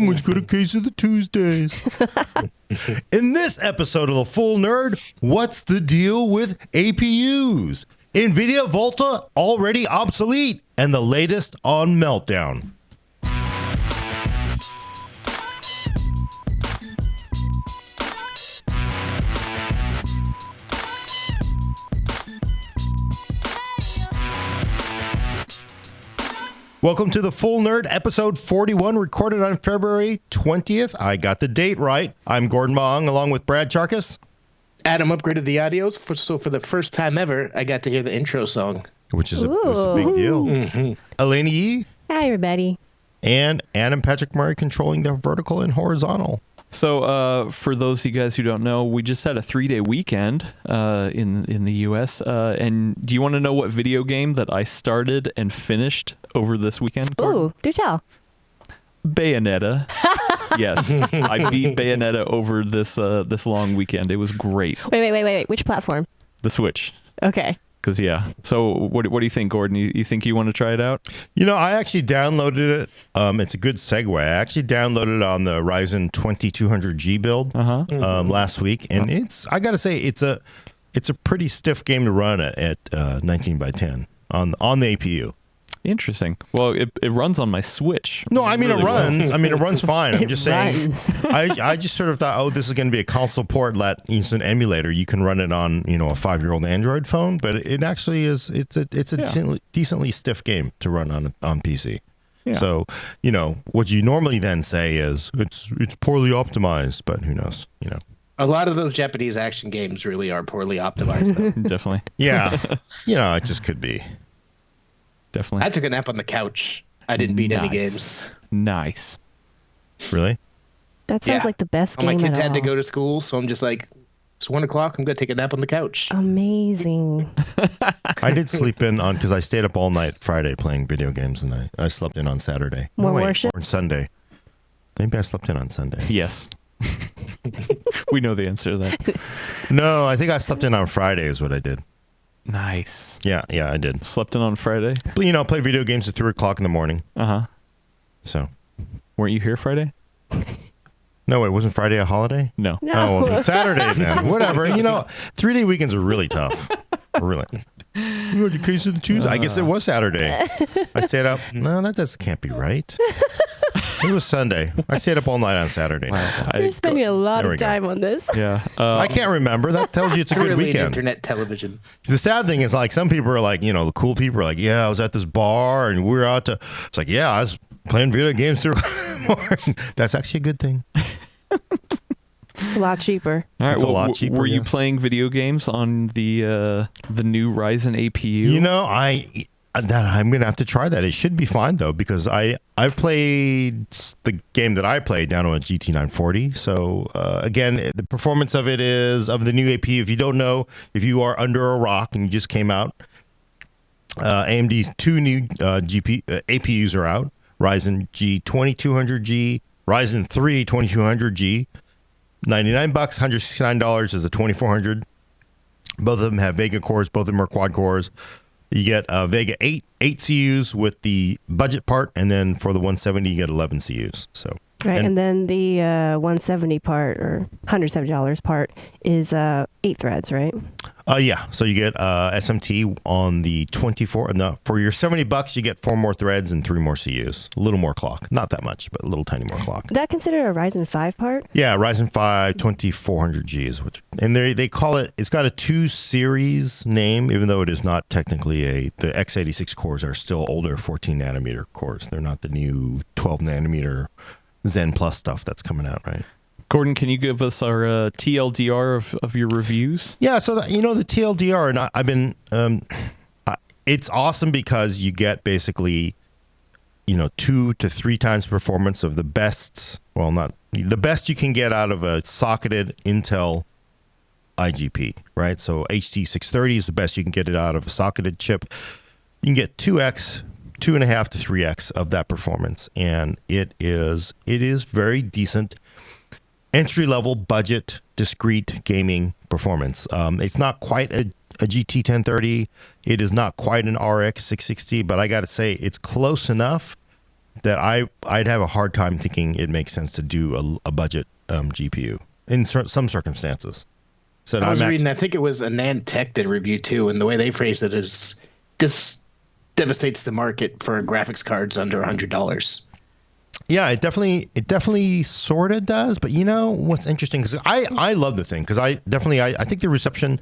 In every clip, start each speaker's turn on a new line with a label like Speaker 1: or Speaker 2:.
Speaker 1: Someone's got a case of the Tuesdays. In this episode of The Full Nerd, what's the deal with APUs? NVIDIA Volta already obsolete, and the latest on Meltdown. Welcome to The Full Nerd, episode 41, recorded on February 20th. I got the date right. I'm Gordon Mong, along with Brad Charkis.
Speaker 2: Adam upgraded the audios, so for the first time ever, I got to hear the intro song.
Speaker 1: Which is a big deal. Mm-hmm. Elena Yee.
Speaker 3: Hi, everybody.
Speaker 1: And Adam Patrick Murray controlling the vertical and horizontal.
Speaker 4: So for those of you guys who don't know, we just had a 3-day weekend in the U.S. And do you want to know what video game that I started and finished over this weekend? Gordon?
Speaker 3: Ooh, do tell.
Speaker 4: Bayonetta. Yes, I beat Bayonetta over this long weekend. It was great.
Speaker 3: Wait. Which platform?
Speaker 4: The Switch.
Speaker 3: Okay.
Speaker 4: Because, yeah. So what do you think, Gordon? You think you want to try it out?
Speaker 1: You know, I actually downloaded it. It's a good segue. I actually downloaded it on the Ryzen 2200G build last week. And I got to say, it's a pretty stiff game to run at 19 by 10 on the APU.
Speaker 4: Interesting. Well, it runs on my Switch.
Speaker 1: No, I mean, really it runs. Well. I mean, it runs fine. I'm just saying.
Speaker 3: Runs.
Speaker 1: I just sort of thought, this is going to be a console port. It's an emulator. You can run it on, a 5-year-old Android phone, but it actually is. It's a decently stiff game to run on PC. Yeah. So, what you normally then say is it's poorly optimized, but who knows?
Speaker 2: A lot of those Japanese action games really are poorly optimized, though.
Speaker 4: Definitely.
Speaker 1: Yeah. It just could be.
Speaker 4: Definitely.
Speaker 2: I took a nap on the couch. I didn't beat any games.
Speaker 4: Nice.
Speaker 1: Really?
Speaker 3: That sounds like the best game.
Speaker 2: My kids
Speaker 3: at
Speaker 2: had to
Speaker 3: all.
Speaker 2: go to school, so I'm just like, it's 1:00. I'm going to take a nap on the couch.
Speaker 3: Amazing.
Speaker 1: I did sleep in on, because I stayed up all night Friday playing video games, and I slept in on Saturday.
Speaker 3: More worship?
Speaker 1: Or Sunday. Maybe I slept in on Sunday.
Speaker 4: Yes. We know the answer to that.
Speaker 1: No, I think I slept in on Friday is what I did.
Speaker 4: Nice.
Speaker 1: Yeah, I did.
Speaker 4: Slept in on Friday?
Speaker 1: Play video games at 3 o'clock in the morning.
Speaker 4: Uh-huh.
Speaker 1: So.
Speaker 4: Weren't you here Friday?
Speaker 1: No, it wasn't Friday a holiday?
Speaker 4: No.
Speaker 1: Oh, well, Saturday then. Whatever. 3-day weekends are really tough. Really. You had your case of the Tuesday? I guess it was Saturday. I stayed up. No, that can't be right. It was Sunday. I stayed up all night on Saturday.
Speaker 3: Wow. You're spending a lot of time on this.
Speaker 4: Yeah.
Speaker 1: I can't remember. That tells you it's a good weekend.
Speaker 2: Internet television.
Speaker 1: The sad thing is, some people are like, the cool people are like, yeah, I was at this bar and we were out to. It's like, yeah, I was playing video games through the morning. That's actually a good thing.
Speaker 3: It's a lot cheaper.
Speaker 4: All right,
Speaker 1: it's a lot cheaper.
Speaker 4: Were you playing video games on the new Ryzen APU?
Speaker 1: I'm going to have to try that. It should be fine, though, because I've played the game that I played down on a GT 940. So, again, the performance of it is of the new APU. If you don't know, if you are under a rock and you just came out, AMD's 2 new APUs are out. Ryzen G 2200G, Ryzen 3 2200G. $99, $169 is a 2400. Both of them have Vega cores. Both of them are quad cores. You get Vega 8 CUs with the budget part, and then for the 170, you get 11 CUs. So
Speaker 3: right, and then the 170 part or $170 part is 8 threads, right?
Speaker 1: Yeah. So you get SMT on the 24. No, for your $70, you get 4 more threads and 3 more CUs. A little more clock. Not that much, but a little tiny more clock.
Speaker 3: Is that considered a Ryzen 5 part?
Speaker 1: Yeah, Ryzen 5 2400G is what, and they call it. It's got a 2 series name, even though it is not technically the x86 cores are still older 14 nanometer cores. They're not the new 12 nanometer Zen Plus stuff that's coming out, right?
Speaker 4: Gordon, can you give us our TLDR of your reviews?
Speaker 1: Yeah, so the TLDR, and I've been, it's awesome because you get basically, 2 to 3 times performance of the best, well, not the best you can get out of a socketed Intel IGP, right? So HT 630 is the best you can get it out of a socketed chip. You can get 2x, 2.5 to 3x of that performance, and it is very decent. Entry-level budget, discrete gaming performance. It's not quite a GT 1030. It is not quite an RX 660, but I got to say it's close enough that I'd have a hard time thinking it makes sense to do a budget GPU in some circumstances. So
Speaker 2: I was reading, I think it was a NAND Tech did a review too, and the way they phrased it is this devastates the market for graphics cards under $100.
Speaker 1: Yeah, it definitely sort of does. But you know what's interesting, because I love the thing, because I think the reception.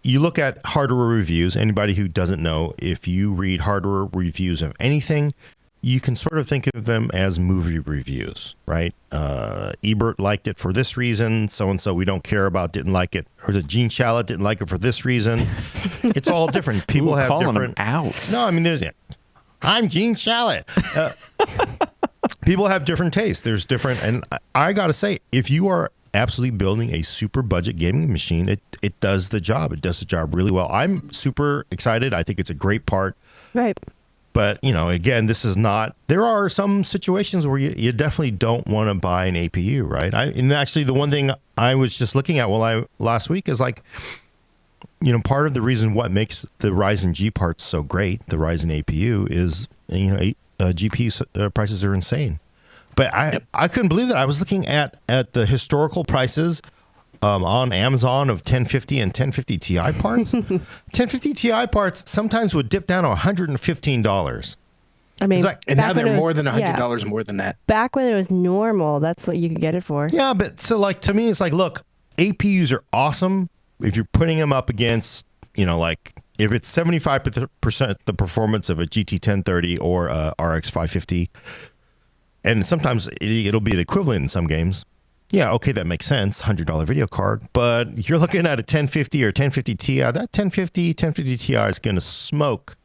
Speaker 1: You look at hardware reviews. Anybody who doesn't know, if you read hardware reviews of anything, you can sort of think of them as movie reviews, right? Ebert liked it for this reason. So and so we don't care about didn't like it, or the Gene Shalit didn't like it for this reason. It's all different. People have
Speaker 4: calling
Speaker 1: different.
Speaker 4: Him out.
Speaker 1: No, I mean I'm Gene Shalit. People have different tastes. There's different, and I gotta say, if you are absolutely building a super budget gaming machine, it does the job. It does the job really well. I'm super excited. I think it's a great part.
Speaker 3: Right.
Speaker 1: But, you know, again, this is not, there are some situations where you definitely don't want to buy an APU, right? And actually the one thing I was just looking at last week is like, you know, part of the reason what makes the Ryzen G parts so great, the Ryzen APU, is, you know, GPU prices are insane. But I couldn't believe that. I was looking at the historical prices on Amazon of 1050 and 1050 Ti parts. 1050 Ti parts sometimes would dip down to $115.
Speaker 3: I mean,
Speaker 2: and now they're more than $100 more than that.
Speaker 3: Back when it was normal, that's what you could get it for.
Speaker 1: Yeah, but so like to me, it's like, look, APUs are awesome if you're putting them up against, you know, like if it's 75% the performance of a GT 1030 or a RX 550. And sometimes it'll be the equivalent in some games. Yeah, okay, that makes sense. $100 video card. But you're looking at a 1050 or 1050 Ti. That 1050 Ti is going to smoke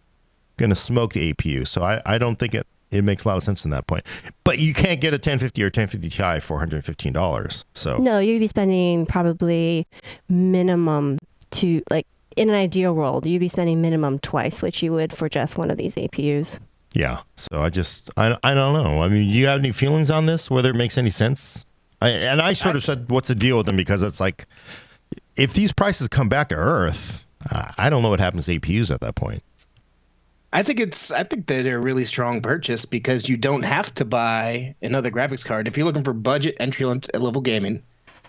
Speaker 1: the APU. So I don't think it makes a lot of sense in that point. But you can't get a 1050 or 1050 Ti for $115. So
Speaker 3: no, you'd be spending probably minimum to, like, in an ideal world, you'd be spending minimum twice what you would for just one of these APUs.
Speaker 1: Yeah. So I don't know. I mean, you have any feelings on this, whether it makes any sense? I sort of said, what's the deal with them? Because it's like, if these prices come back to earth, I don't know what happens to APUs at that point.
Speaker 2: I think they're a really strong purchase because you don't have to buy another graphics card. If you're looking for budget entry level gaming,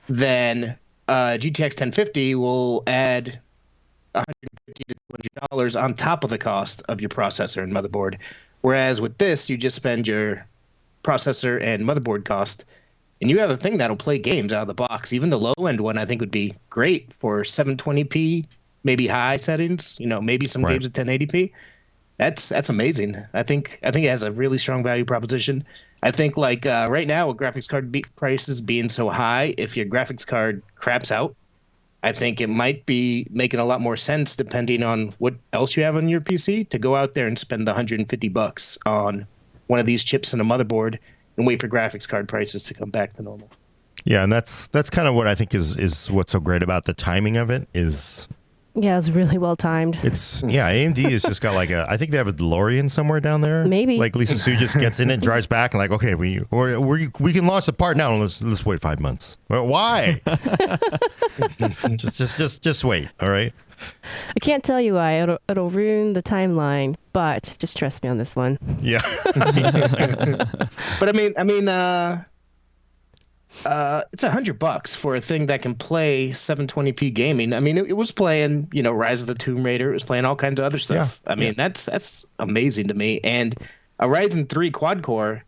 Speaker 2: then GTX 1050 will add $150 to $200 on top of the cost of your processor and motherboard. Whereas with this, you just spend your processor and motherboard cost, and you have a thing that'll play games out of the box. Even the low-end one, I think, would be great for 720p, maybe high settings. You know, maybe some games at 1080p. That's amazing. I think it has a really strong value proposition. I think like right now, with graphics card prices being so high, if your graphics card craps out, I think it might be making a lot more sense, depending on what else you have on your PC, to go out there and spend the $150 on one of these chips and a motherboard and wait for graphics card prices to come back to normal.
Speaker 1: Yeah, and that's kind of what I think is what's so great about the timing of it is.
Speaker 3: Yeah, it's really well timed.
Speaker 1: AMD has just got like I think they have a DeLorean somewhere down there.
Speaker 3: Maybe.
Speaker 1: Like Lisa Su just gets in it, drives back, and like, okay, we can launch the part now. Let's wait 5 months. Well, why? just wait. All right.
Speaker 3: I can't tell you why. It'll ruin the timeline, but just trust me on this one.
Speaker 1: Yeah.
Speaker 2: But I mean, it's $100 for a thing that can play 720p gaming. I mean, it was playing, you know, Rise of the Tomb Raider. It was playing all kinds of other stuff. Yeah, I mean, that's amazing to me. And a Ryzen 3 quad core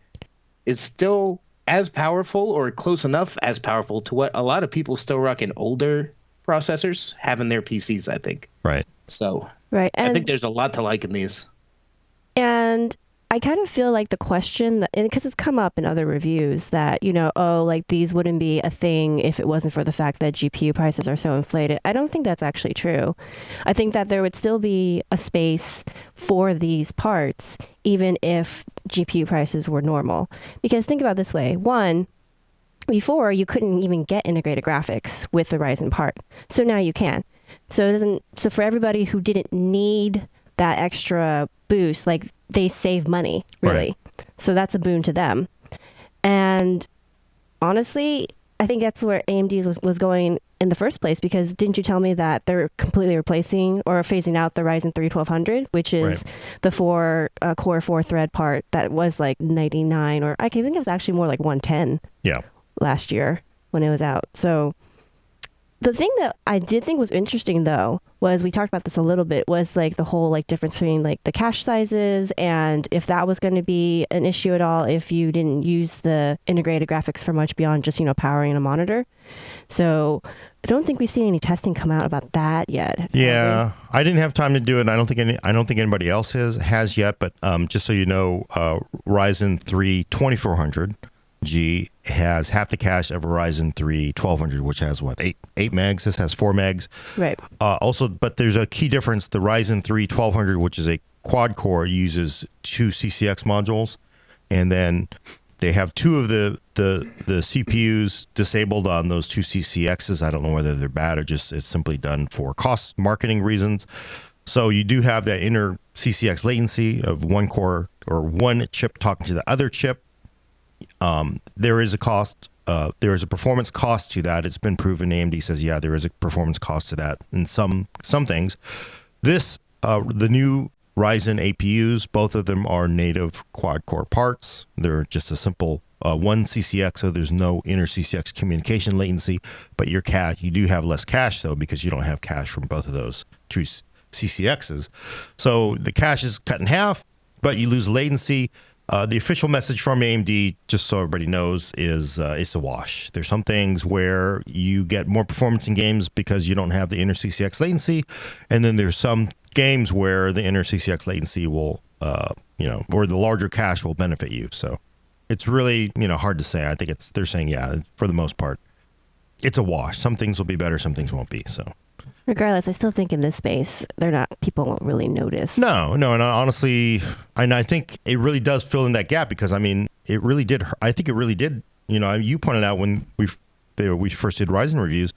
Speaker 2: is still as powerful or close enough as powerful to what a lot of people still rocking older processors have in their PCs, I think.
Speaker 1: Right.
Speaker 2: So
Speaker 3: right. And,
Speaker 2: I think there's a lot to like in these.
Speaker 3: And I kind of feel like the question that, because it's come up in other reviews that, you know, like these wouldn't be a thing if it wasn't for the fact that GPU prices are so inflated. I don't think that's actually true. I think that there would still be a space for these parts, even if GPU prices were normal. Because think about it this way. One, before you couldn't even get integrated graphics with the Ryzen part. So now you can. So for everybody who didn't need that extra boost, like, they save money, really. Right. So that's a boon to them. And honestly, I think that's where AMD was going in the first place, because didn't you tell me that they're completely replacing or phasing out the Ryzen 3 1200, which is the core 4-thread part that was like 99, or I think it was actually more like 110 last year when it was out. So the thing that I did think was interesting, though, was we talked about this a little bit, was like the whole like difference between like the cache sizes, and if that was going to be an issue at all if you didn't use the integrated graphics for much beyond just, powering a monitor. So I don't think we've seen any testing come out about that yet.
Speaker 1: Yeah, I didn't have time to do it. I don't think anybody else has yet. But just so you know, Ryzen 3 2400G has half the cache of a Ryzen 3 1200, which has what, 8 megs. This has 4 megs.
Speaker 3: Right.
Speaker 1: Also, but there's a key difference. The Ryzen 3 1200, which is a quad core, uses 2 CCX modules, and then they have 2 of the CPUs disabled on those 2 CCXs. I don't know whether they're bad or just it's simply done for cost marketing reasons. So you do have that inner CCX latency of one core or one chip talking to the other chip. There is a cost. There is a performance cost to that. It's been proven. AMD says, yeah, there is a performance cost to that in some things. The new Ryzen APUs, both of them are native quad-core parts. They're just a simple one CCX, so there's no inner CCX communication latency. But your cache, you do have less cache, though, because you don't have cache from both of those 2 CCXs. So the cache is cut in half, but you lose latency. The official message from AMD, just so everybody knows, is it's a wash. There's some things where you get more performance in games because you don't have the inner CCX latency, and then there's some games where the inner CCX latency will, or the larger cache will benefit you. So it's really, hard to say. I think they're saying, yeah, for the most part, it's a wash. Some things will be better, some things won't be. So
Speaker 3: regardless, I still think in this space, people won't really notice.
Speaker 1: No, and honestly, I think it really does fill in that gap because, it really did. I think it really did. You pointed out when we first did Ryzen reviews,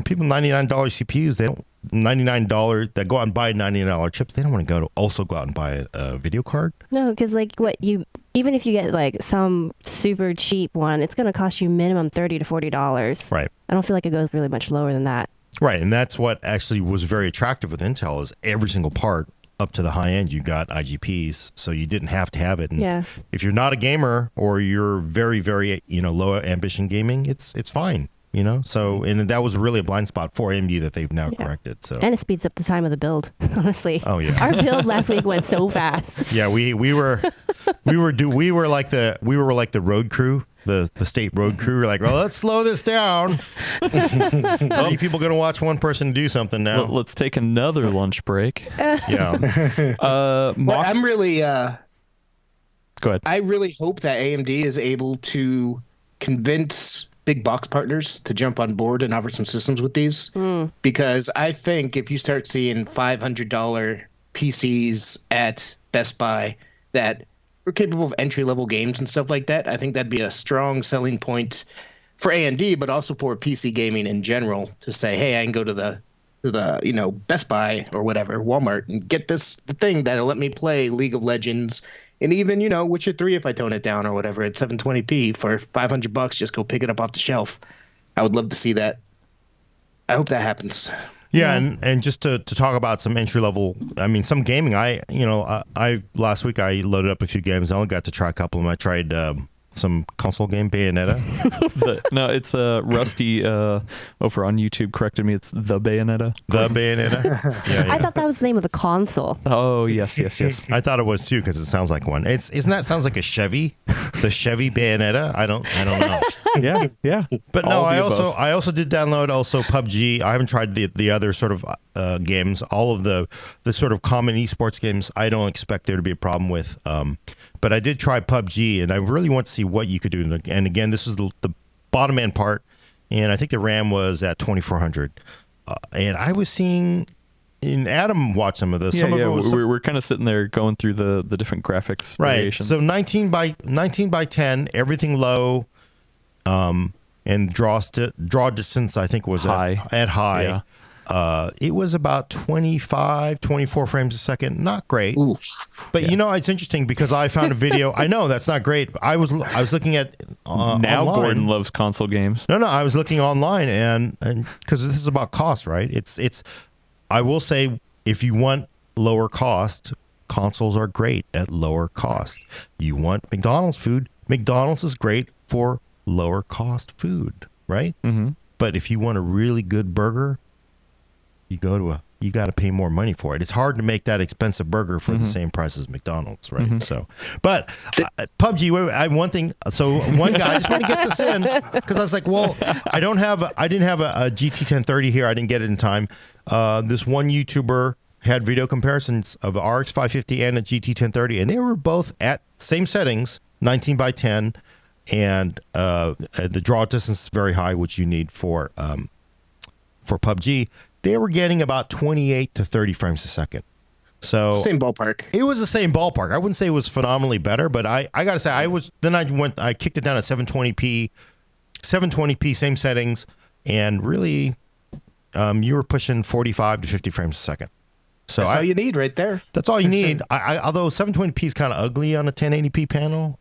Speaker 1: people $99 CPUs, they don't $99 that go out and buy $99 chips. They don't want to also go out and buy a video card.
Speaker 3: No, because even if you get like some super cheap one, it's going to cost you minimum $30 to $40.
Speaker 1: Right.
Speaker 3: I don't feel like it goes really much lower than that.
Speaker 1: Right, and that's what actually was very attractive with Intel is every single part up to the high end you got IGPs, so you didn't have to have it. And if you're not a gamer or you're very, very low ambition gaming, it's fine. So and that was really a blind spot for AMD that they've now corrected. So
Speaker 3: and it speeds up the time of the build. Honestly,
Speaker 1: oh yeah,
Speaker 3: our build last week went so fast.
Speaker 1: Yeah, we were like the road crew. The state road crew were like, well, let's slow this down. Are you people going to watch one person do something now?
Speaker 4: Let's take another lunch break.
Speaker 1: Yeah.
Speaker 2: I'm really.
Speaker 4: Go ahead.
Speaker 2: I really hope that AMD is able to convince big box partners to jump on board and offer some systems with these, because I think if you start seeing $500 PCs at Best Buy that are capable of entry-level games and stuff like that, I think that'd be a strong selling point for AMD, but also for PC gaming in general, to say, hey, I can go to the Best Buy or whatever, Walmart, and get the thing that'll let me play League of Legends and even, Witcher 3 if I tone it down or whatever at 720p for $500, just go pick it up off the shelf. I would love to see that. I hope that happens.
Speaker 1: Yeah, and just to talk about some entry level, some gaming. I last week I loaded up a few games. I only got to try a couple of them. I tried some console game, Bayonetta.
Speaker 4: No, it's Rusty over on YouTube corrected me. It's the Bayonetta.
Speaker 1: The Bayonetta. Yeah.
Speaker 3: I thought that was the name of the console.
Speaker 4: Oh yes.
Speaker 1: I thought it was too because it sounds like one. Sounds like a Chevy, the Chevy Bayonetta. I don't know.
Speaker 4: Yeah.
Speaker 1: But no, I also did download PUBG. I haven't tried the other sort of games. All of the sort of common esports games, I don't expect there to be a problem with. But I did try PUBG, and I really want to see what you could do. And again, this is the bottom end part, and I think the RAM was at 2400. And I was seeing, and Adam watched some of this.
Speaker 4: We're kind of sitting there going through the different graphics variations.
Speaker 1: So 19 by 10, everything low, and draw distance I think was
Speaker 4: high.
Speaker 1: at high.
Speaker 4: Yeah.
Speaker 1: it was about 24 frames a second. Not great.
Speaker 2: Oof.
Speaker 1: But it's interesting because I found a video. I know that's not great. But I was looking at
Speaker 4: now
Speaker 1: online.
Speaker 4: Gordon loves console games.
Speaker 1: No, I was looking online and because this is about cost, right? It's. I will say if you want lower cost, consoles are great at lower cost. You want McDonald's food. McDonald's is great for lower cost food, right?
Speaker 4: Mm-hmm.
Speaker 1: But if you want a really good burger, you got to pay more money for it. It's hard to make that expensive burger for the same price as McDonald's, right?
Speaker 4: Mm-hmm.
Speaker 1: So, but PUBG, I one thing. So one guy, I just want to get this in because I was like, well, I didn't have a GT 1030 here. I didn't get it in time. This one YouTuber had video comparisons of RX 550 and a GT 1030, and they were both at same settings, 19 by 10, and the draw distance is very high, which you need for PUBG. They were getting about 28 to 30 frames a second. So
Speaker 2: same ballpark.
Speaker 1: It was the same ballpark. I wouldn't say it was phenomenally better, but I got to say I kicked it down at 720p, same settings, and really you were pushing 45 to 50 frames a second. So
Speaker 2: that's all you need right there.
Speaker 1: That's all you need. Although 720p is kind of ugly on a 1080p panel,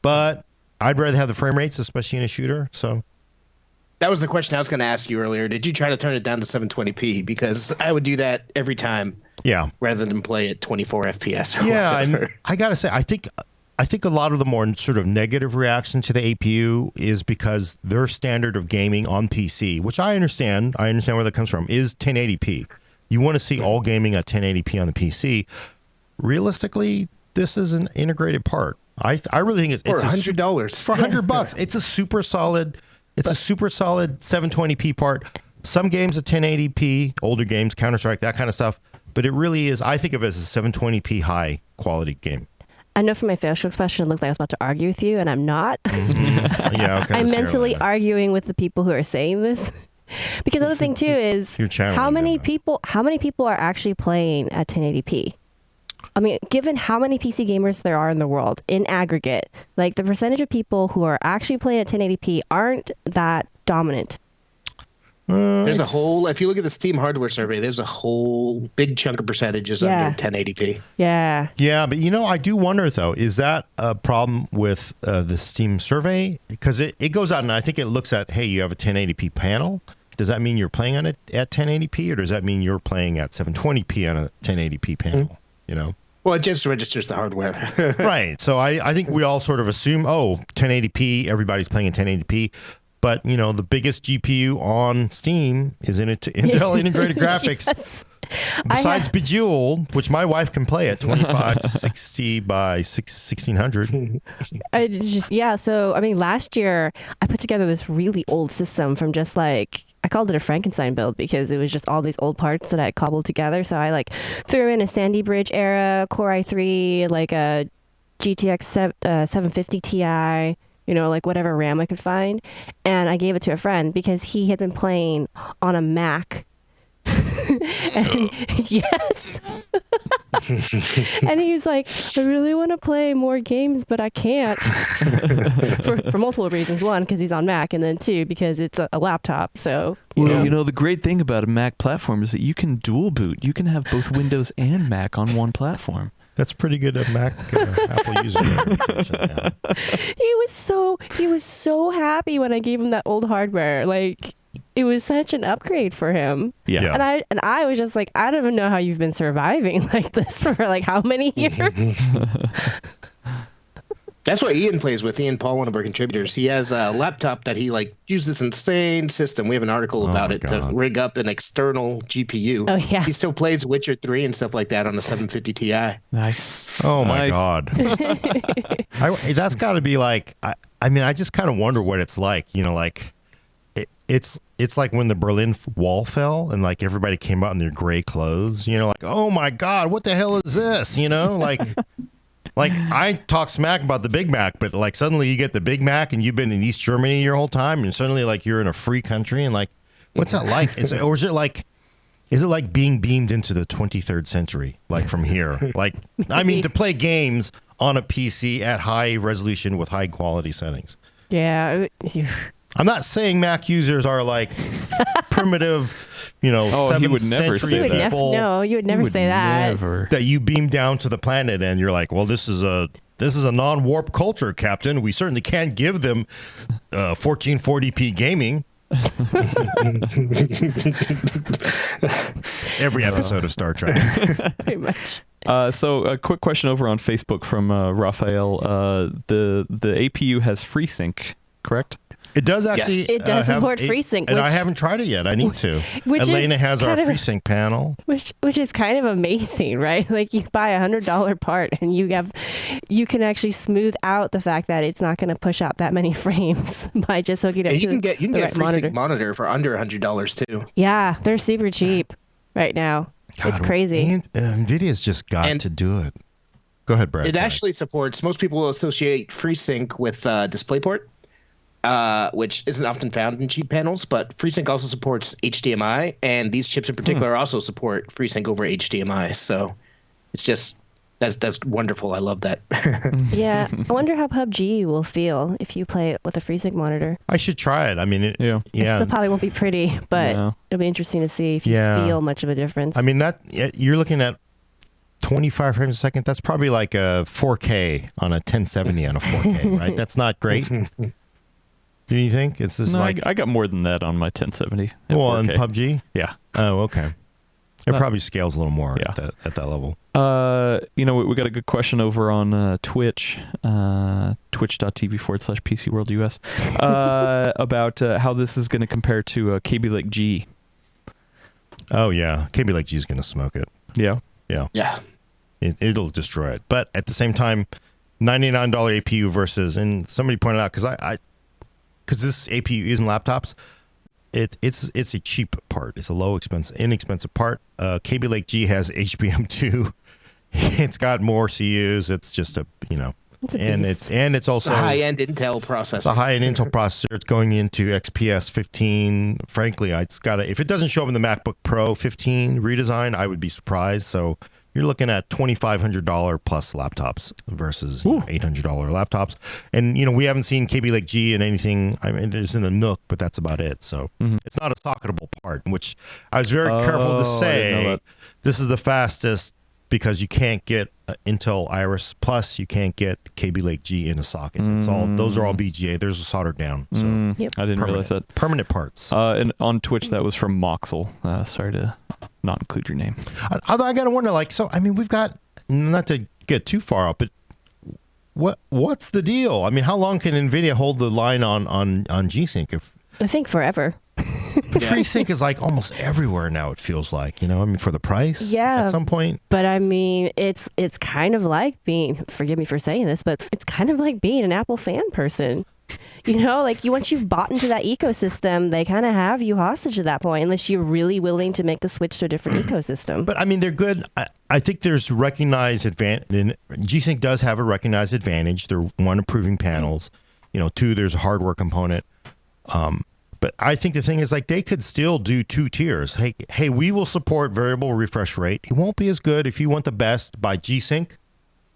Speaker 1: but I'd rather have the frame rates, especially in a shooter. So
Speaker 2: that was the question I was going to ask you earlier. Did you try to turn it down to 720p? Because I would do that every time.
Speaker 1: Yeah.
Speaker 2: Rather than play at 24 FPS. Or
Speaker 1: yeah,
Speaker 2: whatever.
Speaker 1: and I gotta say, I think a lot of the more sort of negative reaction to the APU is because their standard of gaming on PC, which I understand where that comes from, is 1080p. You want to see all gaming at 1080p on the PC. Realistically, this is an integrated part. I really think it's
Speaker 2: $100
Speaker 1: for $100. It's a super solid. It's a super solid 720p part. Some games at 1080p, older games, Counter-Strike, that kind of stuff. But it really is. I think of it as a 720p high quality game.
Speaker 3: I know from my facial expression, it looked like I was about to argue with you, and I'm not.
Speaker 1: Yeah, okay.
Speaker 3: I'm mentally arguing with the people who are saying this. Because the other thing too is how many people are actually playing at 1080p? I mean, given how many PC gamers there are in the world in aggregate, like the percentage of people who are actually playing at 1080p aren't that dominant.
Speaker 2: There's a whole, if you look at the Steam hardware survey, there's a whole big chunk of percentages under 1080p.
Speaker 3: Yeah.
Speaker 1: Yeah, but I do wonder though, is that a problem with the Steam survey? Because it goes out and I think it looks at, hey, you have a 1080p panel. Does that mean you're playing on it at 1080p, or does that mean you're playing at 720p on a 1080p panel?
Speaker 2: Well, it just registers the hardware.
Speaker 1: Right. So I think we all sort of assume, 1080p, everybody's playing in 1080p. But, the biggest GPU on Steam is Intel Integrated Graphics.
Speaker 3: Yes.
Speaker 1: Besides Bejeweled, which my wife can play at 2560 by 1600.
Speaker 3: So, I mean, last year I put together this really old system from just I called it a Frankenstein build because it was just all these old parts that I cobbled together. So I threw in a Sandy Bridge era Core i3, a GTX 750 Ti, whatever RAM I could find. And I gave it to a friend because he had been playing on a Mac. Yes. And he's like, I really want to play more games, but I can't. for multiple reasons. One, because he's on Mac, and then two, because it's a laptop. So,
Speaker 4: the great thing about a Mac platform is that you can dual boot. You can have both Windows and Mac on one platform.
Speaker 1: That's pretty good at Mac Apple user.
Speaker 3: He was so happy when I gave him that old hardware. It was such an upgrade for him.
Speaker 4: Yeah.
Speaker 3: And I was just like, I don't even know how you've been surviving like this for how many years.
Speaker 2: That's what Ian plays with. Ian Paul, one of our contributors. He has a laptop that he uses this insane system. We have an article about it to rig up an external GPU.
Speaker 3: Oh yeah.
Speaker 2: He still plays Witcher 3 and stuff like that on a 750 Ti.
Speaker 4: Nice.
Speaker 1: Oh my God. That's got to be I just kind of wonder what it's like. It's like when the Berlin Wall fell and everybody came out in their gray clothes. Oh my God, what the hell is this? I talk smack about the Big Mac, but suddenly you get the Big Mac and you've been in East Germany your whole time, and suddenly you're in a free country, and what's that like? Is it like being beamed into the 23rd century, from here? To play games on a PC at high resolution with high quality settings.
Speaker 3: Yeah.
Speaker 1: I'm not saying Mac users are like primitive, you know,
Speaker 4: Oh, he
Speaker 1: 7th
Speaker 4: would never
Speaker 1: century
Speaker 4: say that.
Speaker 1: people
Speaker 3: No, you would never say that.
Speaker 4: Never.
Speaker 1: that you beam down to the planet and you're like, well, this is a non-warp culture, Captain. We certainly can't give them 1440p gaming. Every episode of Star Trek.
Speaker 3: Pretty much.
Speaker 4: So a quick question over on Facebook from Raphael. The APU has FreeSync, correct?
Speaker 1: It does actually.
Speaker 2: Yes.
Speaker 3: It does
Speaker 1: have
Speaker 3: support FreeSync,
Speaker 1: and I
Speaker 3: which-
Speaker 1: haven't tried it yet. I need to.
Speaker 3: Which is
Speaker 1: Elena has our
Speaker 3: kind of-
Speaker 1: FreeSync panel.
Speaker 3: Which is kind of amazing, right? Like you buy $100 part and you can actually smooth out the fact that it's not going to push out that many frames by just hooking it up
Speaker 2: And you
Speaker 3: to
Speaker 2: can get
Speaker 3: the
Speaker 2: a
Speaker 3: right
Speaker 2: FreeSync monitor for under $100 too.
Speaker 3: Yeah, they're super cheap right now. It's
Speaker 1: God,
Speaker 3: crazy.
Speaker 1: NVIDIA's just got
Speaker 2: And-
Speaker 1: to do it. Go ahead, Brad.
Speaker 2: It
Speaker 1: sorry.
Speaker 2: actually supports. Most people associate FreeSync with DisplayPort, which isn't often found in cheap panels. But FreeSync also supports HDMI, and these chips in particular also support FreeSync over HDMI. So it's just that's wonderful. I love that.
Speaker 3: Yeah, I wonder how PUBG will feel if you play it with a FreeSync monitor.
Speaker 1: I should try it. I mean,
Speaker 4: Yeah.
Speaker 3: It
Speaker 1: yeah.
Speaker 3: still probably won't be pretty, but
Speaker 4: No.
Speaker 3: it'll be interesting to see if you
Speaker 1: Yeah.
Speaker 3: feel much of a difference.
Speaker 1: I mean, that you're looking at 25 frames a second. That's probably like a 4K on a 1070 on a 4K, right? That's not great. Do you think? It's just
Speaker 4: No,
Speaker 1: like
Speaker 4: I got more than that on my 1070. at
Speaker 1: well, in
Speaker 4: 4K.
Speaker 1: PUBG.
Speaker 4: Yeah.
Speaker 1: Oh, okay. It probably scales a little more
Speaker 4: Yeah.
Speaker 1: at that level.
Speaker 4: We got a good question over on Twitch, twitch.tv/PC World US, about how this is going to compare to Kaby Lake G.
Speaker 1: Oh yeah, Kaby Lake G is going to smoke it.
Speaker 4: Yeah.
Speaker 2: Yeah.
Speaker 1: It'll destroy it. But at the same time, $99 APU versus, and somebody pointed out because this APU is in laptops. It's a cheap part. It's a inexpensive part. Kaby Lake G has HBM2. It's got more CUs. It's just
Speaker 3: It's a
Speaker 1: and
Speaker 3: beast.
Speaker 1: it's also
Speaker 2: It's a high-end Intel
Speaker 1: it's a
Speaker 2: processor.
Speaker 1: high-end Intel processor. It's going into XPS 15. Frankly, if it doesn't show up in the MacBook Pro 15 redesign, I would be surprised. So you're looking at $2,500 plus laptops versus $800 laptops. And, we haven't seen Kaby Lake G in anything. I mean, it's in the Nook, but that's about it. So it's not a socketable part, which I was very careful to
Speaker 4: I didn't know
Speaker 1: say
Speaker 4: that.
Speaker 1: this is the fastest because you can't get Intel Iris Plus. You can't get Kaby Lake G in a socket. Those are all BGA. There's a soldered down. So
Speaker 3: Yep.
Speaker 4: I didn't realize that.
Speaker 1: permanent parts.
Speaker 4: And on Twitch, that was from Moxel. Sorry to not include your name.
Speaker 1: Although I gotta wonder, we've got, not to get too far up, but what's the deal? I mean, how long can NVIDIA hold the line on G-Sync? If
Speaker 3: I think forever.
Speaker 1: FreeSync is like almost everywhere now, it feels like, for the price.
Speaker 3: Yeah.
Speaker 1: At some point.
Speaker 3: But I mean, it's kind of like being, forgive me for saying this, but it's kind of like being an Apple fan person. Once you've bought into that ecosystem, they kind of have you hostage at that point, unless you're really willing to make the switch to a different ecosystem.
Speaker 1: But I mean, they're good. I think there's recognized advantage. G-Sync does have a recognized advantage. They're one, improving panels. Two, there's a hardware component. But I think the thing is, they could still do two tiers. Hey, we will support variable refresh rate. It won't be as good if you want the best by G-Sync,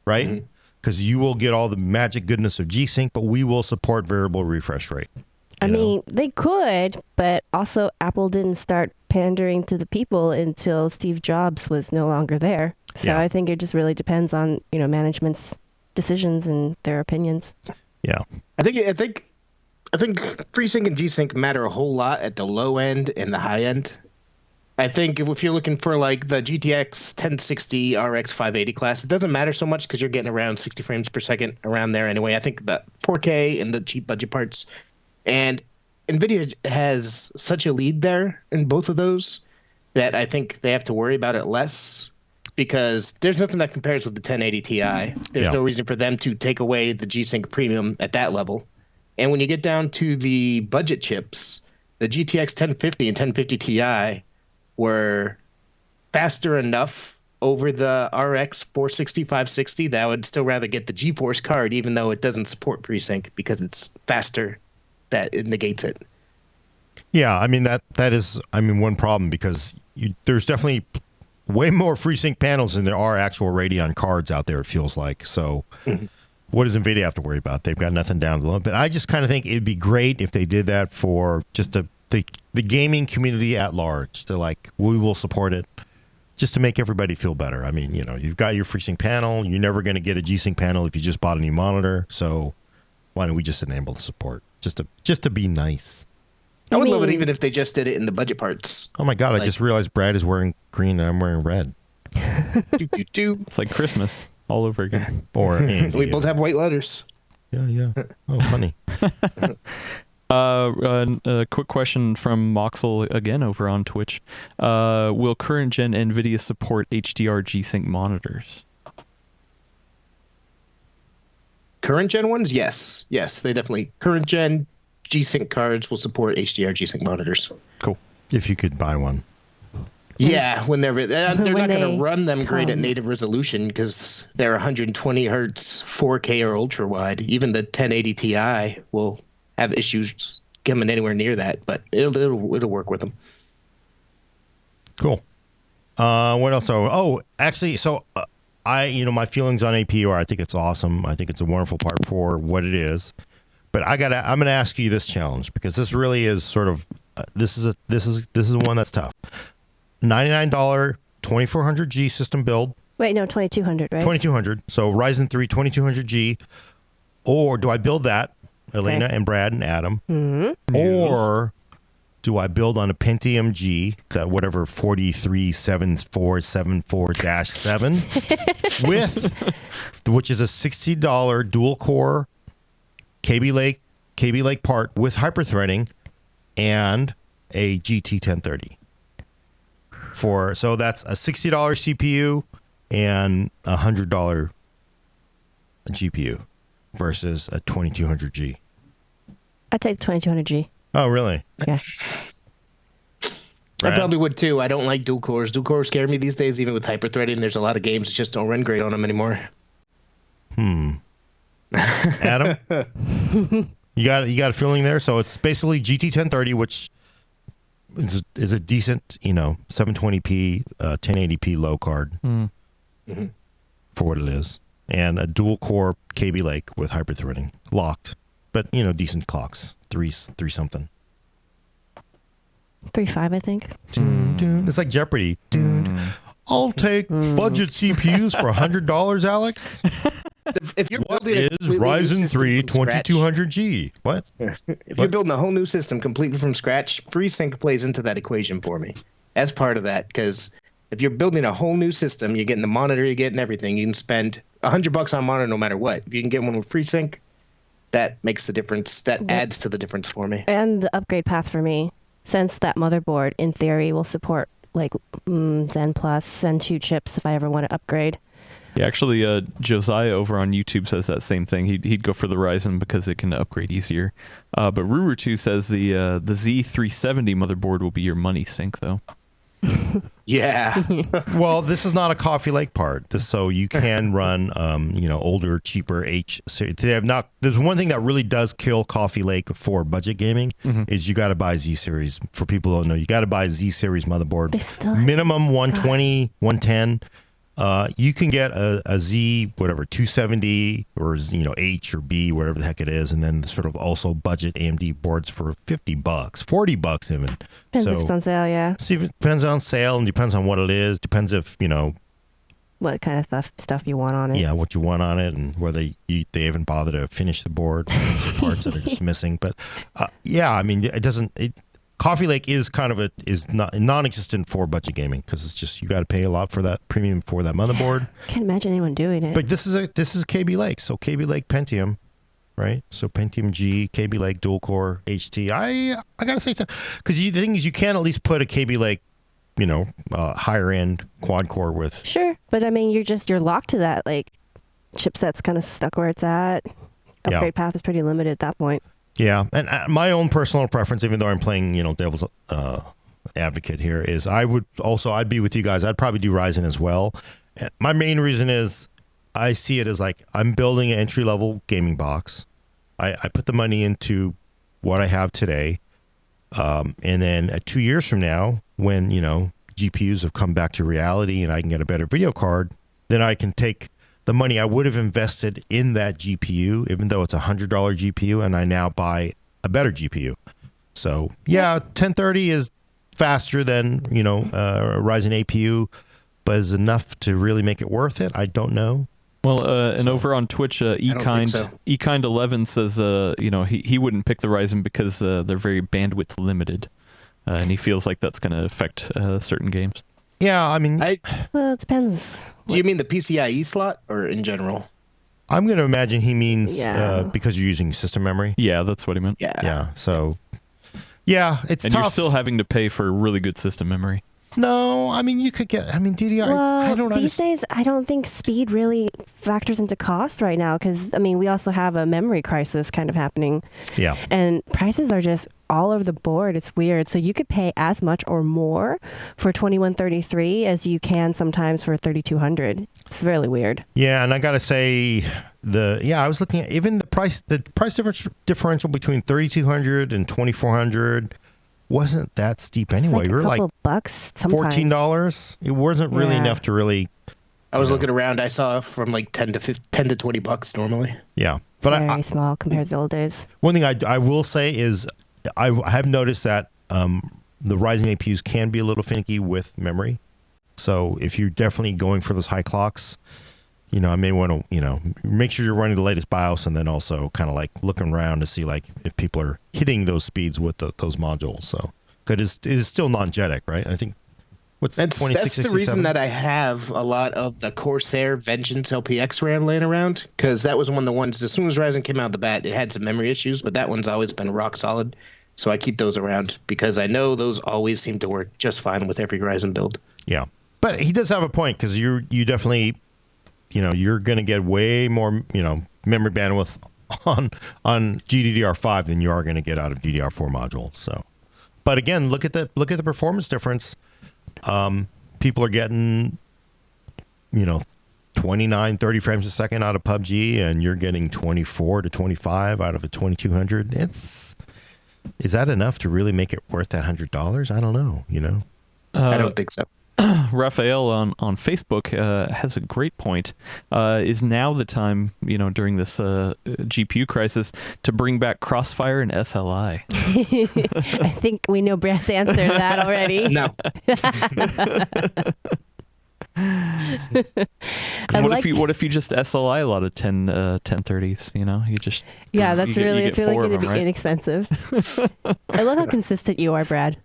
Speaker 1: right? Because you will get all the magic goodness of G-Sync, but we will support variable refresh rate.
Speaker 3: I mean, they could, but also Apple didn't start pandering to the people until Steve Jobs was no longer there. So
Speaker 1: Yeah.
Speaker 3: I think it just really depends on, management's decisions and their opinions.
Speaker 1: Yeah.
Speaker 2: I think FreeSync and G-Sync matter a whole lot at the low end and the high end. I think if you're looking for the GTX 1060 RX 580 class, it doesn't matter so much because you're getting around 60 frames per second around there anyway. I think the 4K and the cheap budget parts, and NVIDIA has such a lead there in both of those that I think they have to worry about it less because there's nothing that compares with the 1080 Ti. There's
Speaker 1: Yeah.
Speaker 2: no reason for them to take away the G-Sync premium at that level. And when you get down to the budget chips, the GTX 1050 and 1050 Ti were faster enough over the RX 460, 560 that I would still rather get the GeForce card, even though it doesn't support FreeSync because it's faster. That it negates it.
Speaker 1: Yeah, I mean that is one problem because there's definitely way more FreeSync panels than there are actual Radeon cards out there. It feels like so. what does NVIDIA have to worry about? They've got nothing down the low. But I just kind of think it'd be great if they did that for just the gaming community at large. They're like, we will support it just to make everybody feel better. I mean, you've got your FreeSync panel. You're never going to get a G-Sync panel if you just bought a new monitor. So why don't we just enable the support just to be nice?
Speaker 2: I would love it even if they just did it in the budget parts.
Speaker 1: Oh, my God. I just realized Brad is wearing green and I'm wearing red.
Speaker 4: It's like Christmas all over again.
Speaker 1: Or
Speaker 2: we both have white letters.
Speaker 1: Yeah. Oh, funny.
Speaker 4: A quick question from Moxel again over on Twitch. Will current gen NVIDIA support HDR G-Sync monitors?
Speaker 2: Current gen ones? Yes, they definitely. Current gen G-Sync cards will support HDR G-Sync monitors.
Speaker 4: Cool.
Speaker 1: If you could buy one.
Speaker 2: Yeah, they're not going to run them great at native resolution because they're 120 hertz, 4K or ultra wide. Even the 1080 Ti will have issues coming anywhere near that, but it'll work with them.
Speaker 1: Cool. What else? Actually, so my feelings on APU are I think it's awesome. I think it's a wonderful part for what it is. But I'm going to ask you this challenge because this really is sort of this is one that's tough. $99 2400G system build.
Speaker 3: Wait, no, 2200, right?
Speaker 1: 2200. So Ryzen 3 2200G. Or do I build that, Elena and Brad and Adam? Mm-hmm. Or do I build on a Pentium G, that whatever 437474-7 with, which is a $60 dual core Kaby Lake part with hyperthreading and a GT 1030. So that's a $60 CPU and a $100 GPU versus a 2200G.
Speaker 3: I'd take the 2200G.
Speaker 1: Oh, really?
Speaker 3: Yeah.
Speaker 2: I probably would too. I don't like dual cores. Dual cores scare me these days, even with hyperthreading. There's a lot of games that just don't run great on them anymore.
Speaker 1: Adam? You got a feeling there? So it's basically GT 1030, which is a decent, 720p, 1080p low card for what it is. And a dual core Kaby Lake with hyperthreading, locked, but decent clocks, three something.
Speaker 3: 3.5, I think.
Speaker 1: It's like Jeopardy. I'll take budget CPUs for $100, Alex.
Speaker 2: If you're
Speaker 1: What
Speaker 2: building
Speaker 1: is Ryzen 3
Speaker 2: scratch,
Speaker 1: 2200G? What?
Speaker 2: If you're building a whole new system completely from scratch, FreeSync plays into that equation for me as part of that. Because if you're building a whole new system, you're getting the monitor, you're getting everything. You can spend $100 on monitor no matter what. If you can get one with FreeSync, that makes the difference. That adds to the difference for me.
Speaker 3: And the upgrade path for me, since that motherboard, in theory, will support like Zen Plus, Zen 2 chips if I ever want to upgrade.
Speaker 4: Yeah, actually, Josiah over on YouTube says that same thing. He'd go for the Ryzen because it can upgrade easier. But Ruru2 says the Z370 motherboard will be your money sink, though.
Speaker 2: Yeah.
Speaker 1: Well, this is not a Coffee Lake part. So you can run, older, cheaper H. They have not. There's one thing that really does kill Coffee Lake for budget gaming is you got to buy Z series. For people who don't know, you got to buy Z series motherboard. Minimum 120, 110. You can get a Z, whatever, 270 or, H or B, whatever the heck it is. And then sort of also budget AMD boards for $50, $40 even.
Speaker 3: Depends if it's on sale, yeah.
Speaker 1: See, it depends on sale and depends on what it is. Depends if,
Speaker 3: what kind of stuff you want on it.
Speaker 1: Yeah, what you want on it and whether they even bother to finish the board. There's parts that are just missing. But it doesn't. Coffee Lake is non-existent for budget gaming because it's just you got to pay a lot for that premium for that motherboard.
Speaker 3: Can't imagine anyone doing it.
Speaker 1: But this is Kaby Lake, so Kaby Lake Pentium, right? So Pentium G, Kaby Lake dual core HT. I gotta say something because the thing is you can at least put a Kaby Lake, higher end quad core with.
Speaker 3: Sure, but I mean you're locked to that. Like chipset's kind of stuck where it's at. Upgrade path is pretty limited at that point.
Speaker 1: Yeah, and my own personal preference, even though I'm playing, devil's advocate here, is I'd be with you guys. I'd probably do Ryzen as well. My main reason is I see it as like I'm building an entry-level gaming box. I put the money into what I have today. And then 2 years from now, when, GPUs have come back to reality and I can get a better video card, then I can take the money I would have invested in that GPU, even though it's a $100 GPU, and I now buy a better GPU. So yeah, 1030 is faster than a Ryzen APU, but is enough to really make it worth it? I don't know.
Speaker 4: Well, and over on Twitch, eKind11 says, he wouldn't pick the Ryzen because they're very bandwidth limited, and he feels like that's going to affect certain games.
Speaker 1: Yeah, I mean,
Speaker 3: well, it depends.
Speaker 2: Do you mean the PCIe slot or in general?
Speaker 1: I'm going to imagine he means because you're using system memory.
Speaker 4: Yeah, that's what he meant.
Speaker 2: Yeah.
Speaker 1: So, yeah, it's
Speaker 4: and
Speaker 1: tough.
Speaker 4: You're still having to pay for really good system memory.
Speaker 1: No, I mean, you could get, DDR.
Speaker 3: Well,
Speaker 1: I don't know.
Speaker 3: These days, I don't think speed really factors into cost right now because, we also have a memory crisis kind of happening.
Speaker 1: Yeah.
Speaker 3: And prices are just all over the board. It's weird. So you could pay as much or more for 2133 as you can sometimes for 3200. It's really weird.
Speaker 1: Yeah, and I got to say, I was looking at even the price differential between 3200 and 2400 wasn't that steep anyway.
Speaker 3: It's
Speaker 1: We were
Speaker 3: like a couple bucks sometimes.
Speaker 1: $14. It wasn't really enough to really.
Speaker 2: I was looking around. I saw from like 10 to $20 normally.
Speaker 1: Yeah,
Speaker 3: but very small compared to the old days.
Speaker 1: One thing I will say is I have noticed that the Ryzen APUs can be a little finicky with memory. So if you're definitely going for those high clocks, I may want to, make sure you're running the latest BIOS and then also kind of like looking around to see like if people are hitting those speeds with those modules. So, because it is still non-JEDEC, right? I think that's the
Speaker 2: reason that I have a lot of the Corsair Vengeance LPX RAM laying around, because that was one of the ones, as soon as Ryzen came out the bat, it had some memory issues, but that one's always been rock solid. So I keep those around because I know those always seem to work just fine with every Ryzen build.
Speaker 1: Yeah. But he does have a point because you definitely, you're going to get way more, memory bandwidth on GDDR5 than you are going to get out of DDR4 modules. So, but again, look at the performance difference. People are getting, 29, 30 frames a second out of PUBG, and you're getting 24 to 25 out of a 2200. Is that enough to really make it worth that $100? I don't know.
Speaker 2: I don't think so.
Speaker 4: Raphael on Facebook has a great point. Is now the time, during this GPU crisis, to bring back Crossfire and SLI?
Speaker 3: I think we know Brad's answer to that already.
Speaker 2: No.
Speaker 4: What if you just SLI a lot of 1030s? You just
Speaker 3: that's really going to be
Speaker 4: right?
Speaker 3: inexpensive. I love how consistent you are, Brad.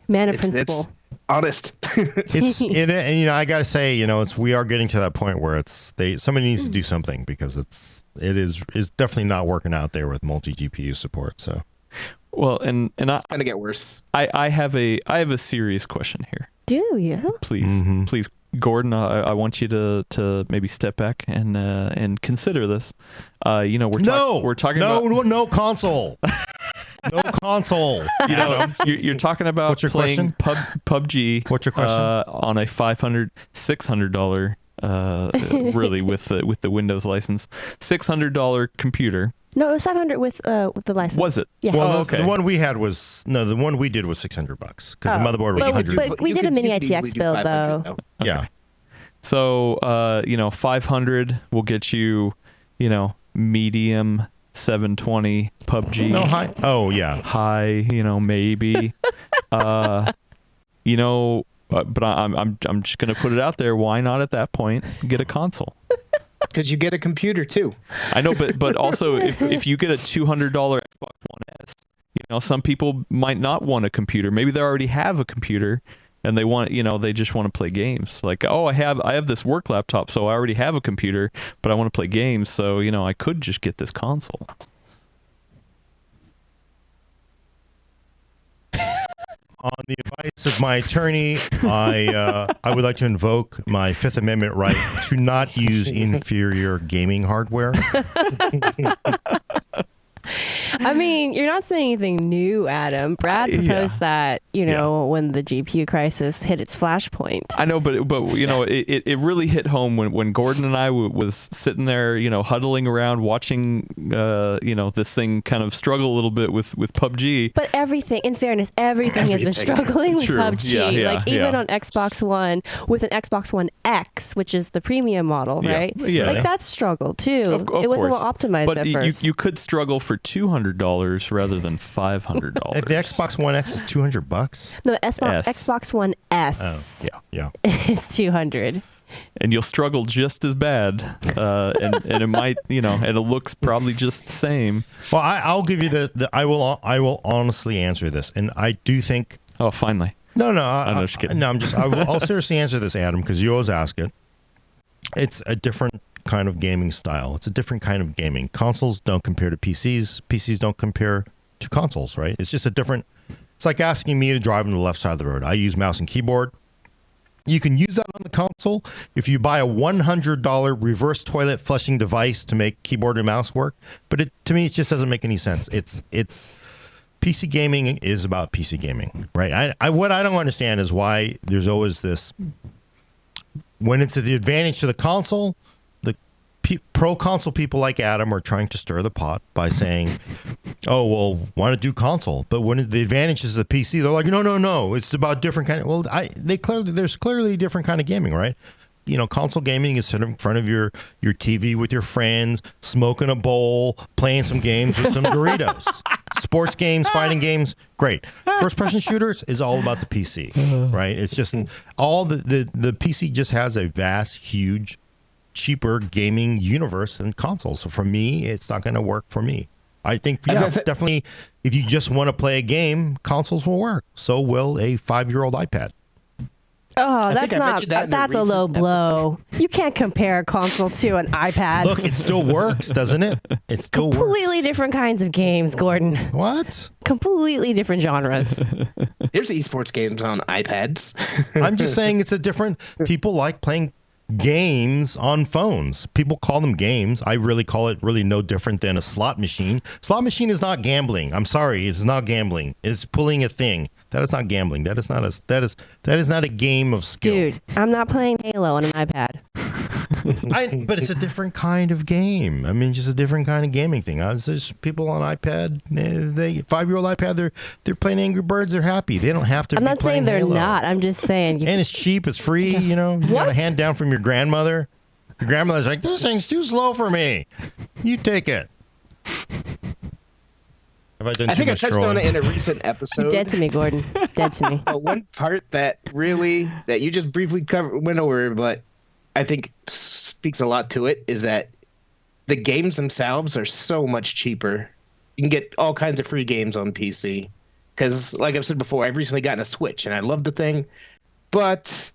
Speaker 3: Man of principle.
Speaker 2: It's honest.
Speaker 1: And I gotta say, we are getting to that point where somebody needs to do something because it's definitely not working out there with multi GPU support. So,
Speaker 4: well, and
Speaker 2: it's gonna get worse.
Speaker 4: I have a serious question here.
Speaker 3: Do you?
Speaker 4: Please, Gordon, I want you to maybe step back and consider this. We're talking about
Speaker 1: no console. No console.
Speaker 4: You're talking about
Speaker 1: What's your
Speaker 4: playing
Speaker 1: question?
Speaker 4: PUBG.
Speaker 1: What's your question?
Speaker 4: On a $600 really with the Windows license, $600 computer.
Speaker 3: No, it was $500 with the license.
Speaker 4: Was it?
Speaker 3: Yeah.
Speaker 1: Well,
Speaker 4: okay.
Speaker 1: The one we had the one we did was $600 because the motherboard was $100.
Speaker 3: But we did a mini ITX build though.
Speaker 4: Okay.
Speaker 1: Yeah.
Speaker 4: So 500 will get you, medium 720 PUBG.
Speaker 1: No, high. Oh, yeah.
Speaker 4: High, maybe. But I'm just gonna put it out there. Why not at that point get a console?
Speaker 2: Because you get a computer too.
Speaker 4: I know, but also if you get a $200 Xbox One S, some people might not want a computer. Maybe they already have a computer and they want, they just want to play games. Like, I have this work laptop, so I already have a computer, but I want to play games, so I could just get this console.
Speaker 1: On the advice of my attorney, I would like to invoke my Fifth Amendment right to not use inferior gaming hardware.
Speaker 3: I mean, you're not saying anything new, Adam. Brad proposed that, when the GPU crisis hit its flashpoint.
Speaker 4: I know, but it really hit home when Gordon and I was sitting there, huddling around watching, this thing kind of struggle a little bit with PUBG.
Speaker 3: But everything, in fairness, everything has been struggling with PUBG. Even on Xbox One, with an Xbox One X, which is the premium model, right?
Speaker 4: Yeah.
Speaker 3: Like that's struggled too.
Speaker 4: Of
Speaker 3: it wasn't well optimized
Speaker 4: but
Speaker 3: at first.
Speaker 4: You could struggle for $200 rather than $500.
Speaker 1: If the Xbox One X is $200.
Speaker 3: No, Xbox One S is 200.
Speaker 4: And you'll struggle just as bad, and it might, and it looks probably just the same.
Speaker 1: Well, I'll give you I will honestly answer this, and I do think.
Speaker 4: Oh, finally.
Speaker 1: No,
Speaker 4: I'm just kidding.
Speaker 1: No, I'll seriously answer this, Adam, because you always ask it. It's a different kind of gaming style. It's a different kind of gaming. Consoles don't compare to PCs. PCs don't compare to consoles, right? It's just a different. It's like asking me to drive on the left side of the road. I use mouse and keyboard. You can use that on the console if you buy a $100 reverse toilet flushing device to make keyboard and mouse work. But to me, it just doesn't make any sense. It's PC gaming is about PC gaming, right? What I don't understand is why there's always this. When it's the advantage to the console, the pro console people like Adam are trying to stir the pot by saying, "Oh, well, want to do console?" But when the advantage is the PC, they're like, "No, it's about different kind of." Well, there's clearly a different kind of gaming, right? Console gaming is sitting in front of your TV with your friends, smoking a bowl, playing some games with some Doritos. Sports games, fighting games, great. First-person shooters is all about the PC, right? It's just all the PC just has a vast, huge, cheaper gaming universe than consoles. So for me, it's not going to work for me. I think, definitely, if you just want to play a game, consoles will work. So will a 5-year-old iPad.
Speaker 3: Oh, that's a low blow. You can't compare a console to an iPad.
Speaker 1: Look, it still works, doesn't it? It still works.
Speaker 3: Completely different kinds of games, Gordon.
Speaker 1: What?
Speaker 3: Completely different genres.
Speaker 2: There's esports games on iPads.
Speaker 1: I'm just saying it's a different. People like playing games on phones. People call them games. I really call it really no different than a slot machine. Slot machine is not gambling. I'm sorry, it's not gambling. It's pulling a thing. That is not gambling. That is not a game of skill.
Speaker 3: Dude, I'm not playing Halo on an iPad.
Speaker 1: But it's a different kind of game. I mean, just a different kind of gaming thing. It's just people on iPad, 5-year-old iPad, they're playing Angry Birds. They're happy. They don't have to.
Speaker 3: I'm not saying they're
Speaker 1: Halo.
Speaker 3: not. I'm just saying.
Speaker 1: And it's cheap. It's free. You got a hand down from your grandmother. Your grandmother's like, this thing's too slow for me. You take it. Have I done
Speaker 2: I think I touched on it in a recent episode.
Speaker 3: Dead to me, Gordon. Dead to me.
Speaker 2: One part that you just briefly went over, but I think speaks a lot to it, is that the games themselves are so much cheaper. You can get all kinds of free games on PC. Because, like I've said before, I've recently gotten a Switch, and I love the thing, but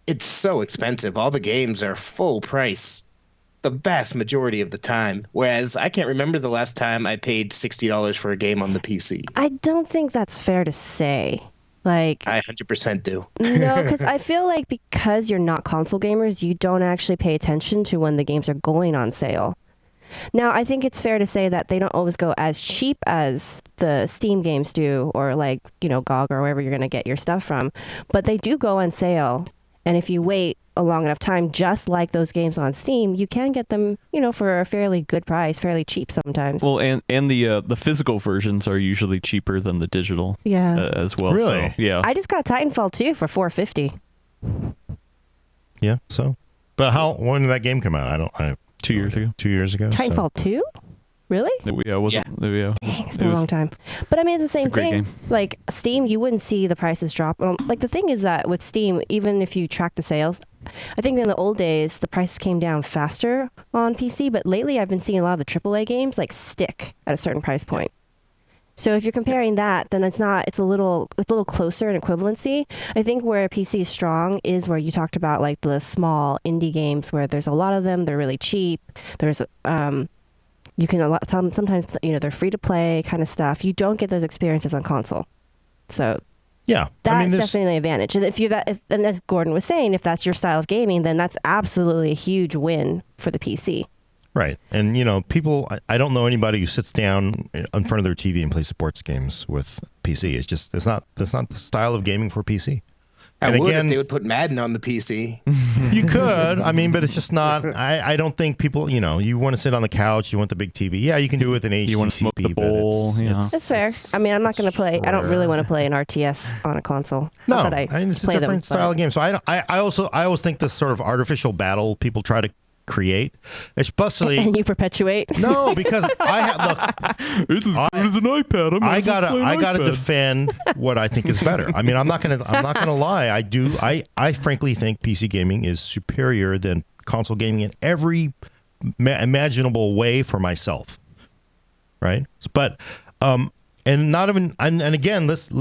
Speaker 2: it's so expensive. All the games are full price the vast majority of the time, whereas I can't remember the last time I paid $60 for a game on the PC.
Speaker 3: I don't think that's fair to say. Like,
Speaker 2: I 100% do.
Speaker 3: No, because I feel like because you're not console gamers, you don't actually pay attention to when the games are going on sale. Now, I think it's fair to say that they don't always go as cheap as the Steam games do, or like, GOG or wherever you're going to get your stuff from, but they do go on sale. And if you wait a long enough time, just like those games on Steam, you can get them, for a fairly good price, fairly cheap sometimes.
Speaker 4: Well, and the physical versions are usually cheaper than the digital, as well.
Speaker 1: Really?
Speaker 4: So, yeah.
Speaker 3: I just got Titanfall 2 for $450.
Speaker 1: Yeah. So, but when did that game come out?
Speaker 4: 2 years ago.
Speaker 1: 2 years ago.
Speaker 3: Titanfall 2? Really? It's been a long time. But I mean, it's the same thing.
Speaker 4: Game.
Speaker 3: Like Steam, you wouldn't see the prices drop. Like the thing is that with Steam, even if you track the sales, I think in the old days, the prices came down faster on PC. But lately, I've been seeing a lot of the AAA games like stick at a certain price point. So if you're comparing that, then it's a little closer in equivalency. I think where PC is strong is where you talked about like the small indie games where there's a lot of them. They're really cheap. There's you can sometimes they're free to play kind of stuff. You don't get those experiences on console, so
Speaker 1: yeah,
Speaker 3: that's definitely an advantage. And and as Gordon was saying, if that's your style of gaming, then that's absolutely a huge win for the PC.
Speaker 1: Right. And, people, I don't know anybody who sits down in front of their TV and plays sports games with PC. That's not the style of gaming for PC.
Speaker 2: I would if they would put Madden on the PC.
Speaker 1: You could. I mean, but it's just not. I don't think people. You want to sit on the couch. You want the big TV. Yeah, you can do it with an HDTV.
Speaker 4: You want to smoke the bowl.
Speaker 3: That's fair. I mean, I'm not going to play. I don't really want to play an RTS on a console.
Speaker 1: No, it's a different style of game. So I always think this sort of artificial battle people try to create, especially
Speaker 3: and you perpetuate.
Speaker 1: No, because I have
Speaker 4: it's as good as an iPad. I
Speaker 1: gotta defend what I think is better. I mean, I'm not gonna lie. I frankly think PC gaming is superior than console gaming in every imaginable way for myself. Right, but and not even and again, let's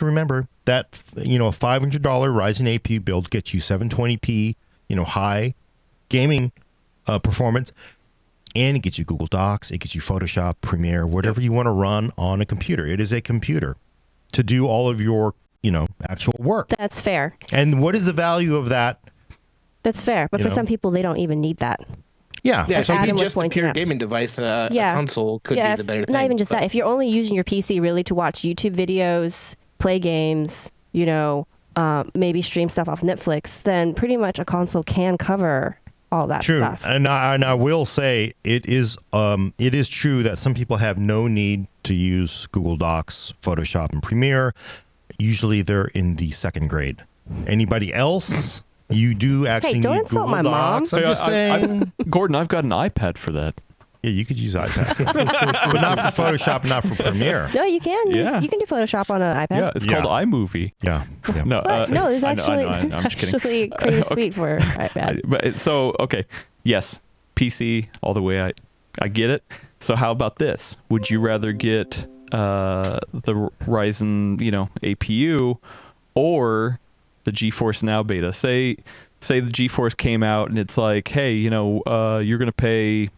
Speaker 1: remember that a $500 Ryzen APU build gets you 720p, high gaming performance, and it gets you Google Docs, it gets you Photoshop, Premiere, whatever you want to run on a computer. It is a computer to do all of your actual work.
Speaker 3: That's fair.
Speaker 1: And what is the value of that?
Speaker 3: That's fair, but for some people they don't even need that.
Speaker 1: Yeah,
Speaker 2: so just a pure gaming device, a console could be the better thing.
Speaker 3: Not even just that. If you're only using your PC really to watch YouTube videos, play games, maybe stream stuff off Netflix, then pretty much a console can cover all that stuff.
Speaker 1: True, and I will say it is true that some people have no need to use Google Docs, Photoshop, and Premiere. Usually they're in the second grade. Anybody else? You do actually
Speaker 3: don't
Speaker 1: need
Speaker 3: insult
Speaker 1: Google
Speaker 3: my mom.
Speaker 1: Docs. I'm just saying.
Speaker 4: Gordon, I've got an iPad for that.
Speaker 1: Yeah, you could use iPad, but not for Photoshop, not for Premiere.
Speaker 3: No, you can. You can do Photoshop on an iPad.
Speaker 4: Yeah, it's called iMovie.
Speaker 1: Yeah.
Speaker 4: No,
Speaker 3: there's actually
Speaker 4: I'm just kidding.
Speaker 3: pretty sweet for iPad.
Speaker 4: But yes, PC all the way. I get it. So how about this? Would you rather get the Ryzen APU or the GeForce Now beta? Say the GeForce came out and it's like, hey, you're gonna pay,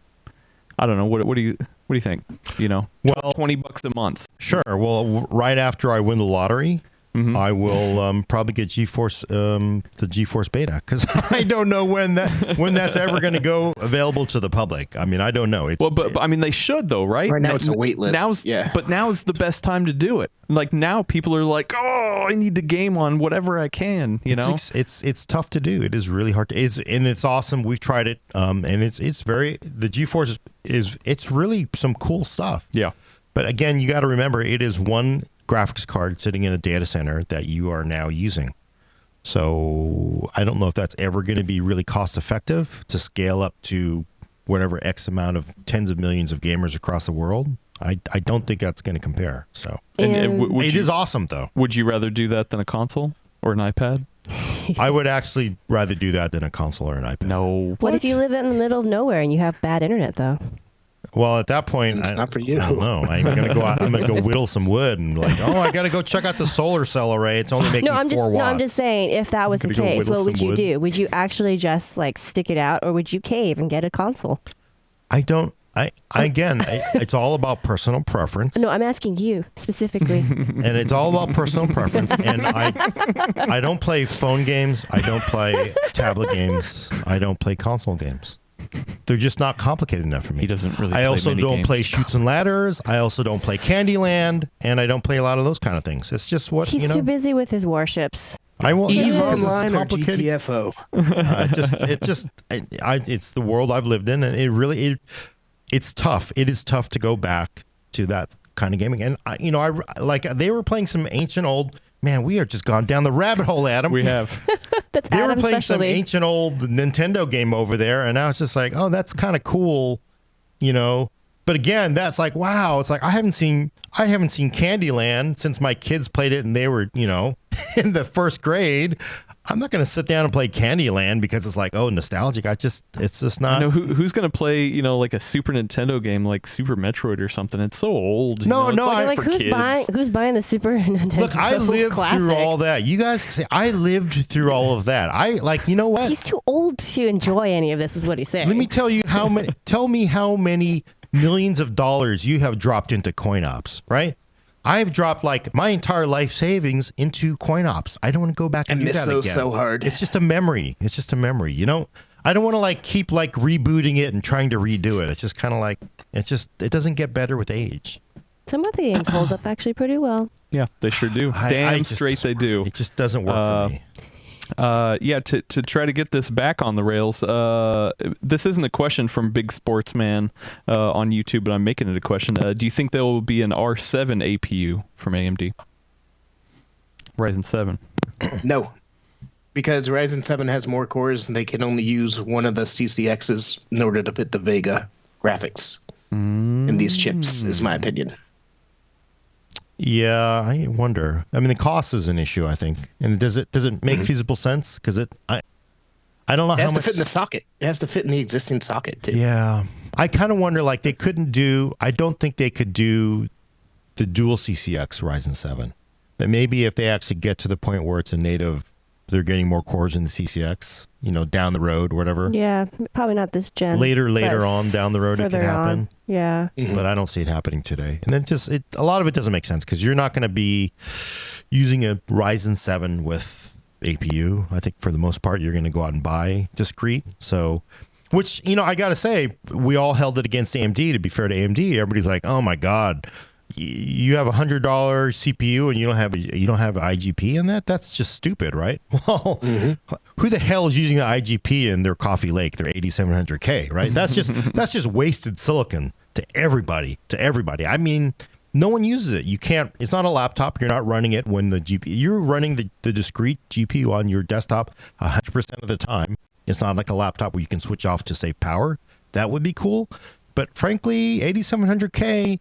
Speaker 4: I don't know, what do you think? Well, $20 a month. Sure.
Speaker 1: Well, right after I win the lottery, I will probably get the GeForce beta, because I don't know when that's ever going to go available to the public. I mean, I don't know.
Speaker 4: But I mean, they should though, right?
Speaker 2: Right now it's a wait list.
Speaker 4: But now's the best time to do it. Like now, people are like, oh, I need to game on whatever I can.
Speaker 1: It's tough to do. It is really hard to. It's awesome. We've tried it, and the GeForce it's really some cool stuff.
Speaker 4: Yeah.
Speaker 1: But again, you got to remember, it is one graphics card sitting in a data center that you are now using. So I don't know if that's ever going to be really cost effective to scale up to whatever X amount of tens of millions of gamers across the world. I don't think that's going to compare. So it is awesome though.
Speaker 4: Would you rather do that than a console or an iPad?
Speaker 1: I would actually rather do that than a console or an iPad.
Speaker 4: No.
Speaker 3: What if you live in the middle of nowhere and you have bad internet though?
Speaker 1: Well, at that point,
Speaker 2: it's not for you.
Speaker 1: I don't know. I'm gonna go out. I'm gonna go whittle some wood and I gotta go check out the solar cell array. It's only making 4 watts.
Speaker 3: No, I'm just saying, if that was the case, what would you do? Would you actually just stick it out, or would you cave and get a console?
Speaker 1: It's all about personal preference.
Speaker 3: No, I'm asking you specifically.
Speaker 1: And it's all about personal preference. And I don't play phone games. I don't play tablet games. I don't play console games. They're just not complicated enough for me.
Speaker 4: He doesn't really.
Speaker 1: I also don't play Chutes and Ladders. I also don't play Candyland, and I don't play a lot of those kind of things. It's just what
Speaker 3: he's too busy with his warships.
Speaker 1: I won't.
Speaker 2: EVE Online or GTFO.
Speaker 1: It's the world I've lived in, and it's tough. It is tough to go back to that kind of gaming. And they were playing some ancient old. Man, we have just gone down the rabbit hole, Adam.
Speaker 4: We have.
Speaker 3: That's
Speaker 1: they
Speaker 3: Adam's
Speaker 1: were playing
Speaker 3: specialty.
Speaker 1: some ancient old Nintendo game over there, and I was just like, oh, that's kind of cool, But again, that's like, wow. It's like I haven't seen Candyland since my kids played it, and they were, in the first grade. I'm not going to sit down and play Candyland because it's like, oh, nostalgic. It's just not.
Speaker 4: Who's going to play, like a Super Nintendo game like Super Metroid or something? It's so old.
Speaker 3: Who's buying the Super Nintendo?
Speaker 1: Look, I lived through all that. You guys say I lived through all of that. You know what?
Speaker 3: He's too old to enjoy any of this, is what he's saying.
Speaker 1: Let me tell you tell me how many millions of dollars you have dropped into coin ops, right? I've dropped my entire life savings into coin ops. I don't want to go back and do
Speaker 2: miss
Speaker 1: that
Speaker 2: those
Speaker 1: again.
Speaker 2: so hard.
Speaker 1: It's just a memory. I I don't want to like keep like rebooting it and trying to redo it. It's just kind of like it doesn't get better with age.
Speaker 3: Some of the games hold up actually pretty well.
Speaker 4: Yeah, they sure do. Damn straight they do.
Speaker 1: It just doesn't work for me.
Speaker 4: Yeah, to try to get this back on the rails, this isn't a question from Big Sportsman on YouTube, but I'm making it a question. Do you think there will be an R7 APU from AMD? Ryzen 7.
Speaker 2: No, because Ryzen 7 has more cores and they can only use one of the CCXs in order to fit the Vega graphics in these chips, is my opinion.
Speaker 1: Yeah, I wonder. I mean, the cost is an issue, I think. And does it make feasible sense? Because I don't know how much. It has to
Speaker 2: fit in the socket. It has to fit in the existing socket, too.
Speaker 1: Yeah. I kind of wonder, like, I don't think they could do the dual CCX Ryzen 7. But maybe if they actually get to the point where it's a native, they're getting more cores in the CCX, down the road, whatever.
Speaker 3: Yeah, probably not this gen.
Speaker 1: Later on down the road, it can happen.
Speaker 3: On. Yeah.
Speaker 1: But I don't see it happening today. And then a lot of it doesn't make sense because you're not going to be using a Ryzen 7 with APU. I think for the most part, you're going to go out and buy discrete. So, which, I got to say, we all held it against AMD. To be fair to AMD, everybody's like, oh my God, you have $100 CPU and you don't have IGP in that? That's just stupid, right? Well, who the hell is using the IGP in their Coffee Lake, their 8700K, right? That's just wasted silicon to everybody. I mean, no one uses it. You can't. It's not a laptop. You're not running it when the GPU. You're running the discrete GPU on your desktop 100% of the time. It's not like a laptop where you can switch off to save power. That would be cool. But frankly, 8700K.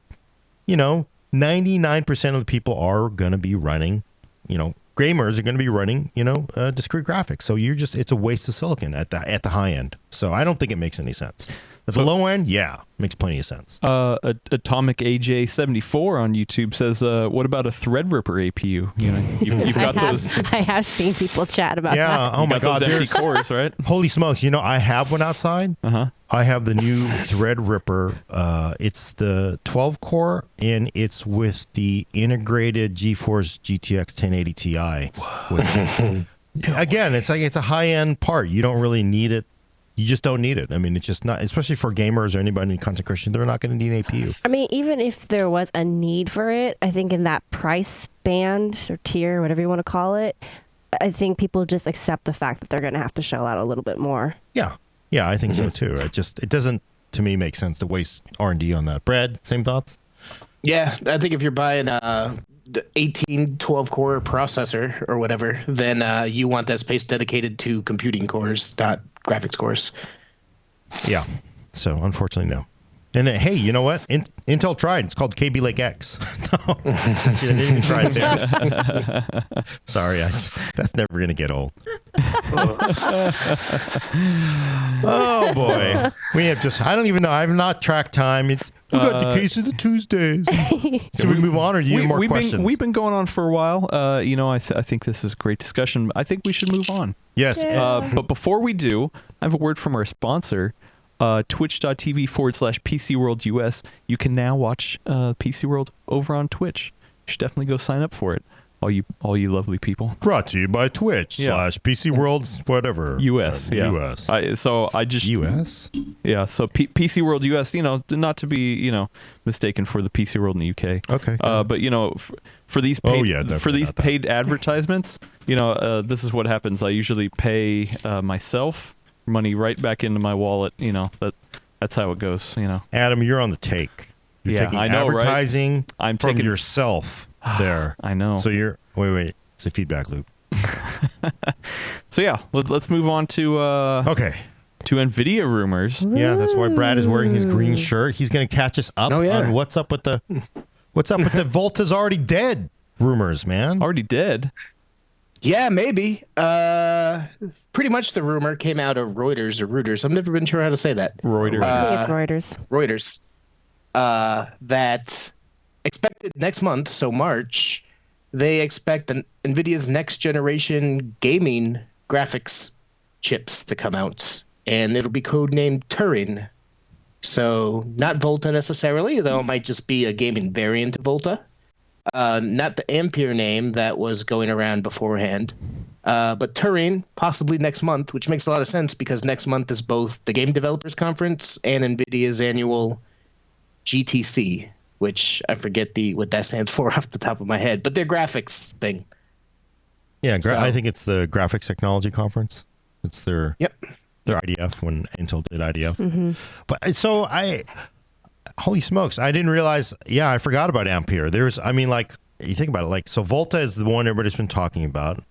Speaker 1: 99% of the people are going to be running, gamers are going to be running, discrete graphics. So it's a waste of silicon at the high end. So I don't think it makes any sense. At the low end, yeah, makes plenty of sense.
Speaker 4: Atomic AJ74 on YouTube says, what about a Threadripper APU? You've got those.
Speaker 3: I have seen people chat about that.
Speaker 1: Yeah, oh my God.
Speaker 4: Those empty cores, right?
Speaker 1: Holy smokes. I have one outside.
Speaker 4: Uh-huh.
Speaker 1: I have the new Threadripper. It's the 12 core and it's with the integrated GeForce GTX 1080 Ti. Again, it's a high end part. You don't really need it. You just don't need it. I mean, it's just not, especially for gamers or anybody in content creation, they're not going to need an APU.
Speaker 3: I mean, even if there was a need for it, I think in that price band or tier, whatever you want to call it, I think people just accept the fact that they're going to have to shell out a little bit more.
Speaker 1: Yeah, I think so too. It doesn't, to me, make sense to waste R&D on that. Brad, same thoughts?
Speaker 2: Yeah, I think if you're buying the 18 12 core processor or whatever, then you want that space dedicated to computing cores, not graphics cores.
Speaker 1: Yeah. So unfortunately, no. And hey, you know what? Intel tried. It's called KB Lake X. No, I didn't even try it there. Sorry, that's never going to get old. Oh boy, we have I don't even know. I have not tracked time. We got the case of the Tuesdays. Should we move on, or do you have more questions?
Speaker 4: We've been going on for a while. I think this is a great discussion. I think we should move on.
Speaker 1: Yes.
Speaker 4: But before we do, I have a word from our sponsor, twitch.tv/PC World US. You can now watch PC World over on Twitch. You should definitely go sign up for it. All you lovely people.
Speaker 1: Brought to you by Twitch /PC World whatever
Speaker 4: US.
Speaker 1: US. US.
Speaker 4: Yeah. So PC World US. Not to be mistaken for the PC World in the UK.
Speaker 1: Okay.
Speaker 4: But for these paid advertisements, this is what happens. I usually pay myself money right back into my wallet. That's how it goes.
Speaker 1: Adam, you're on the take. You're taking
Speaker 4: I know,
Speaker 1: advertising
Speaker 4: right? I'm
Speaker 1: from
Speaker 4: taking
Speaker 1: yourself there.
Speaker 4: I know.
Speaker 1: So you're wait. It's a feedback loop.
Speaker 4: So yeah, let's move on to
Speaker 1: to
Speaker 4: NVIDIA rumors.
Speaker 1: Yeah, that's why Brad is wearing his green shirt. He's going to catch us up on what's up with the Volta's already dead rumors, man.
Speaker 4: Already dead?
Speaker 2: Yeah, maybe. Pretty much the rumor came out of Reuters. I've never been sure how to say that.
Speaker 4: Reuters.
Speaker 3: I think it's
Speaker 2: Reuters. That expected next month, so March, they expect NVIDIA's next generation gaming graphics chips to come out, and it'll be codenamed Turin. So not Volta necessarily, though it might just be a gaming variant of Volta. Not the Ampere name that was going around beforehand. But Turing possibly next month, which makes a lot of sense because next month is both the Game Developers Conference and NVIDIA's annual GTC, which I forget what that stands for off the top of my head, but their graphics thing.
Speaker 1: Yeah, I think it's the Graphics Technology Conference. It's their IDF when Intel did IDF.
Speaker 3: Mm-hmm.
Speaker 1: But so holy smokes, I didn't realize. Yeah, I forgot about Ampere. You think about it, like, so Volta is the one everybody's been talking about.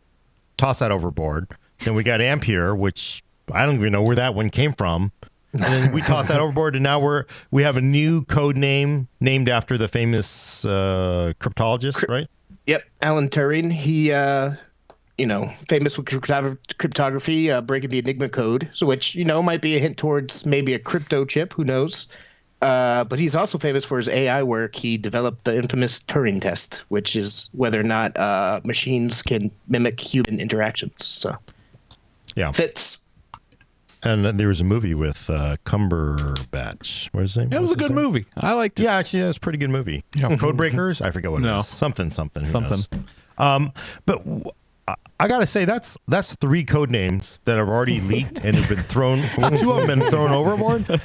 Speaker 1: Toss that overboard. Then we got Ampere, which I don't even know where that one came from. And then we toss that overboard, and now we have a new code name named after the famous cryptologist, right?
Speaker 2: Yep, Alan Turing. He, famous with cryptography, breaking the Enigma code, so which might be a hint towards maybe a crypto chip. Who knows? But he's also famous for his AI work. He developed the infamous Turing test, which is whether or not machines can mimic human interactions. So,
Speaker 1: yeah,
Speaker 2: fits.
Speaker 1: And there was a movie with Cumberbatch. What is his name?
Speaker 4: It was a good movie. I liked it.
Speaker 1: Yeah, actually, that was a pretty good movie.
Speaker 4: Yeah.
Speaker 1: Codebreakers? I forget what it is. Something. Who knows? But I gotta say that's 3 code names that have already leaked and have been thrown. 2 of them have been thrown overboard.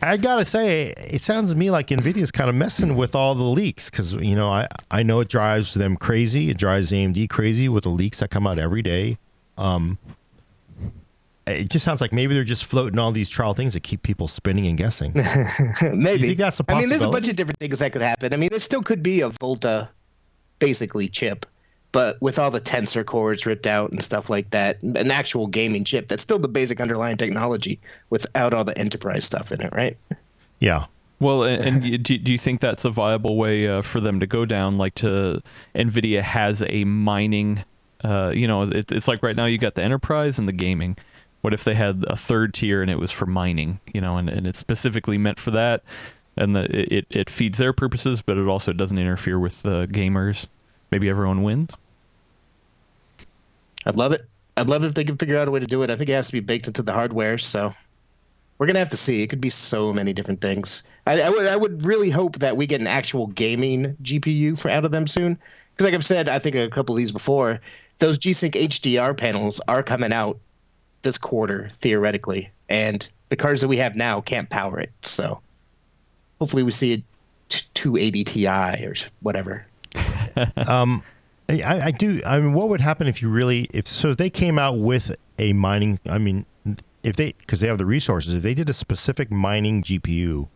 Speaker 1: I gotta say, it sounds to me like NVIDIA's kind of messing with all the leaks because I know it drives them crazy. It drives AMD crazy with the leaks that come out every day. It just sounds like maybe they're just floating all these trial things to keep people spinning and guessing.
Speaker 2: Maybe.
Speaker 1: You think that's a possibility?
Speaker 2: There's a bunch of different things that could happen. It still could be a Volta, basically, chip, but with all the tensor cores ripped out and stuff like that, an actual gaming chip. That's still the basic underlying technology without all the enterprise stuff in it, right?
Speaker 1: Yeah.
Speaker 4: Well, and do you think that's a viable way for them to go down? Like, NVIDIA has a mining, it's like right now you got the enterprise and the gaming. What if they had a third tier and it was for mining, and it's specifically meant for that, and it feeds their purposes, but it also doesn't interfere with the gamers? Maybe everyone wins.
Speaker 2: I'd love it. I'd love it if they could figure out a way to do it. I think it has to be baked into the hardware, so we're gonna have to see. It could be so many different things. I would really hope that we get an actual gaming GPU out of them soon, because like I've said, I think a couple of these before, those G-Sync HDR panels are coming out this quarter theoretically, and the cards that we have now can't power it. So hopefully we see a 280 Ti or whatever.
Speaker 1: I do. What would happen if if they came out with a mining? Because they have the resources. If they did a specific mining GPU,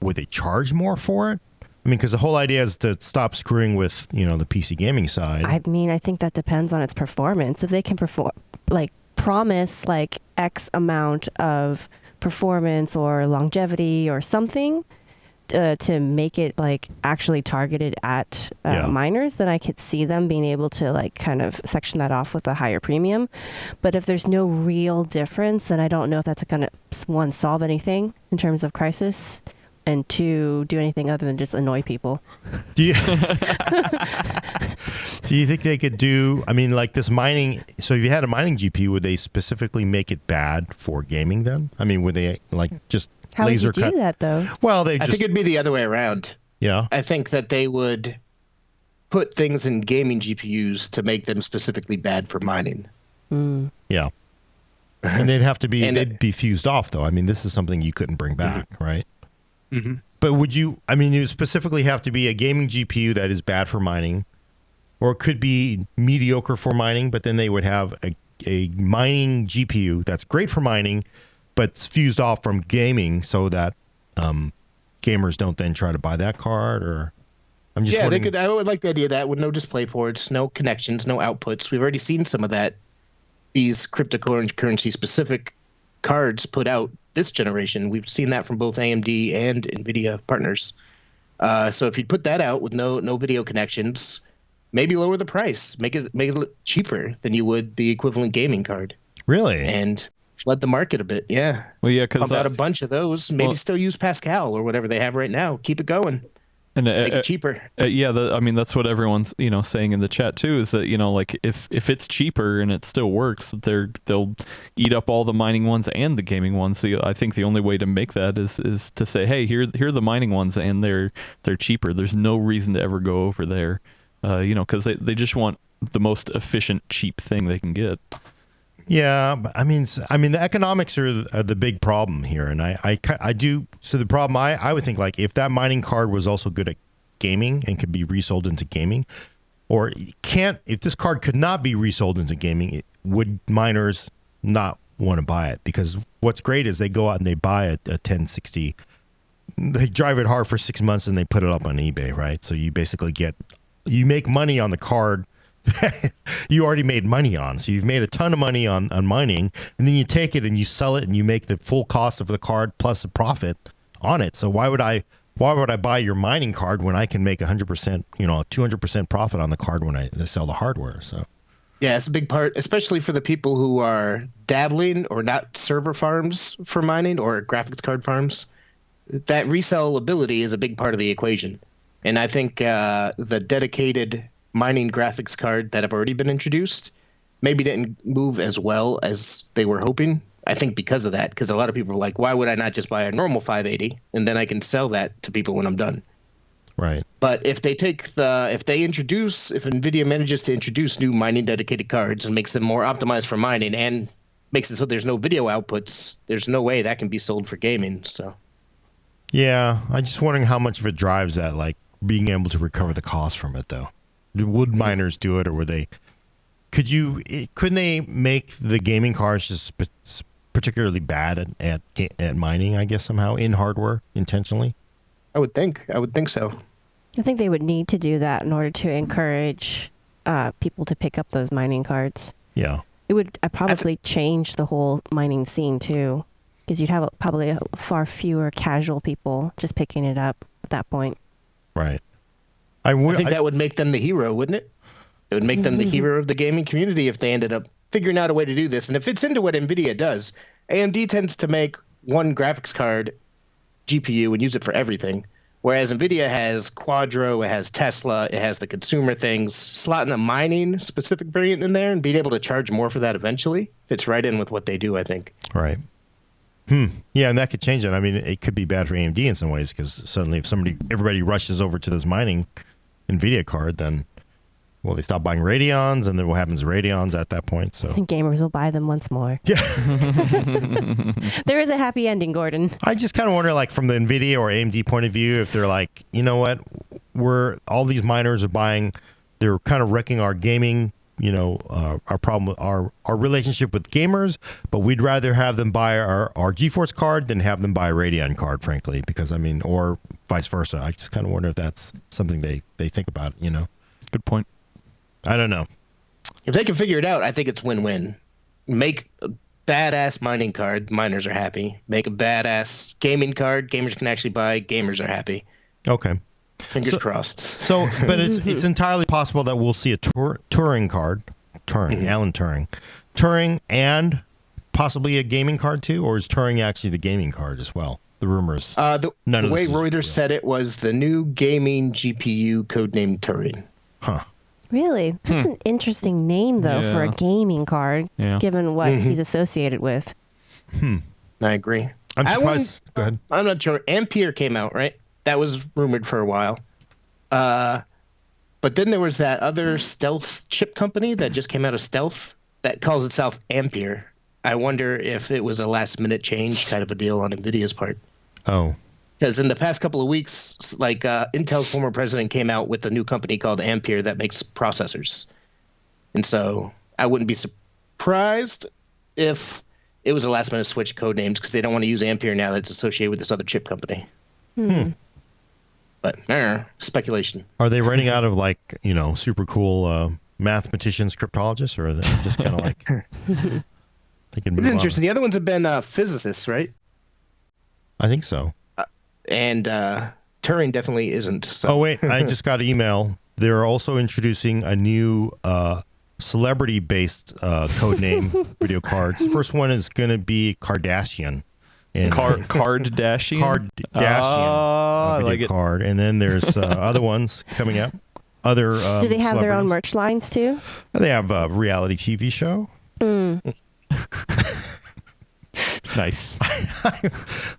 Speaker 1: would they charge more for it? Because the whole idea is to stop screwing with the PC gaming side.
Speaker 3: I think that depends on its performance. If they can promise X amount of performance or longevity or something to make it actually targeted at miners, then I could see them being able to kind of section that off with a higher premium. But if there's no real difference, then I don't know if that's going to, 1, solve anything in terms of crisis, and 2, do anything other than just annoy people.
Speaker 1: Do you think they could do, this mining, so if you had a mining GPU, would they specifically make it bad for gaming then? Would they just
Speaker 3: How
Speaker 1: laser
Speaker 3: would you
Speaker 1: cut?
Speaker 3: do that though?
Speaker 1: Well,
Speaker 2: I think it'd be the other way around.
Speaker 1: Yeah.
Speaker 2: I think that they would put things in gaming GPUs to make them specifically bad for mining.
Speaker 3: Mm.
Speaker 1: Yeah. And they'd be fused off though. This is something you couldn't bring back, right?
Speaker 2: Mm-hmm.
Speaker 1: But would you specifically have to be a gaming GPU that is bad for mining, or it could be mediocre for mining, but then they would have a mining GPU that's great for mining, but it's fused off from gaming so that gamers don't then try to buy that card? Or I'm just
Speaker 2: they could. I would like the idea of that with no display ports, no connections, no outputs. We've already seen some of that. These cryptocurrency specific cards put out this generation. We've seen that from both AMD and NVIDIA partners. So if you put that out with no video connections, maybe lower the price, make it look cheaper than you would the equivalent gaming card.
Speaker 1: Really?
Speaker 2: And flood the market a bit. Yeah.
Speaker 4: Well, yeah, because
Speaker 2: pump out a bunch of those. Maybe still use Pascal or whatever they have right now. Keep it going.
Speaker 4: And
Speaker 2: make it cheaper.
Speaker 4: That's what everyone's saying in the chat too. Is that if it's cheaper and it still works, they'll eat up all the mining ones and the gaming ones. So I think the only way to make that is to say, hey, here are the mining ones and they're cheaper. There's no reason to ever go over there, because they just want the most efficient, cheap thing they can get.
Speaker 1: Yeah, but I mean, the economics are the big problem here, and I do. So the problem, I would think, like, if that mining card was also good at gaming and could be resold into gaming, or if this card could not be resold into gaming, would miners not want to buy it? Because what's great is they go out and they buy a 1060, they drive it hard for 6 months and they put it up on eBay, right? So you basically you make money on the card you already made money on. So you've made a ton of money on mining, and then you take it and you sell it and you make the full cost of the card plus a profit on it. So why would I buy your mining card when I can make 100%, 200% profit on the card when I sell the hardware? So
Speaker 2: yeah, it's a big part, especially for the people who are dabbling or not server farms for mining or graphics card farms. That resellability is a big part of the equation. And I think the dedicated mining graphics card that have already been introduced maybe didn't move as well as they were hoping. I think because of that, because a lot of people are like, why would I not just buy a normal 580 and then I can sell that to people when I'm done?
Speaker 1: Right.
Speaker 2: But if NVIDIA manages to introduce new mining dedicated cards and makes them more optimized for mining and makes it so there's no video outputs, there's no way that can be sold for gaming. So
Speaker 1: yeah, I'm just wondering how much of it drives that, like being able to recover the cost from it, though. Would miners do it, or would they? Couldn't they make the gaming cards just particularly bad at mining? I guess somehow in hardware intentionally.
Speaker 2: I would think so.
Speaker 3: I think they would need to do that in order to encourage people to pick up those mining cards.
Speaker 1: Yeah,
Speaker 3: it would probably change the whole mining scene too, because you'd have probably far fewer casual people just picking it up at that point.
Speaker 1: Right.
Speaker 2: I think that would make them the hero, wouldn't it? It would make them the hero of the gaming community if they ended up figuring out a way to do this. And if it's into what NVIDIA does, AMD tends to make one graphics card GPU and use it for everything. Whereas NVIDIA has Quadro, it has Tesla, it has the consumer things. Slotting a mining specific variant in there and being able to charge more for that eventually fits right in with what they do, I think.
Speaker 1: Right. Yeah, and that could change it. I mean, it could be bad for AMD in some ways, because suddenly if everybody rushes over to this mining NVIDIA card, then, well, they stop buying Radeons, and then what happens to Radeons at that point? So
Speaker 3: gamers will buy them once more.
Speaker 1: Yeah.
Speaker 3: There is a happy ending, Gordon. I
Speaker 1: just kind of wonder, like, from the NVIDIA or AMD point of view, if they're like, you know what, all these miners are buying, they're kind of wrecking our gaming, our problem, our relationship with gamers, but we'd rather have them buy our GeForce card than have them buy a Radeon card, frankly, because, or vice versa. I just kind of wonder if that's something they think about,
Speaker 4: Good point.
Speaker 1: I don't know.
Speaker 2: If they can figure it out, I think it's win-win. Make a badass mining card, miners are happy. Make a badass gaming card, gamers can actually buy, gamers are happy.
Speaker 1: Okay.
Speaker 2: Fingers crossed.
Speaker 1: So, but it's entirely possible that we'll see a Turing card, Alan Turing, and possibly a gaming card too, or is Turing actually the gaming card as well? The rumors.
Speaker 2: The way Reuters said it was the new gaming GPU codenamed Turing.
Speaker 1: Huh.
Speaker 3: Really? That's an interesting name, though, for a gaming card, given what he's associated with.
Speaker 2: I agree.
Speaker 1: I'm surprised. Go ahead.
Speaker 2: I'm not sure. Ampere came out, right? That was rumored for a while. But then there was that other stealth chip company that just came out of stealth that calls itself Ampere. I wonder if it was a last-minute change kind of a deal on NVIDIA's part.
Speaker 1: Oh.
Speaker 2: Because in the past couple of weeks, like Intel's former president came out with a new company called Ampere that makes processors. And so I wouldn't be surprised if it was a last-minute switch code names because they don't want to use Ampere now that's associated with this other chip company. But speculation.
Speaker 1: Are they running out of, like, super cool mathematicians, cryptologists, or are they just kind of like they can move
Speaker 2: It's interesting.
Speaker 1: on?
Speaker 2: The other ones have been physicists, right?
Speaker 1: I think so.
Speaker 2: And Turing definitely isn't. So.
Speaker 1: Oh, wait. I just got an email. They're also introducing a new celebrity-based codename video cards. First one is going to be Kardashian.
Speaker 4: Kardashian?
Speaker 1: Kardashian video
Speaker 4: like it.
Speaker 1: card. And then there's other ones coming up. Other
Speaker 3: Do they have their own
Speaker 1: celebrities.
Speaker 3: merch lines, too?
Speaker 1: They have a reality TV show.
Speaker 4: Nice.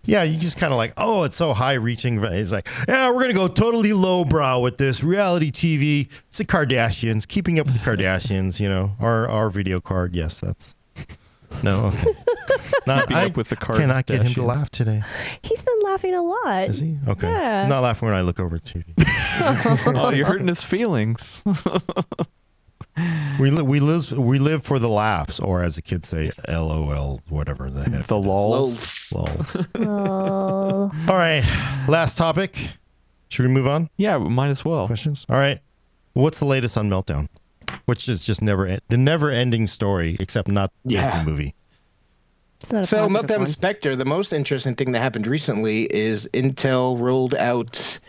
Speaker 1: Yeah, you just kind of like, oh, it's so high reaching. It's like, yeah, we're going to go totally lowbrow with this reality TV. It's the Kardashians, keeping up with the Kardashians, you know, our video card. Yes, that's no. Okay.
Speaker 4: Keeping up with the
Speaker 1: cannot get him to
Speaker 4: Kardashians.
Speaker 1: laugh today.
Speaker 3: He's been laughing a lot.
Speaker 1: Is he? Okay.
Speaker 3: Yeah.
Speaker 1: I'm not laughing when I look over at TV.
Speaker 4: Oh, you're hurting his feelings.
Speaker 1: We live for the laughs, or as the kids say, LOL, whatever the heck.
Speaker 4: The lols.
Speaker 1: Lols.
Speaker 3: Oh.
Speaker 1: All right, last topic. Should we move on?
Speaker 4: Yeah, might as well.
Speaker 1: Questions? All right. What's the latest on Meltdown? Which is just the never-ending story, except not
Speaker 2: Yeah.
Speaker 1: Disney movie.
Speaker 3: It's not a
Speaker 2: So
Speaker 3: positive
Speaker 2: Meltdown
Speaker 3: one.
Speaker 2: Spectre, the most interesting thing that happened recently is Intel rolled out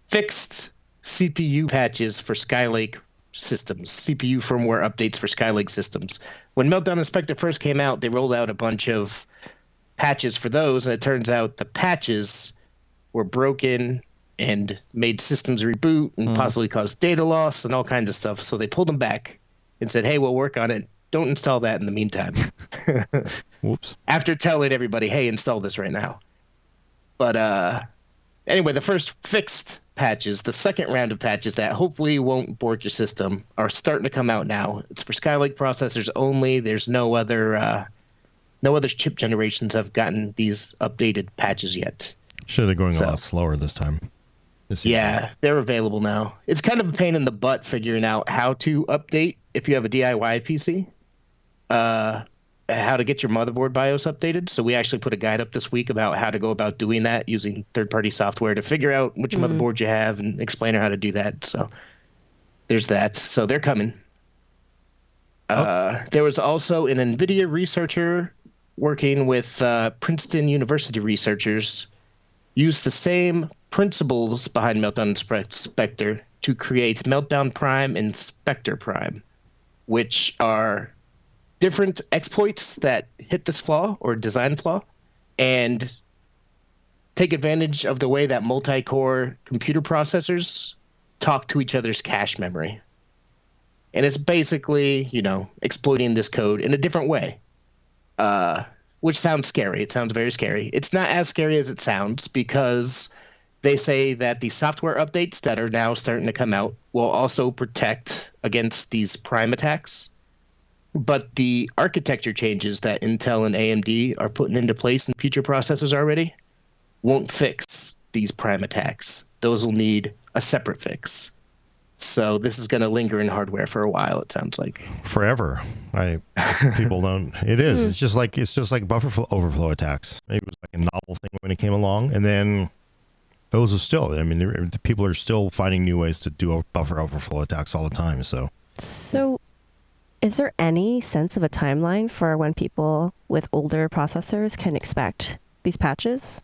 Speaker 2: fixed CPU patches for Skylake systems, CPU firmware updates for Skylake systems. When Meltdown Inspector first came out, they rolled out a bunch of patches for those, and it turns out the patches were broken and made systems reboot and possibly caused data loss and all kinds of stuff. So they pulled them back and said, hey, we'll work on it. Don't install that in the meantime.
Speaker 4: Whoops.
Speaker 2: After telling everybody, hey, install this right now. But anyway, the first fixed patches, the second round of patches that hopefully won't bork your system, are starting to come out now. It's for Skylake processors only. There's no other chip generations have gotten these updated patches yet.
Speaker 1: Sure, they're going
Speaker 2: So-
Speaker 1: a lot slower this time. This year.
Speaker 2: Yeah, they're available now. It's kind of a pain in the butt figuring out how to update if you have a DIY PC. How to get your motherboard BIOS updated. So we actually put a guide up this week about how to go about doing that using third-party software to figure out which motherboard you have and explain how to do that. So there's that. So they're coming. There was also an NVIDIA researcher working with Princeton University researchers used the same principles behind Meltdown Spectre to create Meltdown Prime and Spectre Prime, which are different exploits that hit this flaw or design flaw and take advantage of the way that multi-core computer processors talk to each other's cache memory. And it's basically, exploiting this code in a different way, which sounds scary. It sounds very scary. It's not as scary as it sounds because they say that the software updates that are now starting to come out will also protect against these prime attacks. But the architecture changes that Intel and AMD are putting into place in future processors already won't fix these prime attacks. Those will need a separate fix. So this is going to linger in hardware for a while, it sounds like.
Speaker 1: Forever. People don't. It is. It's just like buffer overflow attacks. It was like a novel thing when it came along, and then those are still. I mean, people are still finding new ways to do buffer overflow attacks all the time. So
Speaker 3: Is there any sense of a timeline for when people with older processors can expect these patches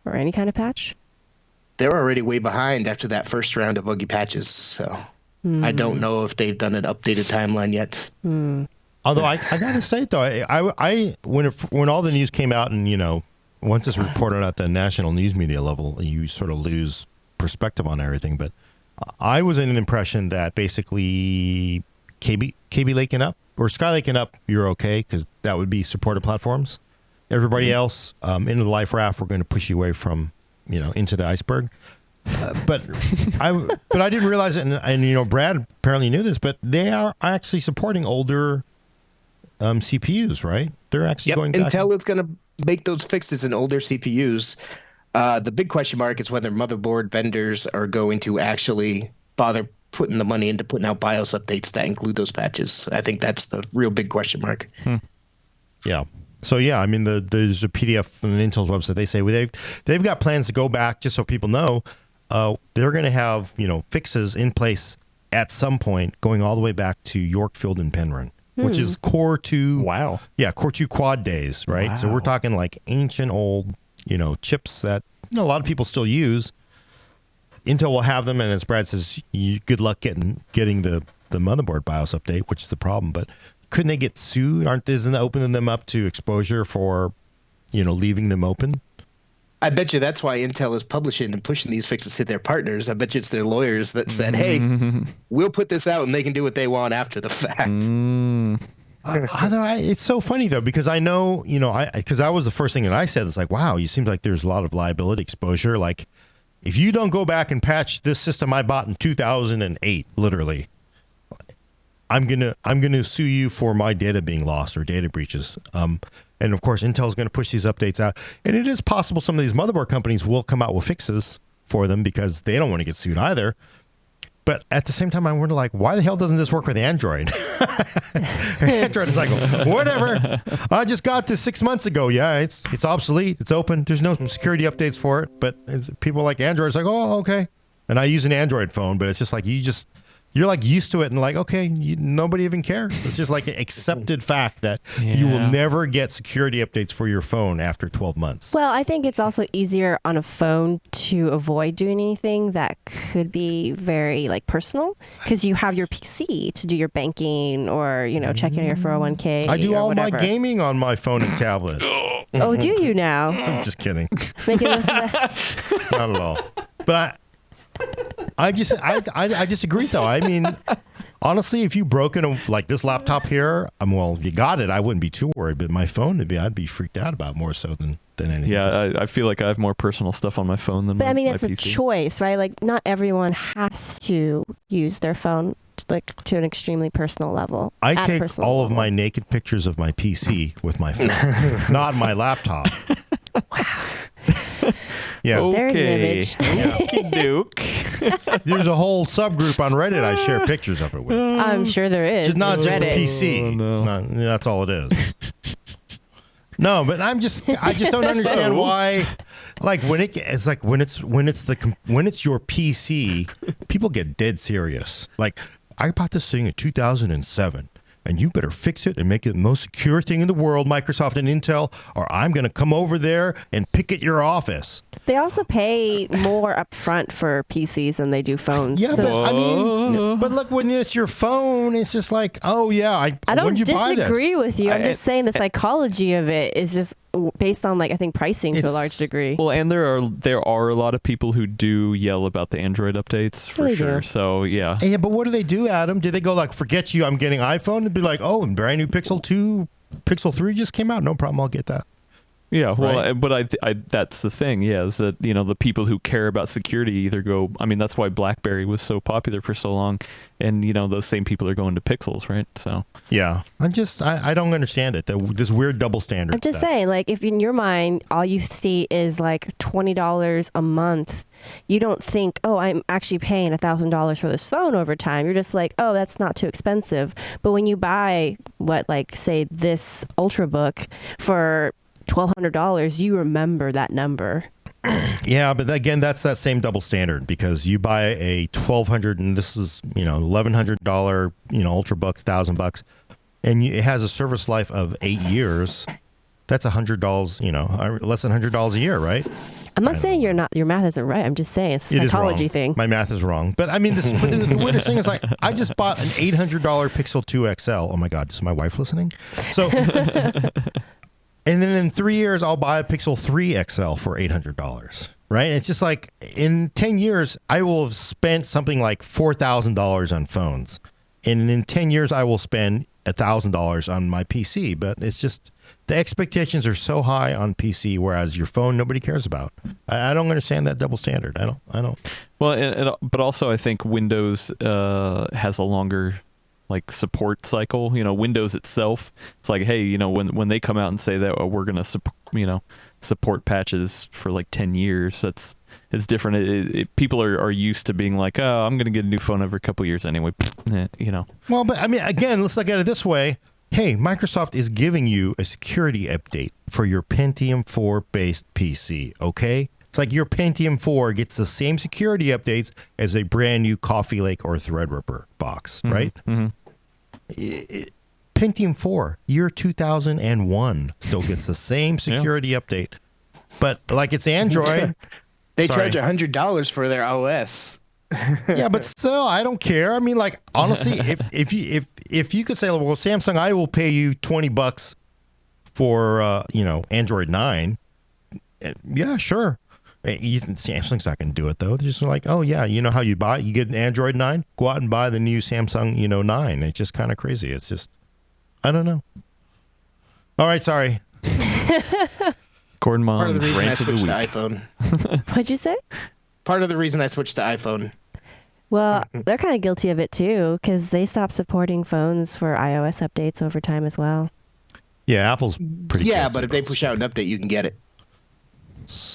Speaker 3: or any kind of patch?
Speaker 2: They're already way behind after that first round of buggy patches, so I don't know if they've done an updated timeline yet.
Speaker 1: Although I gotta say though, I when all the news came out and once it's reported at the national news media level, you sort of lose perspective on everything. But I was in an impression that basically KB Lake and up or Skylake and up, you're okay because that would be supported platforms. Everybody else into the life raft, we're going to push you away from into the iceberg. But I didn't realize it, and Brad apparently knew this, but they are actually supporting older CPUs, right? They're actually going back.
Speaker 2: Intel is going to make those fixes in older CPUs. The big question mark is whether motherboard vendors are going to actually bother putting the money into putting out BIOS updates that include those patches. I think that's the real big question mark.
Speaker 1: Yeah. So yeah, I mean, there's a PDF on Intel's website. They say they've got plans to go back. Just so people know, they're going to have fixes in place at some point, going all the way back to Yorkfield and Penryn, which is Core 2.
Speaker 4: Wow.
Speaker 1: Yeah, Core 2 quad days, right?
Speaker 4: Wow.
Speaker 1: So we're talking like ancient old, chips that a lot of people still use. Intel will have them, and as Brad says, good luck getting the motherboard BIOS update, which is the problem. But couldn't they get sued? Isn't that opening them up to exposure for, leaving them open?
Speaker 2: I bet you that's why Intel is publishing and pushing these fixes to their partners. I bet you it's their lawyers that said, hey, we'll put this out and they can do what they want after the fact.
Speaker 1: It's so funny though, because I know, because that was the first thing that I said. It's like, wow, you seem like there's a lot of liability exposure. Like, if you don't go back and patch this system I bought in 2008, literally, I'm gonna sue you for my data being lost or data breaches. And of course, Intel's going to push these updates out, and it is possible some of these motherboard companies will come out with fixes for them because they don't want to get sued either. But at the same time, I wonder, like, why the hell doesn't this work with Android? Android is like, whatever. I just got this 6 months ago. Yeah, it's obsolete. It's open. There's no security updates for it. But people like Android, it's like, oh, okay. And I use an Android phone, but it's just like you're like used to it and like, okay, nobody even cares. It's just like an accepted fact that you will never get security updates for your phone after 12 months.
Speaker 3: Well, I think it's also easier on a phone to avoid doing anything that could be very like personal, because you have your PC to do your banking or, checking your 401k.
Speaker 1: I do all
Speaker 3: whatever.
Speaker 1: my gaming on my phone and tablet.
Speaker 3: Oh, do you now?
Speaker 1: I'm just kidding.
Speaker 3: Making most of that?
Speaker 1: Not at all. But I disagree though. I mean, honestly, if you broken like this laptop here, well, you got it. I wouldn't be too worried. But my phone, I'd be freaked out about more so than anything.
Speaker 4: Yeah, I feel like I have more personal stuff on my phone than.
Speaker 3: But I mean,
Speaker 4: my
Speaker 3: it's a
Speaker 4: PC.
Speaker 3: choice, right? Like, not everyone has to use their phone to an extremely personal level.
Speaker 1: I take all of my naked pictures of my PC with my phone, not my laptop.
Speaker 3: Wow.
Speaker 1: Yeah.
Speaker 3: There's an image.
Speaker 4: Duke.
Speaker 1: There's a whole subgroup on Reddit I share pictures of it with.
Speaker 3: I'm sure there is.
Speaker 1: It's not just the
Speaker 3: Reddit.
Speaker 1: PC.
Speaker 4: Oh, no.
Speaker 1: No, that's all it is. No, but I just don't understand why. Like when it's your PC, people get dead serious. Like, I bought this thing in 2007. And you better fix it and make it the most secure thing in the world, Microsoft and Intel, or I'm going to come over there and picket your office.
Speaker 3: They also pay more upfront for PCs than they do phones.
Speaker 1: Yeah,
Speaker 3: So
Speaker 1: but I mean, but look, when it's your phone, it's just like, oh yeah,
Speaker 3: I
Speaker 1: when
Speaker 3: don't
Speaker 1: did you buy this?
Speaker 3: disagree with you. I'm just saying the psychology of it is just based on, like, I think pricing to a large degree.
Speaker 4: Well, and there are a lot of people who do yell about the Android updates for
Speaker 3: They
Speaker 4: sure.
Speaker 3: do.
Speaker 4: So yeah.
Speaker 1: Yeah, but what do they do, Adam? Do they go like, forget you, I'm getting iPhone? And be like, oh, and brand new Pixel 2, Pixel 3 just came out. No problem, I'll get that.
Speaker 4: Yeah, well,
Speaker 1: Right.
Speaker 4: but I that's the thing, yeah, is that, the people who care about security either go, I mean, that's why BlackBerry was so popular for so long, and, those same people are going to Pixels, right? So,
Speaker 1: Yeah, I don't understand it. This weird double standard.
Speaker 3: I'm just saying, like, if in your mind all you see is like $20 a month, you don't think, oh, I'm actually paying $1,000 for this phone over time. You're just like, oh, that's not too expensive. But when you buy say this Ultrabook for $1,200, you remember that number.
Speaker 1: Yeah, but again, that's that same double standard, because you buy a $1,200 and this is $1,100 Ultrabook, $1,000, and it has a service life of 8 years. That's $100, less than $100 a year, right?
Speaker 3: I'm not saying your math isn't right. I'm just saying it's a
Speaker 1: It is
Speaker 3: psychology
Speaker 1: wrong.
Speaker 3: thing.
Speaker 1: My math is wrong. But I mean, but the weirdest thing is, like, I just bought an $800 Pixel 2 XL. Oh my God, is my wife listening? So, and then in 3 years, I'll buy a Pixel 3 XL for $800, right? It's just like, in 10 years, I will have spent something like $4,000 on phones. And in 10 years, I will spend $1,000 on my PC. But it's just, the expectations are so high on PC, whereas your phone, nobody cares about. I don't understand that double standard. I don't.
Speaker 4: well, but also I think Windows has a longer support cycle. Windows itself, it's like, hey, when they come out and say that we're gonna support patches for 10 years, it's different. People are used to being like, oh, I'm gonna get a new phone every couple years anyway.
Speaker 1: Well, but I mean, again, let's look at it this way. Hey, Microsoft is giving you a security update for your Pentium 4 based PC. Okay, it's like your Pentium 4 gets the same security updates as a brand new Coffee Lake or Threadripper box, right?
Speaker 4: Mm-hmm.
Speaker 1: Pentium 4, year 2001, still gets the same security update. But like, it's Android.
Speaker 2: They
Speaker 1: Sorry.
Speaker 2: charge $100 for their OS.
Speaker 1: Yeah, but still, I don't care. I mean, like, honestly, if you could say, well, Samsung, I will pay you $20 for Android 9. Yeah, sure. Samsung's not going to do it, though. They're just like, oh yeah, you know how you get an Android 9? Go out and buy the new Samsung 9. It's just kind of crazy. It's just, I don't know. All right, sorry.
Speaker 4: Gordon
Speaker 2: Part of
Speaker 4: Mom
Speaker 2: the reason I
Speaker 4: rant of the
Speaker 2: switched to
Speaker 4: week.
Speaker 2: iPhone.
Speaker 3: What'd you say?
Speaker 2: Part of the reason I switched to iPhone.
Speaker 3: Well, they're kind of guilty of it too, because they stopped supporting phones for iOS updates over time as well.
Speaker 1: Yeah, Apple's pretty.
Speaker 2: Yeah,
Speaker 1: guilty
Speaker 2: but if they
Speaker 1: about
Speaker 2: push out an update, you can get it.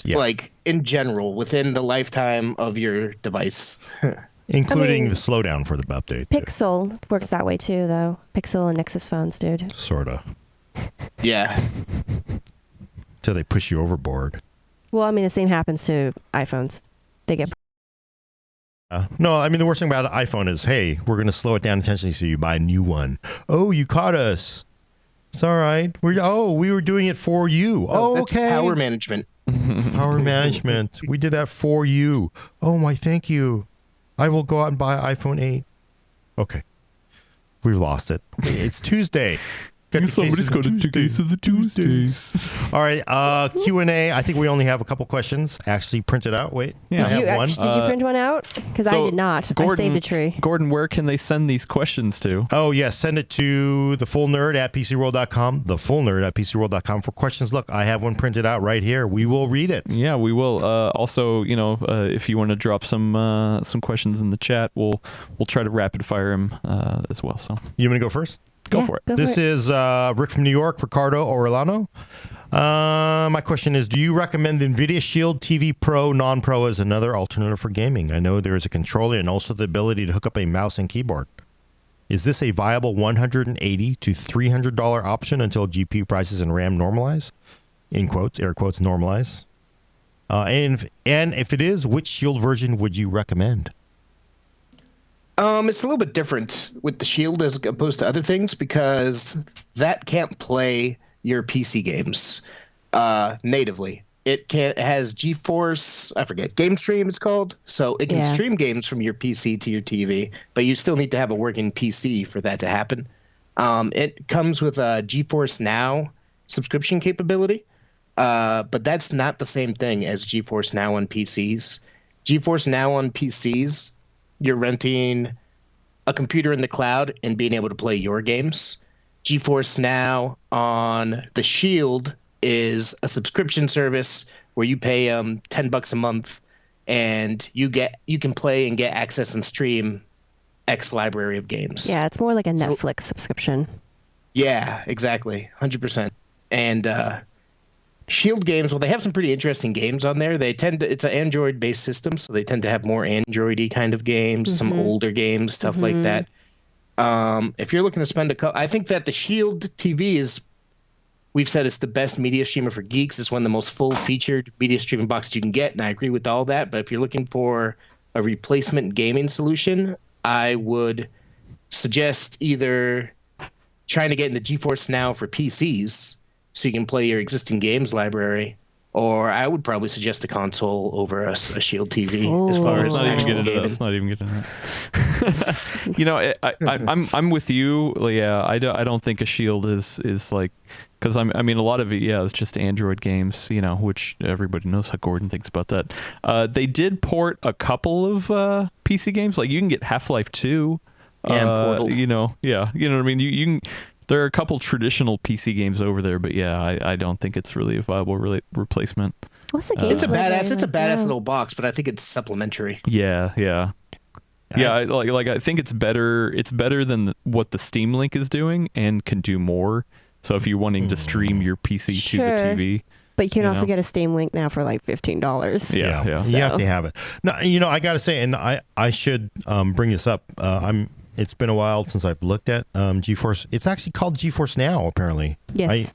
Speaker 1: Yeah.
Speaker 2: Like in general, within the lifetime of your device.
Speaker 1: including
Speaker 3: I mean,
Speaker 1: the slowdown for the update.
Speaker 3: Pixel works that way too, though. Pixel and Nexus phones, dude.
Speaker 1: Sort of.
Speaker 2: Yeah.
Speaker 1: Till they push you overboard.
Speaker 3: Well, I mean, the same happens to iPhones. They get
Speaker 1: No, I mean, the worst thing about an iPhone is, hey, we're going to slow it down intentionally so you buy a new one. Oh, you caught us. It's all right. We were doing it for you. Oh,
Speaker 2: That's
Speaker 1: okay.
Speaker 2: Power management.
Speaker 1: Power management. We did that for you. Oh, my, thank you. I will go out and buy an iPhone 8. Okay. We've lost it. It's Tuesday.
Speaker 4: Somebody's got a case of the Tuesdays.
Speaker 1: All right. Q&A. I think we only have a couple questions actually printed out. Wait.
Speaker 4: Yeah.
Speaker 1: I have one.
Speaker 3: Did you print one out? Because I
Speaker 4: so
Speaker 3: did not. I saved a tree.
Speaker 4: Gordon, where can they send these questions to?
Speaker 1: Oh, yes. Send it to thefullnerd@pcworld.com. Thefullnerd@pcworld.com for questions. Look, I have one printed out right here. We will read it.
Speaker 4: Yeah, we will. Also, if you want to drop some questions in the chat, we'll try to rapid fire them as well. So
Speaker 1: You want to go first?
Speaker 4: go for it.
Speaker 1: This is Rick from New York, Ricardo Orellano. My question is, do you recommend the NVIDIA Shield TV Pro non-Pro as another alternative for gaming? I know there is a controller and also the ability to hook up a mouse and keyboard. Is this a viable $180 to $300 option until GPU prices and RAM normalize? In quotes, air quotes, normalize. And if it is, which Shield version would you recommend?
Speaker 2: It's a little bit different with the Shield as opposed to other things because that can't play your PC games natively. It has GeForce, I forget, Game Stream it's called. So it can stream games from your PC to your TV, but you still need to have a working PC for that to happen. It comes with a GeForce Now subscription capability, but that's not the same thing as GeForce Now on PCs. GeForce Now on PCs, you're renting a computer in the cloud and being able to play your games. GeForce Now on the Shield is a subscription service where you pay $10 a month and you can play and get access and stream X library of games.
Speaker 3: Yeah, it's more like a Netflix subscription.
Speaker 2: Yeah, exactly. 100%. And Shield games, well, they have some pretty interesting games on there. It's an Android-based system, so they tend to have more Android-y kind of games, some older games, stuff like that. If you're looking to spend I think that the Shield TV we've said it's the best media streamer for geeks. It's one of the most full-featured media streaming boxes you can get, and I agree with all that. But if you're looking for a replacement gaming solution, I would suggest either trying to get into GeForce Now for PCs, so you can play your existing games library, or I would probably suggest a console over a Shield TV. As far as
Speaker 4: Let's not even
Speaker 2: actual
Speaker 4: get into that.
Speaker 2: gaming.
Speaker 4: Let's not even get into that. I'm with you. Yeah, I don't think a Shield is like, because I mean a lot of it. Yeah, it's just Android games. Which everybody knows how Gordon thinks about that. They did port a couple of PC games. Like you can get Half-Life 2.
Speaker 2: And Portal.
Speaker 4: You know what I mean. You can. There are a couple traditional PC games over there, but yeah, I don't think it's really a viable replacement.
Speaker 3: What's the game?
Speaker 2: It's a badass little box, but I think it's supplementary.
Speaker 4: Yeah. I think it's better. It's better than what the Steam Link is doing and can do more. So if you're wanting to stream your PC to the TV.
Speaker 3: But you can also get a Steam Link now for like $15.
Speaker 4: Yeah.
Speaker 1: You have to have it. Now, I got to say, and I should bring this up. It's been a while since I've looked at GeForce. It's actually called GeForce Now, apparently.
Speaker 3: Yes.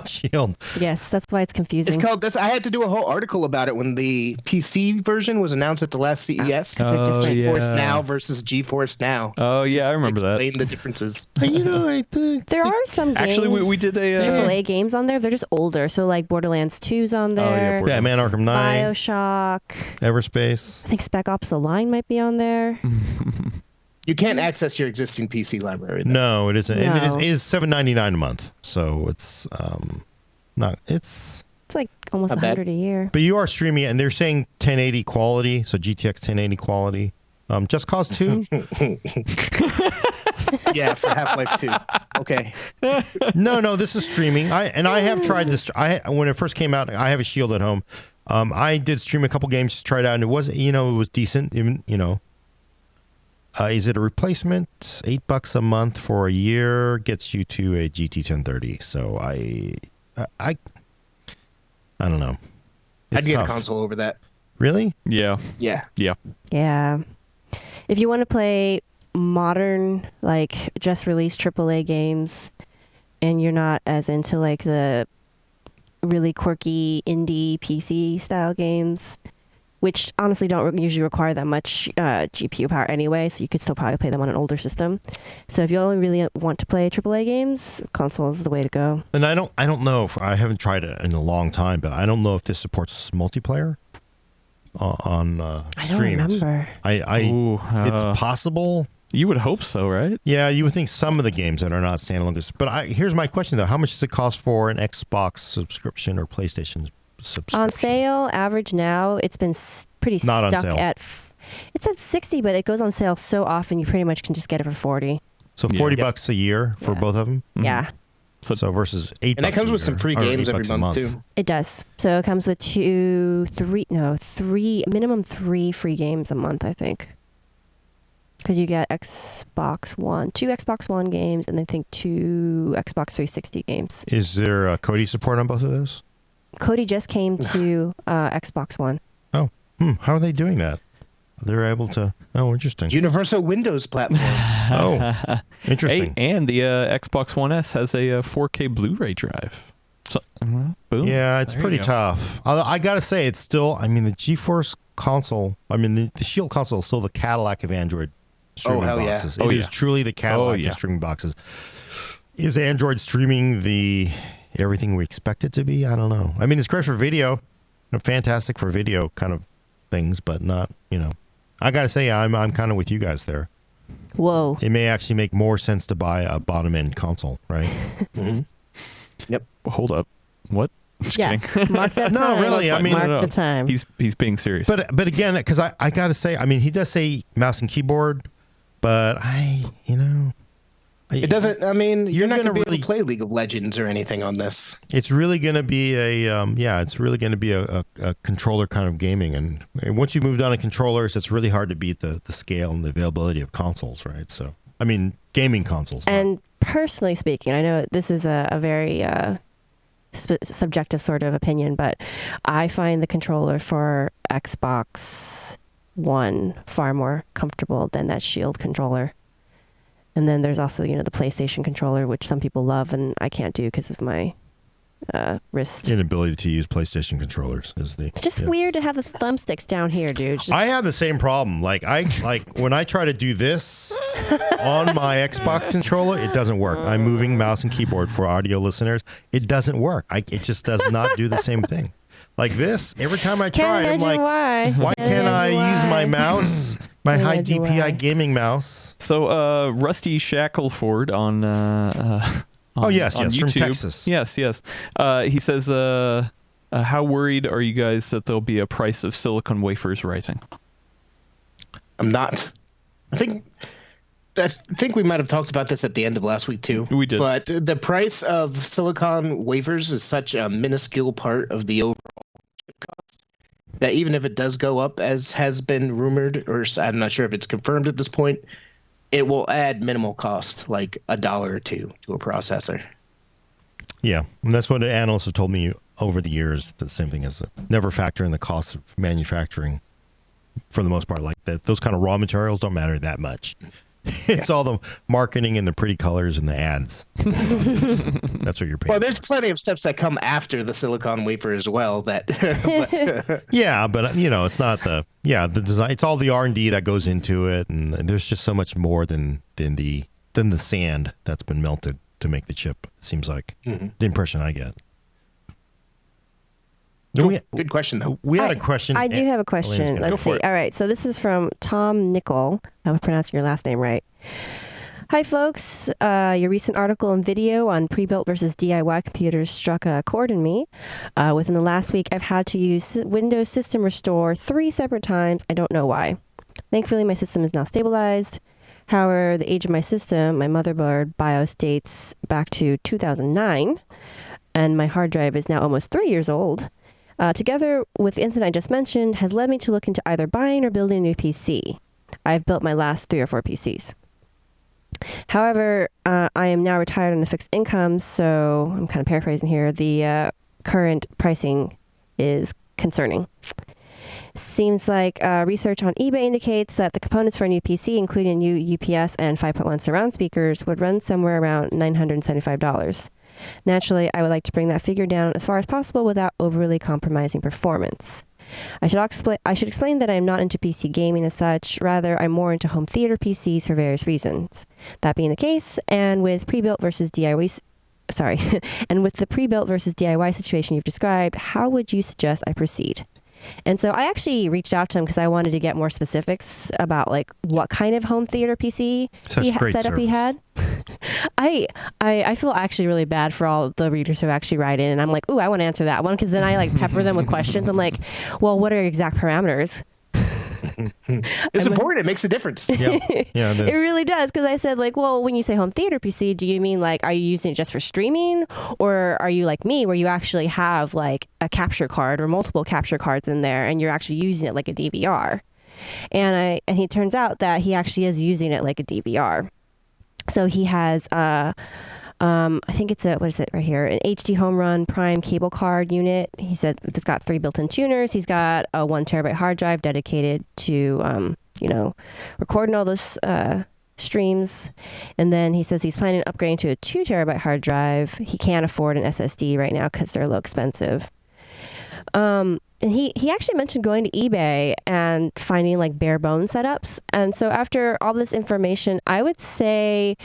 Speaker 1: Shield.
Speaker 3: Yes, that's why it's confusing.
Speaker 2: It's called this. I had to do a whole article about it when the PC version was announced at the last CES. GeForce Now versus GeForce Now.
Speaker 4: Oh yeah, I remember that.
Speaker 2: Explain the differences.
Speaker 1: I think
Speaker 3: there are some games.
Speaker 4: Actually, we did a
Speaker 3: AAA games on there. They're just older. So like Borderlands 2's on there.
Speaker 1: Batman Arkham Knight.
Speaker 3: BioShock.
Speaker 1: Everspace.
Speaker 3: I think Spec Ops: The Line might be on there.
Speaker 2: You can't access your existing PC library, though.
Speaker 1: No, it isn't.
Speaker 3: No.
Speaker 1: And it is $7.99 a month. So it's not. It's
Speaker 3: like almost
Speaker 2: Not bad.
Speaker 3: $100 a year.
Speaker 1: But you are streaming it, and they're saying 1080 quality. So GTX 1080 quality. Just Cause 2?
Speaker 2: Yeah, for Half-Life 2. Okay.
Speaker 1: No, this is streaming. I have tried this. When it first came out, I have a Shield at home. I did stream a couple games to try it out, and it was decent. Even is it a replacement? $8 a month for a year gets you to a GT 1030. So I don't know.
Speaker 2: I'd get a console over that.
Speaker 1: Really?
Speaker 4: Yeah.
Speaker 2: Yeah.
Speaker 4: Yeah.
Speaker 3: Yeah. If you want to play modern, like just released AAA games, and you're not as into like the really quirky indie PC style games, which honestly don't usually require that much GPU power anyway, so you could still probably play them on an older system. So if you only really want to play AAA games, console is the way to go.
Speaker 1: And I don't know if I haven't tried it in a long time, but I don't know if this supports multiplayer on stream.
Speaker 3: I don't remember.
Speaker 1: It's possible.
Speaker 4: You would hope so, right?
Speaker 1: Yeah, you would think some of the games that are not standalone. But here's my question though: how much does it cost for an Xbox subscription or PlayStation subscription?
Speaker 3: On sale, average now, it's been pretty
Speaker 1: Not
Speaker 3: stuck
Speaker 1: on sale.
Speaker 3: It's at 60, but it goes on sale so often you pretty much can just get it for 40.
Speaker 1: So $40 a year for both of them.
Speaker 4: Mm-hmm.
Speaker 3: Yeah.
Speaker 1: So versus $8.
Speaker 2: And that comes with some free games every month too.
Speaker 3: It does. So it comes with minimum 3 free games a month, I think. Because you get two Xbox One games, and I think 2 Xbox 360 games.
Speaker 1: Is there Kodi support on both of those?
Speaker 3: Kodi just came to Xbox One.
Speaker 1: Oh, how are they doing that? They're able to. Oh, interesting.
Speaker 2: Universal Windows platform.
Speaker 1: Oh, interesting.
Speaker 4: Hey, and the Xbox One S has a 4K Blu-ray drive. So, boom.
Speaker 1: Yeah, it's
Speaker 4: There
Speaker 1: pretty
Speaker 4: you go.
Speaker 1: tough. I gotta say, it's still. I mean, the GeForce console. I mean, the Shield console is still the Cadillac of Android streaming
Speaker 2: hell yeah.
Speaker 1: boxes.
Speaker 4: Oh,
Speaker 1: It is
Speaker 4: yeah.
Speaker 1: truly the Cadillac of streaming boxes. Is Android streaming everything we expect it to be? I don't know. I mean, it's great for video, fantastic for video kind of things, but not. I gotta say, I'm kind of with you guys there.
Speaker 3: Whoa.
Speaker 1: It may actually make more sense to buy a bottom end console, right?
Speaker 2: Mm-hmm. Yep.
Speaker 4: Hold up. What? Just
Speaker 3: Yeah.
Speaker 4: kidding.
Speaker 3: Mark that
Speaker 1: No,
Speaker 3: time.
Speaker 1: really, I mean-
Speaker 3: Mark
Speaker 4: No.
Speaker 3: the time.
Speaker 4: He's being serious.
Speaker 1: But again, because I gotta say, I mean, he does say mouse and keyboard, but
Speaker 2: It doesn't. I mean, you're not going to be able
Speaker 1: really
Speaker 2: to play League of Legends or anything on this.
Speaker 1: It's really going to be it's really going to be a controller kind of gaming, and once you moved on to controllers, it's really hard to beat the scale and the availability of consoles, right? So, I mean, gaming consoles.
Speaker 3: And personally speaking, I know this is a very subjective sort of opinion, but I find the controller for Xbox One far more comfortable than that Shield controller. And then there's also, the PlayStation controller, which some people love, and I can't do because of my wrist.
Speaker 1: inability to use PlayStation controllers is the.
Speaker 3: It's just weird to have the thumbsticks down here, dude. Just,
Speaker 1: I have the same problem. Like when I try to do this on my Xbox controller, it doesn't work. I'm moving mouse and keyboard for audio listeners. It doesn't work. It just does not do the same thing. Like this, every time I try,
Speaker 3: can't
Speaker 1: I'm
Speaker 3: imagine
Speaker 1: like,
Speaker 3: why.
Speaker 1: why can't I use my mouse, my high
Speaker 3: imagine why.
Speaker 1: DPI gaming mouse?
Speaker 4: So, Rusty Shackleford on
Speaker 1: yes,
Speaker 4: on
Speaker 1: from
Speaker 4: YouTube.
Speaker 1: Texas.
Speaker 4: Yes. He says, how worried are you guys that there'll be a price of silicon wafers rising?
Speaker 2: I'm not. I think we might have talked about this at the end of last week too.
Speaker 4: We did.
Speaker 2: But the price of silicon wafers is such a minuscule part of the overall chip cost that even if it does go up, as has been rumored, or I'm not sure if it's confirmed at this point, it will add minimal cost, like $1 or $2 to a processor.
Speaker 1: Yeah, and that's what analysts have told me over the years. The same thing as never factor in the cost of manufacturing. For the most part, like that, those kind of raw materials don't matter that much. It's all the marketing and the pretty colors and the ads. That's what you're paying.
Speaker 2: Well, there's plenty of steps that come after the silicon wafer as well. That
Speaker 1: Yeah, but it's not the design. It's all the R&D that goes into it, and there's just so much more than the sand that's been melted to make the chip. It seems like the impression I get.
Speaker 2: Good question though.
Speaker 1: We had a question.
Speaker 3: I do have a question.
Speaker 1: Go
Speaker 3: Let's
Speaker 1: for
Speaker 3: see.
Speaker 1: it.
Speaker 3: All right. So this is from Tom Nickel. I'm pronouncing your last name right. Hi, folks. Your recent article and video on pre-built versus DIY computers struck a chord in me. Within the last week, I've had to use Windows System Restore 3 separate times. I don't know why. Thankfully, my system is now stabilized. However, the age of my system, my motherboard BIOS dates back to 2009, and my hard drive is now almost 3 years old. Together with the incident I just mentioned, has led me to look into either buying or building a new PC. I've built my last 3 or 4 PCs. However, I am now retired on a fixed income, so I'm kind of paraphrasing here. The current pricing is concerning. Seems like research on eBay indicates that the components for a new PC, including new UPS and 5.1 surround speakers, would run somewhere around $975. Naturally, I would like to bring that figure down as far as possible without overly compromising performance. I should explain that I am not into PC gaming as such. Rather, I'm more into home theater PCs for various reasons. That being the case, and with pre-built versus DIY, and with the pre-built versus DIY situation you've described, how would you suggest I proceed? And so I actually reached out to him because I wanted to get more specifics about like what kind of home theater PC setup he had. I feel actually really bad for all the readers who actually write in, and I'm like, ooh, I want to answer that one, because then I like pepper them with questions. I'm like, well, what are your exact parameters?
Speaker 2: It's important. It makes a difference.
Speaker 1: Yeah,
Speaker 3: it really does. Because I said, like, well, when you say home theater PC, do you mean like, are you using it just for streaming, or are you like me, where you actually have like a capture card or multiple capture cards in there, and you're actually using it like a DVR? And he turns out that he actually is using it like a DVR. So he has I think it's what is it right here? An HD Home Run Prime cable card unit. He said it's got 3 built-in tuners. He's got a 1 terabyte hard drive dedicated to, recording all those streams. And then he says he's planning on upgrading to a 2 terabyte hard drive. He can't afford an SSD right now because they're a little expensive. And he actually mentioned going to eBay and finding like bare bones setups. And so after all this information, I would say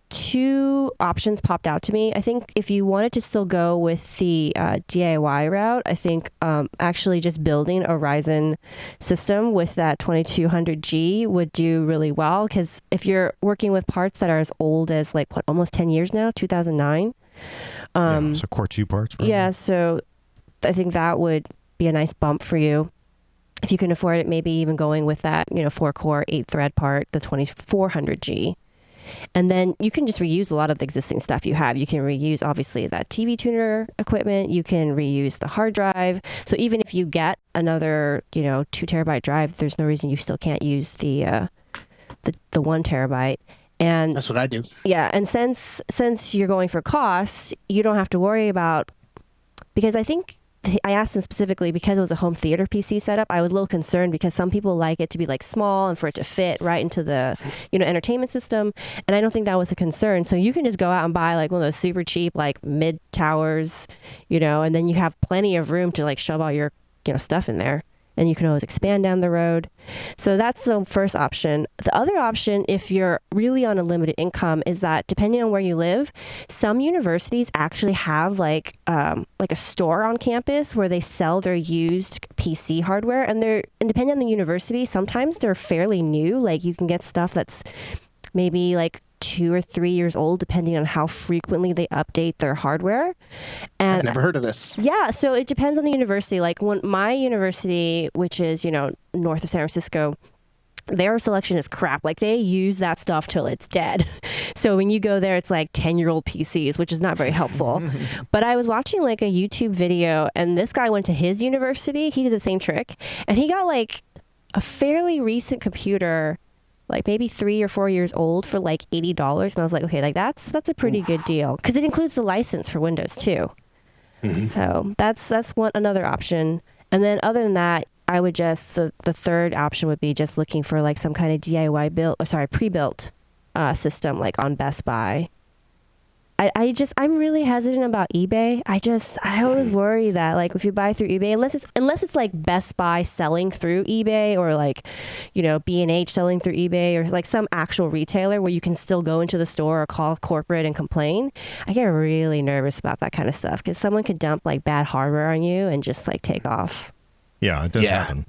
Speaker 3: 2 options popped out to me. I think if you wanted to still go with the DIY route, I think actually just building a Ryzen system with that 2200G would do really well, because if you're working with parts that are as old as like almost 10 years now, 2009.
Speaker 1: So Core 2 parts. Probably.
Speaker 3: Yeah, so I think that would be a nice bump for you. If you can afford it, maybe even going with that, 4-core, 8-thread part, the 2400G. And then you can just reuse a lot of the existing stuff you have. You can reuse, obviously, that TV tuner equipment. You can reuse the hard drive. So even if you get another, 2 terabyte drive, there's no reason you still can't use the 1 terabyte. And
Speaker 2: that's what I do.
Speaker 3: Yeah, and since you're going for cost, you don't have to worry about, because I think I asked him specifically because it was a home theater PC setup. I was a little concerned because some people like it to be like small and for it to fit right into the, entertainment system. And I don't think that was a concern. So you can just go out and buy like one of those super cheap, like mid towers, and then you have plenty of room to like shove all your, stuff in there. And you can always expand down the road. So that's the first option. The other option, if you're really on a limited income, is that depending on where you live, some universities actually have like a store on campus where they sell their used PC hardware. And depending on the university, sometimes they're fairly new. Like you can get stuff that's maybe like 2 or 3 years old, depending on how frequently they update their hardware. And
Speaker 2: I've never heard of this.
Speaker 3: Yeah, so it depends on the university. Like when my university, which is, north of San Francisco, their selection is crap. Like they use that stuff till it's dead. So when you go there, it's like 10-year-old PCs, which is not very helpful. But I was watching like a YouTube video, and this guy went to his university. He did the same trick, and he got like a fairly recent computer, like maybe 3 or 4 years old, for like $80. And I was like, okay, like that's a pretty good deal, because it includes the license for Windows too. Mm-hmm. So that's another option. And then other than that, I would just, the third option would be just looking for like some kind of DIY pre-built system, like on Best Buy. I'm really hesitant about eBay. I always worry that like if you buy through eBay, unless it's like Best Buy selling through eBay, or like, B&H selling through eBay, or like some actual retailer where you can still go into the store or call corporate and complain. I get really nervous about that kind of stuff, because someone could dump like bad hardware on you and just like take off.
Speaker 1: Yeah, it does happen.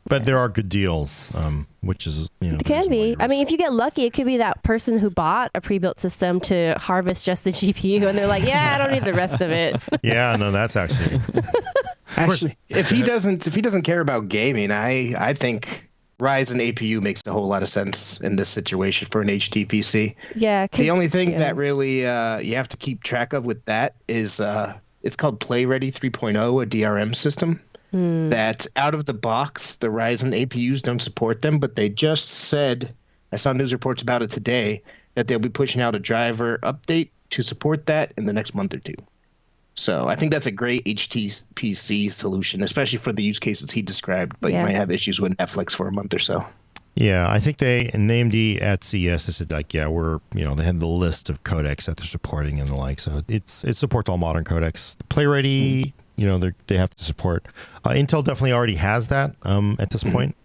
Speaker 1: But there are good deals, which is,
Speaker 3: It can be. I mean, if you get lucky, it could be that person who bought a pre-built system to harvest just the GPU, and they're like, yeah, I don't need the rest of it.
Speaker 1: Yeah, no, that's actually.
Speaker 2: Actually, if he doesn't care about gaming, I think Ryzen APU makes a whole lot of sense in this situation for an HTPC.
Speaker 3: Yeah.
Speaker 2: The only thing that really you have to keep track of with that is it's called PlayReady 3.0, a DRM system. That out of the box, the Ryzen APUs don't support them, but they just said, I saw news reports about it today, that they'll be pushing out a driver update to support that in the next month or two. So I think that's a great HTPC solution, especially for the use cases he described, but you might have issues with Netflix for a month or so.
Speaker 1: Yeah, I think they named at CES. They said like, yeah, we're they had the list of codecs that they're supporting and the like. So it supports all modern codecs. PlayReady, they have to support. Intel definitely already has that at this point.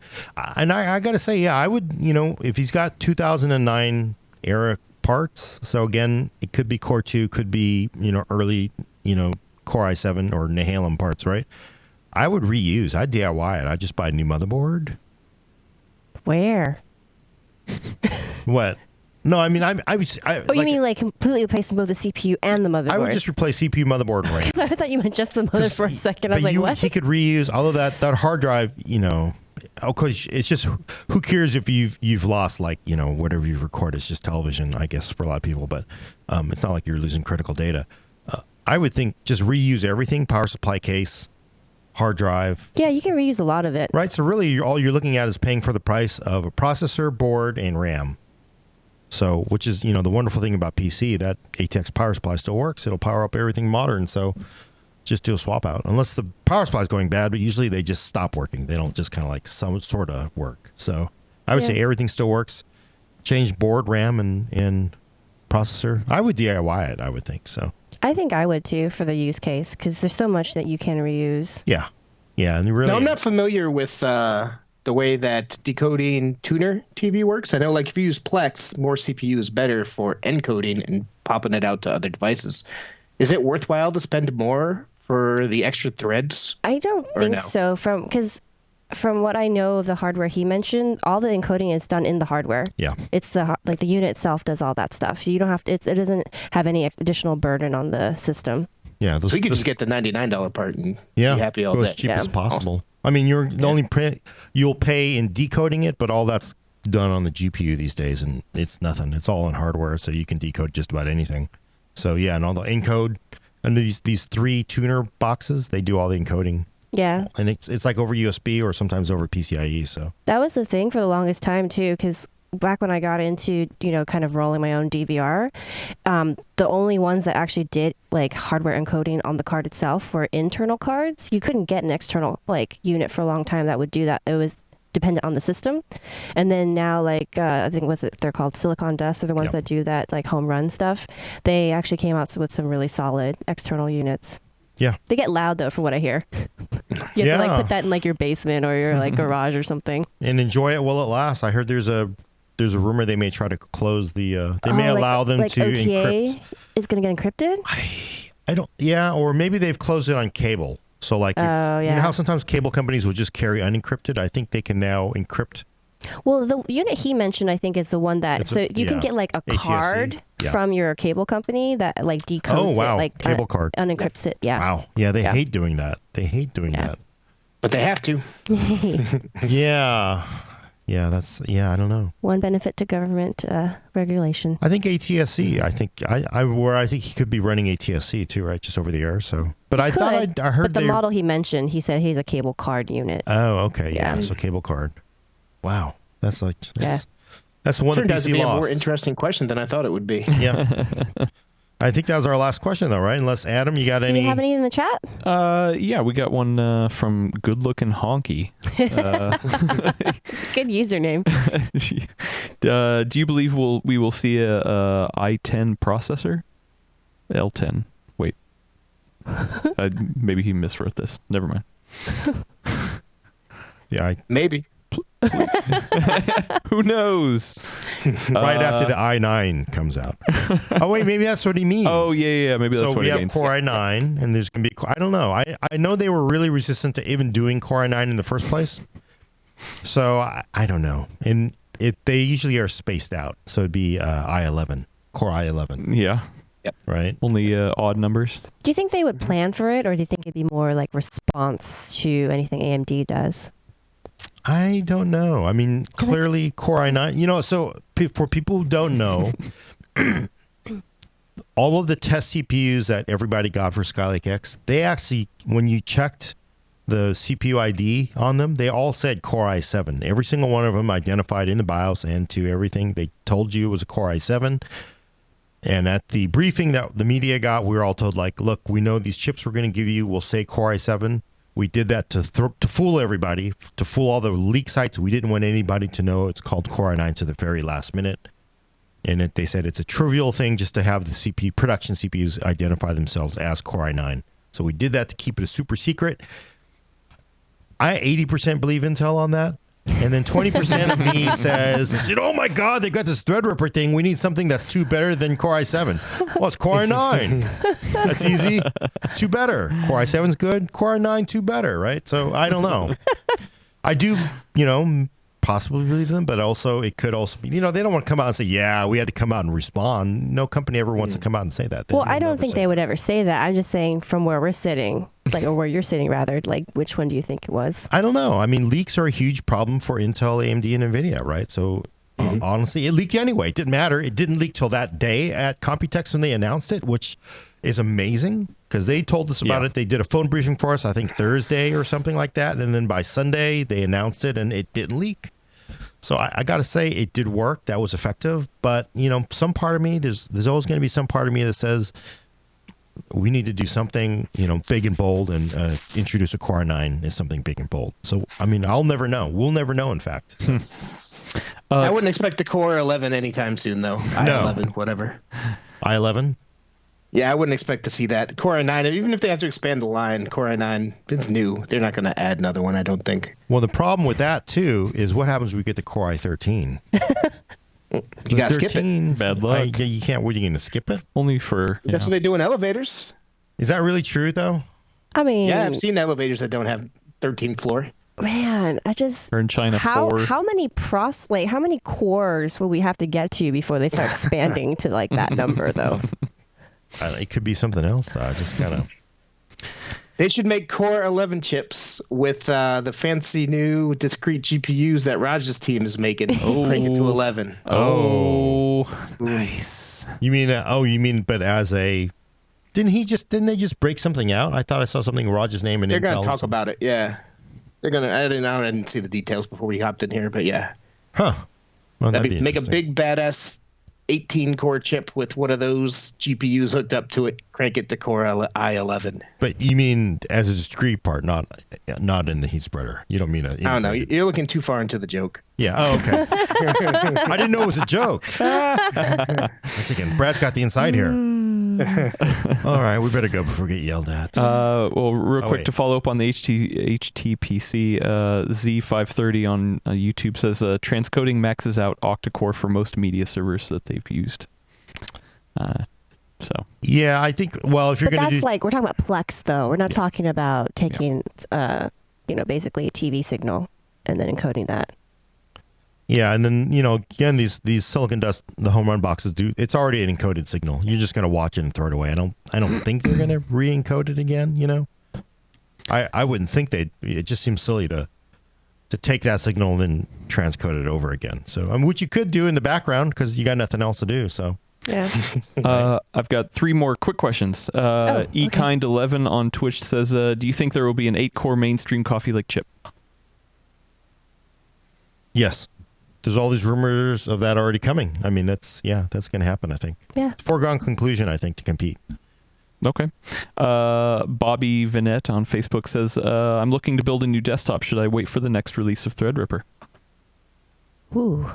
Speaker 1: And I got to say, yeah, I would, if he's got 2009 era parts. So again, it could be Core 2, could be early Core i7 or Nehalem parts, right? I would reuse. I'd DIY it. I'd just buy a new motherboard.
Speaker 3: Where?
Speaker 1: What? No, I mean,
Speaker 3: you mean like completely replacing both the CPU and the motherboard?
Speaker 1: I would just replace CPU, motherboard, and RAM.
Speaker 3: I thought you meant just the mother for a second. I was like, what?
Speaker 1: He could reuse, although that hard drive, because it's just, who cares if you've lost whatever you record? It's just television, I guess, for a lot of people, but it's not like you're losing critical data. I would think just reuse everything: power supply case, hard drive.
Speaker 3: Yeah, you can reuse a lot of it.
Speaker 1: Right. So really, all you're looking at is paying for the price of a processor, board, and RAM. So, which is, the wonderful thing about PC, that ATX power supply still works. It'll power up everything modern. So just do a swap out. Unless the power supply is going bad, but usually they just stop working. They don't just kind of like some sort of work. So I would say everything still works. Change board, RAM, and processor. I would DIY it, I would think. So
Speaker 3: I think I would too for the use case, because there's so much that you can reuse.
Speaker 1: Yeah. Yeah. And really,
Speaker 2: no, I'm not familiar with the way that decoding tuner TV works. I know, like, if you use Plex, more CPU is better for encoding and popping it out to other devices. Is it worthwhile to spend more for the extra threads?
Speaker 3: I don't think so. From what I know of the hardware he mentioned, all the encoding is done in the hardware. Yeah, it's the unit itself does all that stuff. So you don't have to. It doesn't have any additional burden on the system.
Speaker 1: Yeah,
Speaker 2: so you could just get the $99 part and be happy all
Speaker 1: go
Speaker 2: day.
Speaker 1: As cheap as possible. Awesome. I mean, you'll pay in decoding it, but all that's done on the GPU these days, and it's nothing. It's all in hardware, so you can decode just about anything. So yeah, and all the encode under these 3 tuner boxes, they do all the encoding.
Speaker 3: Yeah,
Speaker 1: and it's like over USB or sometimes over PCIe. So
Speaker 3: that was the thing for the longest time too, because back when I got into, kind of rolling my own DVR, the only ones that actually did like hardware encoding on the card itself were internal cards. You couldn't get an external unit for a long time that would do that. It was dependent on the system. And then now, I think they're called Silicon Dust. They're the ones that do that home run stuff. They actually came out with some really solid external units.
Speaker 1: Yeah.
Speaker 3: They get loud though, from what I hear. You have to put that in your basement or your garage or something.
Speaker 1: And enjoy it while it lasts. I heard there's a rumor they may try to close the. They may allow them to
Speaker 3: OTA
Speaker 1: encrypt.
Speaker 3: Is going to get encrypted.
Speaker 1: I don't. Yeah, or maybe they've closed it on cable. So you know how sometimes cable companies will just carry unencrypted. I think they can now encrypt.
Speaker 3: Well, the unit he mentioned, I think, is the one that you can get a card from your cable company that decodes
Speaker 1: Oh wow,
Speaker 3: it,
Speaker 1: cable card
Speaker 3: unencrypts it. Yeah.
Speaker 1: Wow. Yeah, they hate doing that. They hate doing that.
Speaker 2: But they have to.
Speaker 1: Yeah. Yeah, I don't know.
Speaker 3: One benefit to government regulation.
Speaker 1: I think ATSC. I think he could be running ATSC too, right? Just over the air. So, but I thought I heard.
Speaker 3: But the model he mentioned, he said he's a cable card unit.
Speaker 1: Oh, okay, yeah. So cable card. Wow, that's one of the PC
Speaker 2: lost. Turned out to be a more
Speaker 1: lost.
Speaker 2: Interesting question than I thought it would be.
Speaker 1: Yeah. I think that was our last question, though, right? Unless Adam, you got any?
Speaker 3: Do you have any in the chat?
Speaker 4: Yeah, we got one from Good Looking Honky.
Speaker 3: Good username.
Speaker 4: Do you believe we will see a i10 processor? L10. Wait. Maybe he miswrote this. Never mind.
Speaker 1: Yeah,
Speaker 2: maybe.
Speaker 4: Who knows?
Speaker 1: Right after the i9 comes out. Oh wait, maybe that's what he means.
Speaker 4: Oh yeah. Maybe that's what he means.
Speaker 1: So we have Core i9, and there's gonna be. I don't know. I know they were really resistant to even doing Core i9 in the first place. So I don't know, and they usually are spaced out. So it'd be i11, Core i11.
Speaker 4: Yeah.
Speaker 2: Yep.
Speaker 1: Right.
Speaker 4: Only odd numbers.
Speaker 3: Do you think they would plan for it, or do you think it'd be more response to anything AMD does?
Speaker 1: I don't know. I mean, clearly Core i9, so for people who don't know, all of the test CPUs that everybody got for Skylake X, they actually, when you checked the CPU ID on them, they all said Core i7. Every single one of them identified in the BIOS and to everything. They told you it was a Core i7. And at the briefing that the media got, we were all told, like, look, we know these chips we're going to give you will say Core i7. We did that to fool everybody, to fool all the leak sites. We didn't want anybody to know it's called Core i9 to the very last minute. And they said it's a trivial thing just to have the production CPUs identify themselves as Core i9. So we did that to keep it a super secret. I 80% believe Intel on that. And then 20% of me says, oh my God, they got this Threadripper thing. We need something that's two better than Core i7. Well, it's Core i9. That's easy. It's two better. Core i7's good. Core i9, two better, right? So I don't know. I do, possibly believe them, but also it could also be, they don't want to come out and say, yeah, we had to come out and respond. No company ever wants to come out and say that.
Speaker 3: Well, I don't think they would ever say that. I'm just saying from where we're sitting, or where you're sitting rather, which one do you think it was?
Speaker 1: I don't know. I mean, leaks are a huge problem for Intel, AMD, and NVIDIA, right? So honestly, it leaked anyway. It didn't matter. It didn't leak till that day at Computex when they announced it, which is amazing because they told us about it. They did a phone briefing for us, I think Thursday or something like that. And then by Sunday, they announced it and it didn't leak. So I got to say it did work. That was effective. But, some part of me, there's always going to be some part of me that says we need to do something, big and bold and introduce a Core i9 as something big and bold. So, I mean, I'll never know. We'll never know, in fact.
Speaker 2: I wouldn't expect a Core 11 anytime soon, though. i11, whatever.
Speaker 1: i11?
Speaker 2: Yeah, I wouldn't expect to see that. Core i9, even if they have to expand the line, Core i9, it's new. They're not going to add another one, I don't think.
Speaker 1: Well, the problem with that, too, is what happens when we get the Core i13?
Speaker 2: You got to skip it.
Speaker 4: Bad luck.
Speaker 1: You can't. What, are you going to skip it?
Speaker 4: Only for...
Speaker 2: That's what they do in elevators.
Speaker 1: Is that really true, though?
Speaker 3: I mean...
Speaker 2: Yeah, I've seen elevators that don't have 13th floor.
Speaker 3: Man,
Speaker 4: Or in China 4.
Speaker 3: How many how many cores will we have to get to before they start expanding to that number, though?
Speaker 1: It could be something else, though. I just kind of...
Speaker 2: They should make Core 11 chips with the fancy new discrete GPUs that Raj's team is making. Crank it to 11.
Speaker 4: Oh, nice.
Speaker 1: You mean, but as a... Didn't they just break something out? I thought I saw something Raj's name in Intel.
Speaker 2: They're going to talk about it, yeah. They're going to... I didn't see the details before we hopped in here, but yeah.
Speaker 1: Huh. Well, that'd be
Speaker 2: make a big badass 18-core chip with one of those GPUs hooked up to it, crank it to Core i11.
Speaker 1: But you mean as a discrete part, not in the heat spreader. You don't mean a...
Speaker 2: I don't know. You're looking too far into the joke.
Speaker 1: Yeah. Oh, okay. I didn't know it was a joke. I was thinking, Brad's got the inside here. All right, we better go before we get yelled at.
Speaker 4: Well, real quick to follow up on the HTPC, Z530 on YouTube says transcoding maxes out octa-core for most media servers that they've used. So
Speaker 1: yeah, I think. Well, if you're going to
Speaker 3: we're talking about Plex, though. We're not talking about taking, basically a TV signal and then encoding that.
Speaker 1: Yeah, and then again, these Silicon Dust, the home run boxes it's already an encoded signal. You're just going to watch it and throw it away. I don't think they're going to re-encode it again. I wouldn't think they'd. It just seems silly to take that signal and then transcode it over again. So which you could do in the background because you got nothing else to do. So.
Speaker 3: Yeah.
Speaker 4: I've got 3 more quick questions. eKind11 on Twitch says, do you think there will be an 8-core mainstream Coffee Lake chip?
Speaker 1: Yes. There's all these rumors of that already coming. I mean, that's going to happen, I think.
Speaker 3: Yeah.
Speaker 1: Foregone conclusion, I think, to compete.
Speaker 4: Okay. Bobby Vinette on Facebook says, I'm looking to build a new desktop. Should I wait for the next release of Threadripper?
Speaker 3: Ooh.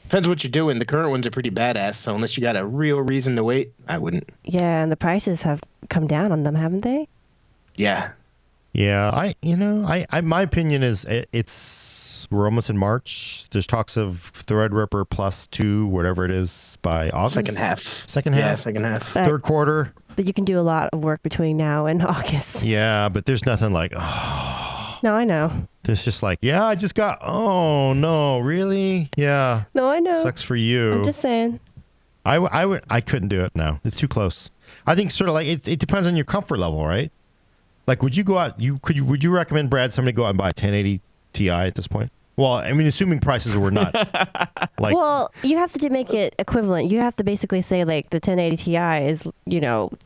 Speaker 2: Depends what you're doing. The current ones are pretty badass, so unless you got a real reason to wait, I wouldn't.
Speaker 3: Yeah, and the prices have come down on them, haven't they?
Speaker 2: Yeah.
Speaker 1: Yeah, my opinion is we're almost in March. There's talks of Threadripper plus 2, whatever it is, by August.
Speaker 2: Second half.
Speaker 1: Yeah,
Speaker 2: second half.
Speaker 1: Third quarter.
Speaker 3: But you can do a lot of work between now and August.
Speaker 1: Yeah, but there's nothing like,
Speaker 3: No, I know.
Speaker 1: There's just like, yeah, I just got, oh, no, really? Yeah.
Speaker 3: No, I know.
Speaker 1: Sucks for you.
Speaker 3: I'm just saying.
Speaker 1: I couldn't do it now. It's too close. I think sort of like, it depends on your comfort level, right? Like, would you go out? Would you recommend, Brad, somebody go out and buy a 1080 Ti at this point? Well, I mean, assuming prices were not like.
Speaker 3: Well, you have to make it equivalent. You have to basically say like the 1080 Ti is,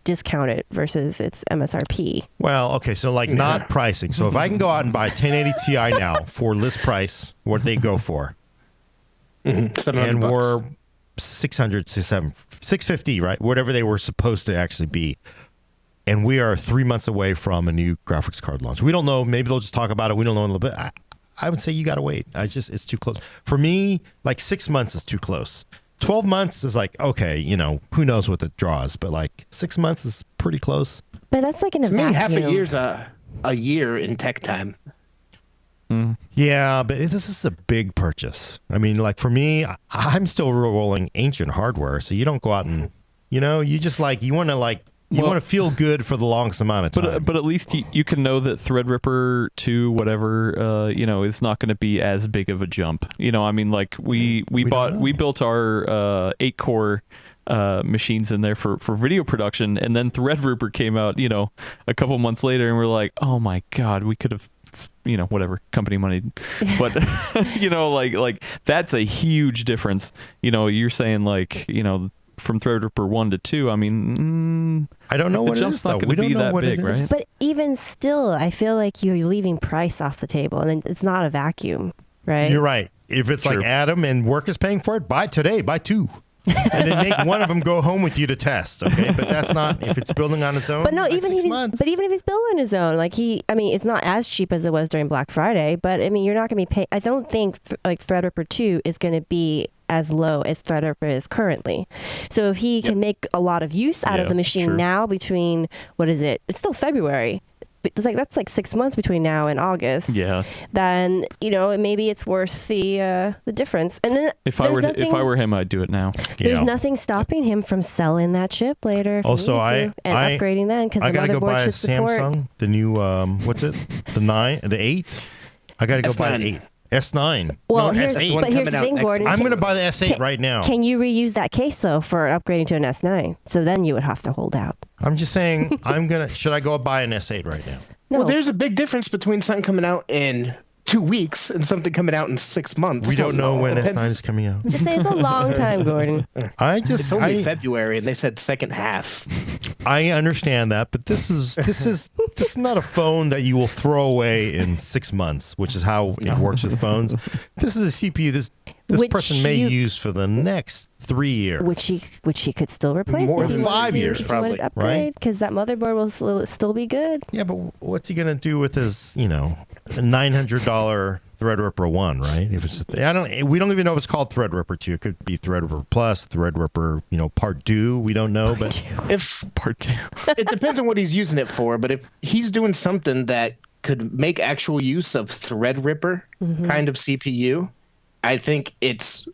Speaker 3: discounted versus its MSRP.
Speaker 1: Well, okay, so like not pricing. So if I can go out and buy a 1080 Ti now for list price, what they go for? And we're 600 to 650, right? Whatever they were supposed to actually be. And we are 3 months away from a new graphics card launch. We don't know. Maybe they'll just talk about it. We don't know in a little bit. I would say you got to wait. It's too close. For me, like 6 months is too close. 12 months is like, okay, who knows what it draws. But like 6 months is pretty close.
Speaker 3: But that's like in a
Speaker 2: To me,
Speaker 3: vacuum.
Speaker 2: half a year's a year in tech time.
Speaker 1: Yeah, but this is a big purchase. I mean, like for me, I'm still rolling ancient hardware. So you don't go out and, you just like, you want to feel good for the longest amount of time.
Speaker 4: But at least you can know that Threadripper 2, whatever, is not going to be as big of a jump. I mean, like we built our 8-core machines in there for video production, and then Threadripper came out, a couple months later, and we're like, oh my God, we could have, whatever, company money. But, like that's a huge difference. You're saying like, from Threadripper 1 to 2, I mean,
Speaker 1: I don't know
Speaker 4: the
Speaker 1: what it
Speaker 4: jump's
Speaker 1: is,
Speaker 4: not
Speaker 1: though.
Speaker 4: going to be that big,
Speaker 1: it
Speaker 4: right?
Speaker 1: is.
Speaker 3: But even still, I feel like you're leaving price off the table, and it's not a vacuum, right?
Speaker 1: You're right. If it's like Adam and work is paying for it, buy today, buy 2. And then make one of them go home with you to test, okay? But that's not if it's building on its own.
Speaker 3: But no,
Speaker 1: like
Speaker 3: even
Speaker 1: 6
Speaker 3: if
Speaker 1: months.
Speaker 3: even if he's building his own, like it's not as cheap as it was during Black Friday. But I mean, you're not going to be paying. I don't think like Threadripper 2 is going to be as low as Threadripper is currently. So if he can make a lot of use out of the machine now, between what is it? It's still February. That's like 6 months between now and August.
Speaker 4: Yeah.
Speaker 3: Then maybe it's worth the difference. And then
Speaker 4: if I were him, I'd do it now.
Speaker 3: There's nothing stopping him from selling that chip later. If
Speaker 1: Also,
Speaker 3: he needs to, and upgrading then because the
Speaker 1: I gotta go buy
Speaker 3: motherboard
Speaker 1: a
Speaker 3: should support.
Speaker 1: Samsung, the new what's it? The 8. I gotta go buy the 8. S9.
Speaker 3: Well,
Speaker 1: no,
Speaker 3: here's
Speaker 1: S8.
Speaker 3: the thing, Gordon.
Speaker 1: I'm going to buy the S8 right now.
Speaker 3: Can you reuse that case, though, for upgrading to an S9? So then you would have to hold out.
Speaker 1: I'm just saying, should I go buy an S8 right now?
Speaker 3: No.
Speaker 2: Well, there's a big difference between something coming out in 2 weeks and something coming out in 6 months.
Speaker 1: We don't know when
Speaker 2: Depends.
Speaker 1: S9 is coming out.
Speaker 3: Just say it's a long time, Gordon.
Speaker 2: It's only February, and they said second half.
Speaker 1: I understand that, but this is not a phone that you will throw away in 6 months, which is how it works with phones. This is a CPU this person may use for the next 3 years,
Speaker 3: which he could still replace.
Speaker 2: More
Speaker 3: if he
Speaker 2: than
Speaker 1: 5 years,
Speaker 2: probably,
Speaker 3: upgrade, because that motherboard will still be good.
Speaker 1: Yeah, but what's he gonna do with his $900 Threadripper 1, right? If it's we don't even know if it's called Threadripper 2. It could be Threadripper Plus, Threadripper, Part 2. We don't know, but
Speaker 2: If
Speaker 4: Part 2.
Speaker 2: it depends on what he's using it for, but if he's doing something that could make actual use of Threadripper kind of CPU, I think it's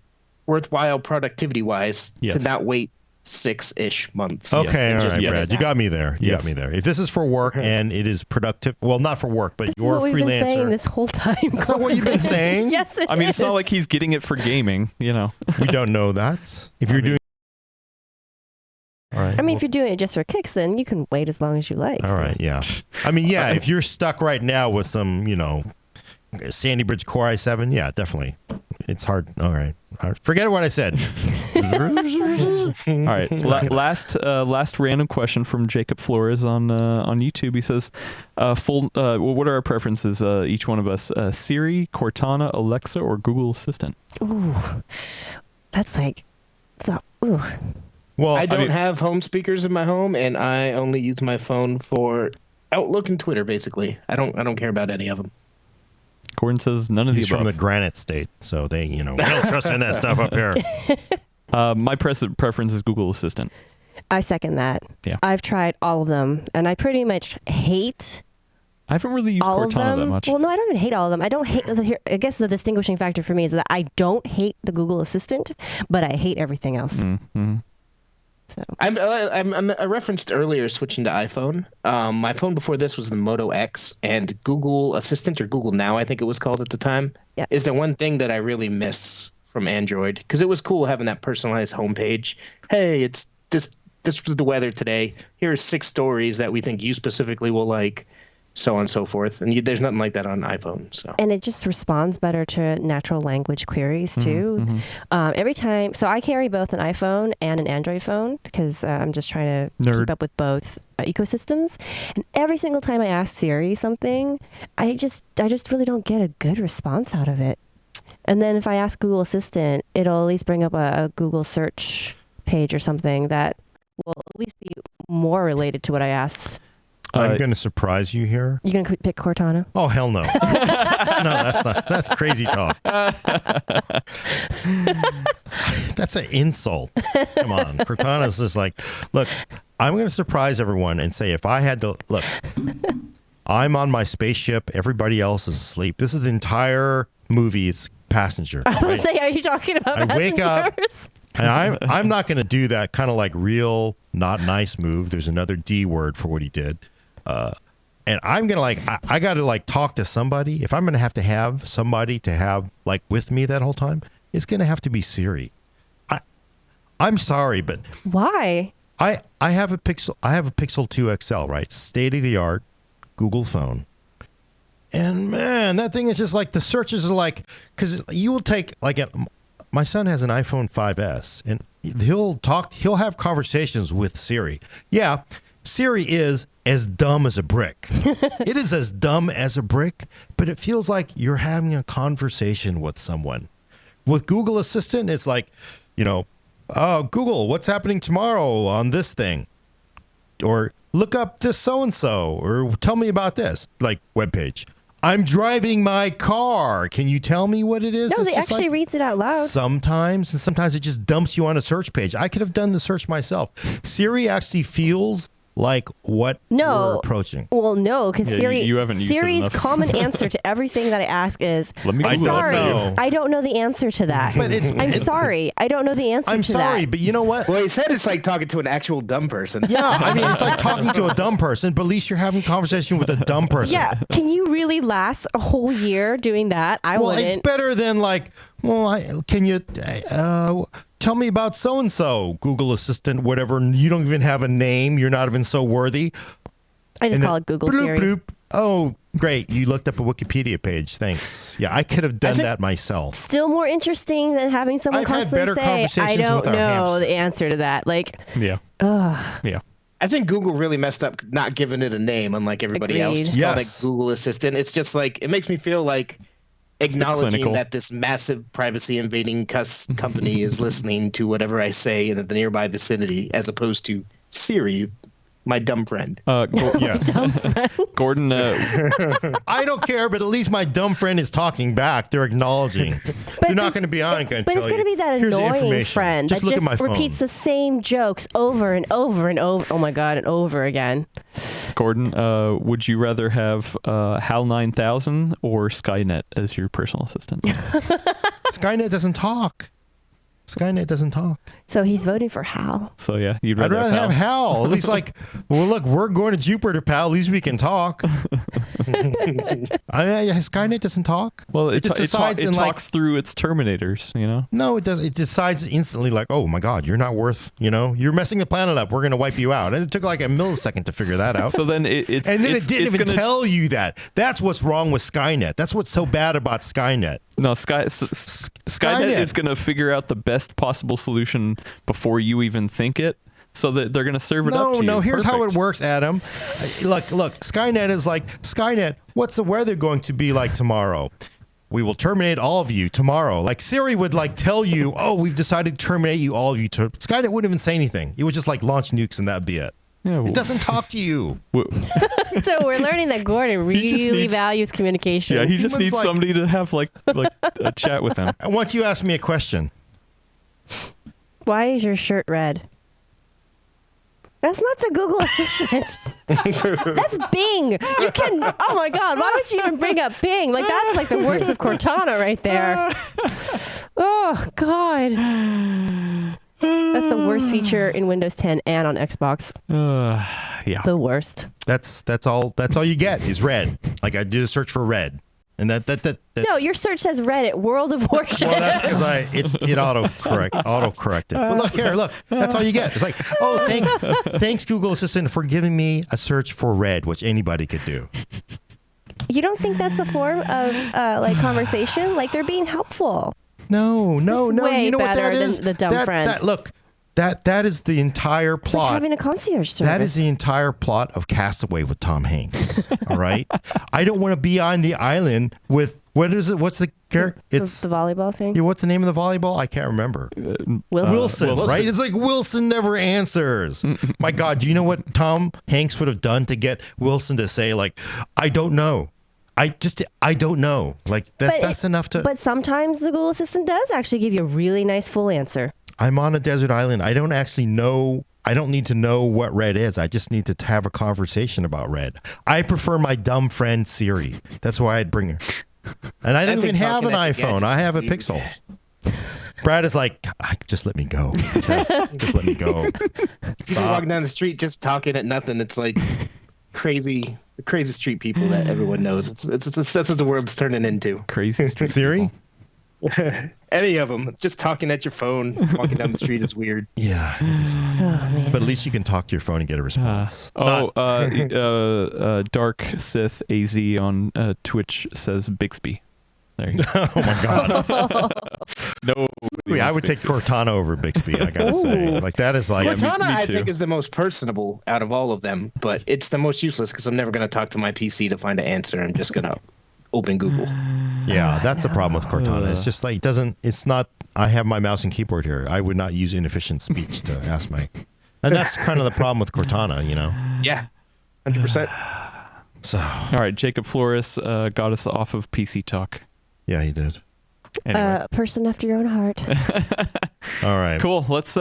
Speaker 2: worthwhile productivity-wise to not wait 6-ish months.
Speaker 1: Okay, all right,
Speaker 2: yes.
Speaker 1: Brad, you got me there. You got me there. If this is for work and it is productive, well, not for work, but you're a
Speaker 3: This is what we've been saying
Speaker 1: freelancer.
Speaker 3: this whole time.
Speaker 1: That's not what you've been saying.
Speaker 3: Yes, it
Speaker 4: I mean, it's not
Speaker 3: is.
Speaker 4: like he's getting it for gaming,
Speaker 1: We don't know that. If you're doing, all right.
Speaker 3: I mean, if you're doing it just for kicks, then you can wait as long as you like.
Speaker 1: All right, yeah. I mean, yeah, if you're stuck right now with some, Sandy Bridge Core i7, yeah, definitely. It's hard. All right. Forget what I said.
Speaker 4: All right. Last random question from Jacob Flores on YouTube. He says, what are our preferences, each one of us? Siri, Cortana, Alexa, or Google Assistant?
Speaker 3: Ooh, that's like, ooh.
Speaker 1: Well,
Speaker 2: I don't have home speakers in my home, and I only use my phone for Outlook and Twitter. Basically, I don't care about any of them.
Speaker 4: Gordon says none of the
Speaker 1: he's
Speaker 4: above.
Speaker 1: from the Granite State, so they, we don't trust in that stuff up here.
Speaker 4: My preference is Google Assistant.
Speaker 3: I second that.
Speaker 4: Yeah.
Speaker 3: I've tried all of them, and I pretty much hate
Speaker 4: I haven't really used
Speaker 3: all of
Speaker 4: Cortana
Speaker 3: them.
Speaker 4: that much.
Speaker 3: Well, no, I don't even hate all of them. I don't hate. I guess the distinguishing factor for me is that I don't hate the Google Assistant, but I hate everything else.
Speaker 4: Mm-hmm.
Speaker 3: So.
Speaker 2: I referenced earlier switching to iPhone. My phone before this was the Moto X, and Google Assistant, or Google Now, I think it was called at the time, is the one thing that I really miss from Android, because it was cool having that personalized homepage. Hey, this was the weather today. Here are 6 stories that we think you specifically will like. so on and so forth. And there's nothing like that on iPhone. So
Speaker 3: And it just responds better to natural language queries too. Every time, so I carry both an iPhone and an Android phone because I'm just trying to keep up with both ecosystems. And every single time I ask Siri something, I just really don't get a good response out of it. And then if I ask Google Assistant, it'll at least bring up a Google search page or something that will at least be more related to what I asked.
Speaker 1: I'm going to surprise you here.
Speaker 3: You gonna pick Cortana?
Speaker 1: Oh, hell no. No, that's crazy talk. That's an insult. Come on. Cortana's just like, look, I'm going to surprise everyone and say if I had to, look, I'm on my spaceship. Everybody else is asleep. This is the entire movie. It's passenger.
Speaker 3: I was going to say, are you talking about
Speaker 1: I wake up
Speaker 3: passengers?
Speaker 1: and I'm not going to do that kind of like real not nice move. There's another D word for what he did. And I'm going to I got to like talk to somebody. If I'm going to have somebody to have like with me that whole time, it's going to have to be Siri. I'm sorry, but
Speaker 3: Why?
Speaker 1: I have a Pixel 2 XL, right? State of the art Google phone. And man, that thing is just like the searches are like, because you will take like my son has an iPhone 5S and he'll have conversations with Siri. Yeah. Siri is as dumb as a brick. It is as dumb as a brick, but it feels like you're having a conversation with someone. With Google Assistant, it's like, oh, Google, what's happening tomorrow on this thing? Or look up this so-and-so, or tell me about this, like webpage. I'm driving my car. Can you tell me what it is?
Speaker 3: No,
Speaker 1: It's
Speaker 3: they
Speaker 1: just
Speaker 3: actually reads it out loud.
Speaker 1: Sometimes, and sometimes it just dumps you on a search page. I could have done the search myself. Siri actually feels like what we're approaching.
Speaker 3: Well, no, because Siri,
Speaker 4: you haven't used
Speaker 3: Siri's common answer to everything that I ask is,
Speaker 4: Let me
Speaker 3: I'm
Speaker 4: Google it
Speaker 3: sorry,
Speaker 4: for you.
Speaker 3: I don't know the answer to that.
Speaker 1: But
Speaker 3: I'm sorry, I don't know the answer
Speaker 1: I'm
Speaker 3: to
Speaker 1: sorry,
Speaker 3: that.
Speaker 1: but you know what?
Speaker 2: well, he said it's like talking to an actual dumb person.
Speaker 1: Yeah, I mean, it's like talking to a dumb person, but at least you're having a conversation with a dumb person.
Speaker 3: Yeah, can you really last a whole year doing that? I
Speaker 1: Well,
Speaker 3: wouldn't.
Speaker 1: it's better than like, can you tell me about so-and-so, Google Assistant, whatever. You don't even have a name. You're not even so worthy.
Speaker 3: I just
Speaker 1: And
Speaker 3: call
Speaker 1: then
Speaker 3: it Google
Speaker 1: bloop,
Speaker 3: Siri.
Speaker 1: bloop. Oh, great. You looked up a Wikipedia page. Thanks. Yeah, I could have done that myself.
Speaker 3: Still more interesting than having someone
Speaker 1: I've had
Speaker 3: constantly
Speaker 1: better
Speaker 3: say,
Speaker 1: conversations
Speaker 3: I don't
Speaker 1: with our
Speaker 3: know
Speaker 1: hamster.
Speaker 3: the answer to that. Like,
Speaker 4: Yeah. Yeah.
Speaker 2: I think Google really messed up not giving it a name, unlike everybody else.
Speaker 3: Agreed.
Speaker 2: Just called
Speaker 1: Yes.
Speaker 2: it Google Assistant. It's just like, it makes me feel like acknowledging
Speaker 4: clinical.
Speaker 2: that this massive privacy invading company is listening to whatever I say in the nearby vicinity, as opposed to Siri, my dumb friend.
Speaker 1: Yes.
Speaker 4: Gordon,
Speaker 1: I don't care, but at least my dumb friend is talking back. They're acknowledging. They're not going to be on and going to
Speaker 3: But
Speaker 1: tell
Speaker 3: it's going to
Speaker 1: you,
Speaker 3: be that
Speaker 1: "Here's the
Speaker 3: annoying
Speaker 1: information."
Speaker 3: friend
Speaker 1: Just
Speaker 3: that
Speaker 1: look
Speaker 3: just
Speaker 1: at my phone.
Speaker 3: repeats the same jokes over and over and over. Oh my God, and over again.
Speaker 4: Gordon, would you rather have HAL 9000 or Skynet as your personal assistant?
Speaker 1: Skynet doesn't talk. Skynet doesn't talk.
Speaker 3: So he's voting for Hal.
Speaker 4: So yeah, you'd
Speaker 1: I'd
Speaker 4: rather,
Speaker 1: rather have Hal. At least like, well, look, we're going to Jupiter, pal. At least we can talk. Skynet doesn't talk.
Speaker 4: Well, it
Speaker 1: just decides
Speaker 4: it
Speaker 1: in like,
Speaker 4: talks through its Terminators,
Speaker 1: no, it does. It decides instantly like, oh my God, you're not worth, you're messing the planet up. We're going to wipe you out. And it took like a millisecond to figure that out.
Speaker 4: So then it's
Speaker 1: and then
Speaker 4: it's,
Speaker 1: it didn't
Speaker 4: it's
Speaker 1: even
Speaker 4: gonna,
Speaker 1: tell you that. That's what's wrong with Skynet. That's what's so bad about Skynet.
Speaker 4: No, Skynet is going to figure out the best possible solution before you even think it, so that they're going to serve it up to you.
Speaker 1: No, here's how it
Speaker 4: Perfect.
Speaker 1: works, Adam. Look, Skynet is like, Skynet, what's the weather going to be like tomorrow? We will terminate all of you tomorrow. Like Siri would like tell you, oh, we've decided to terminate you, all of you. Skynet wouldn't even say anything. It would just like launch nukes and that'd be it.
Speaker 4: Yeah,
Speaker 1: It doesn't talk to you.
Speaker 3: So we're learning that Gordon
Speaker 4: just
Speaker 3: really
Speaker 4: needs-
Speaker 3: values communication.
Speaker 4: Yeah, he just
Speaker 1: Humans
Speaker 4: needs
Speaker 1: like-
Speaker 4: somebody to have like a chat with him.
Speaker 1: I want you to ask me a question.
Speaker 3: Why is your shirt red? That's not the Google Assistant. That's Bing. You can. Oh my God! Why would you even bring up Bing? Like that's like the worst of Cortana right there. Oh God. That's the worst feature in Windows 10 and on Xbox.
Speaker 4: Yeah.
Speaker 3: The worst.
Speaker 1: That's all you get is red. Like I did a search for red. And that
Speaker 3: No, your search says Reddit, World of Warship.
Speaker 1: well, that's because it auto corrected. But look, that's all you get. It's like, thanks Google Assistant for giving me a search for red, which anybody could do.
Speaker 3: You don't think that's a form of like conversation? Like they're being helpful.
Speaker 1: No.
Speaker 3: Way
Speaker 1: You know what
Speaker 3: better
Speaker 1: that
Speaker 3: than
Speaker 1: is?
Speaker 3: the dumb friend.
Speaker 1: Look, that is the entire
Speaker 3: It's like
Speaker 1: plot.
Speaker 3: having a concierge service.
Speaker 1: That is the entire plot of Castaway with Tom Hanks. All right. I don't want to be on the island with what is it? What's the character? It's
Speaker 3: the volleyball thing.
Speaker 1: yeah, what's the name of the volleyball? I can't remember. Wilson, right? It's like Wilson never answers. My God, do you know what Tom Hanks would have done to get Wilson to say like, I don't know. I don't know. Like that's enough to.
Speaker 3: But sometimes the Google Assistant does actually give you a really nice full answer.
Speaker 1: I'm on a desert island. I don't actually know. I don't need to know what red is. I just need to have a conversation about red. I prefer my dumb friend Siri. That's why I'd bring her. And I don't even have an iPhone. I have a Pixel. Brad is like, just let me go. Just let me go.
Speaker 2: People walking down the street just talking at nothing. It's like crazy street people that everyone knows. That's what the world's turning into.
Speaker 4: Crazy street
Speaker 1: Siri?
Speaker 2: Any of them, just talking at your phone, walking down the street is weird.
Speaker 1: Yeah. But at least you can talk to your phone and get a response.
Speaker 4: Dark Sith AZ on Twitch says Bixby. There you go.
Speaker 1: Oh my God.
Speaker 4: No.
Speaker 1: I would take Cortana over Bixby, I gotta say. Like that is like
Speaker 2: Cortana,
Speaker 4: me
Speaker 2: I
Speaker 4: too.
Speaker 2: think, is the most personable out of all of them, but it's the most useless because I'm never going to talk to my PC to find an answer. I'm just going to open Google.
Speaker 1: yeah, that's the problem with Cortana. It's just like it's not I have my mouse and keyboard here. I would not use inefficient speech to ask my and that's kind of the problem with Cortana, you know.
Speaker 2: Yeah, 100%.
Speaker 1: So
Speaker 4: All right, Jacob Flores got us off of PC Talk.
Speaker 1: yeah, he did.
Speaker 4: Anyway.
Speaker 3: Person after your own heart.
Speaker 1: All right.
Speaker 4: Cool. Let's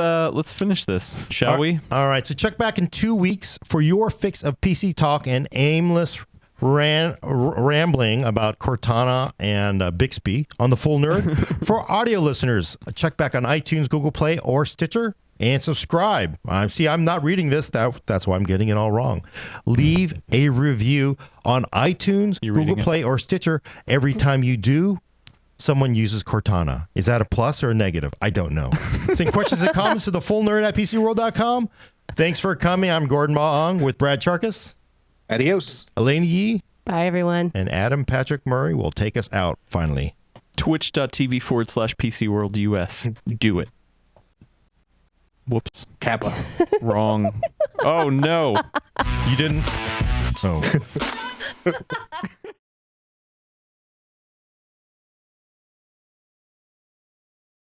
Speaker 4: finish this, shall we?
Speaker 1: All right. So check back in 2 weeks for your fix of PC talk and aimless rambling about Cortana and Bixby on the Full Nerd. For audio listeners, check back on iTunes, Google Play, or Stitcher. And subscribe. I'm not reading this. That's why I'm getting it all wrong. Leave a review on iTunes, Google Play, or Stitcher. Every time you do, someone uses Cortana. Is that a plus or a negative? I don't know. Send questions and comments to thefullnerd@PCWorld.com. Thanks for coming. I'm Gordon Maong with Brad Charkis.
Speaker 2: Adios.
Speaker 1: Elaine Yee.
Speaker 3: Bye, everyone.
Speaker 1: And Adam Patrick Murray will take us out finally.
Speaker 4: Twitch.tv/PCWorldUS. Do it. Whoops.
Speaker 2: Kappa.
Speaker 4: Wrong. Oh, no.
Speaker 1: You didn't? Oh.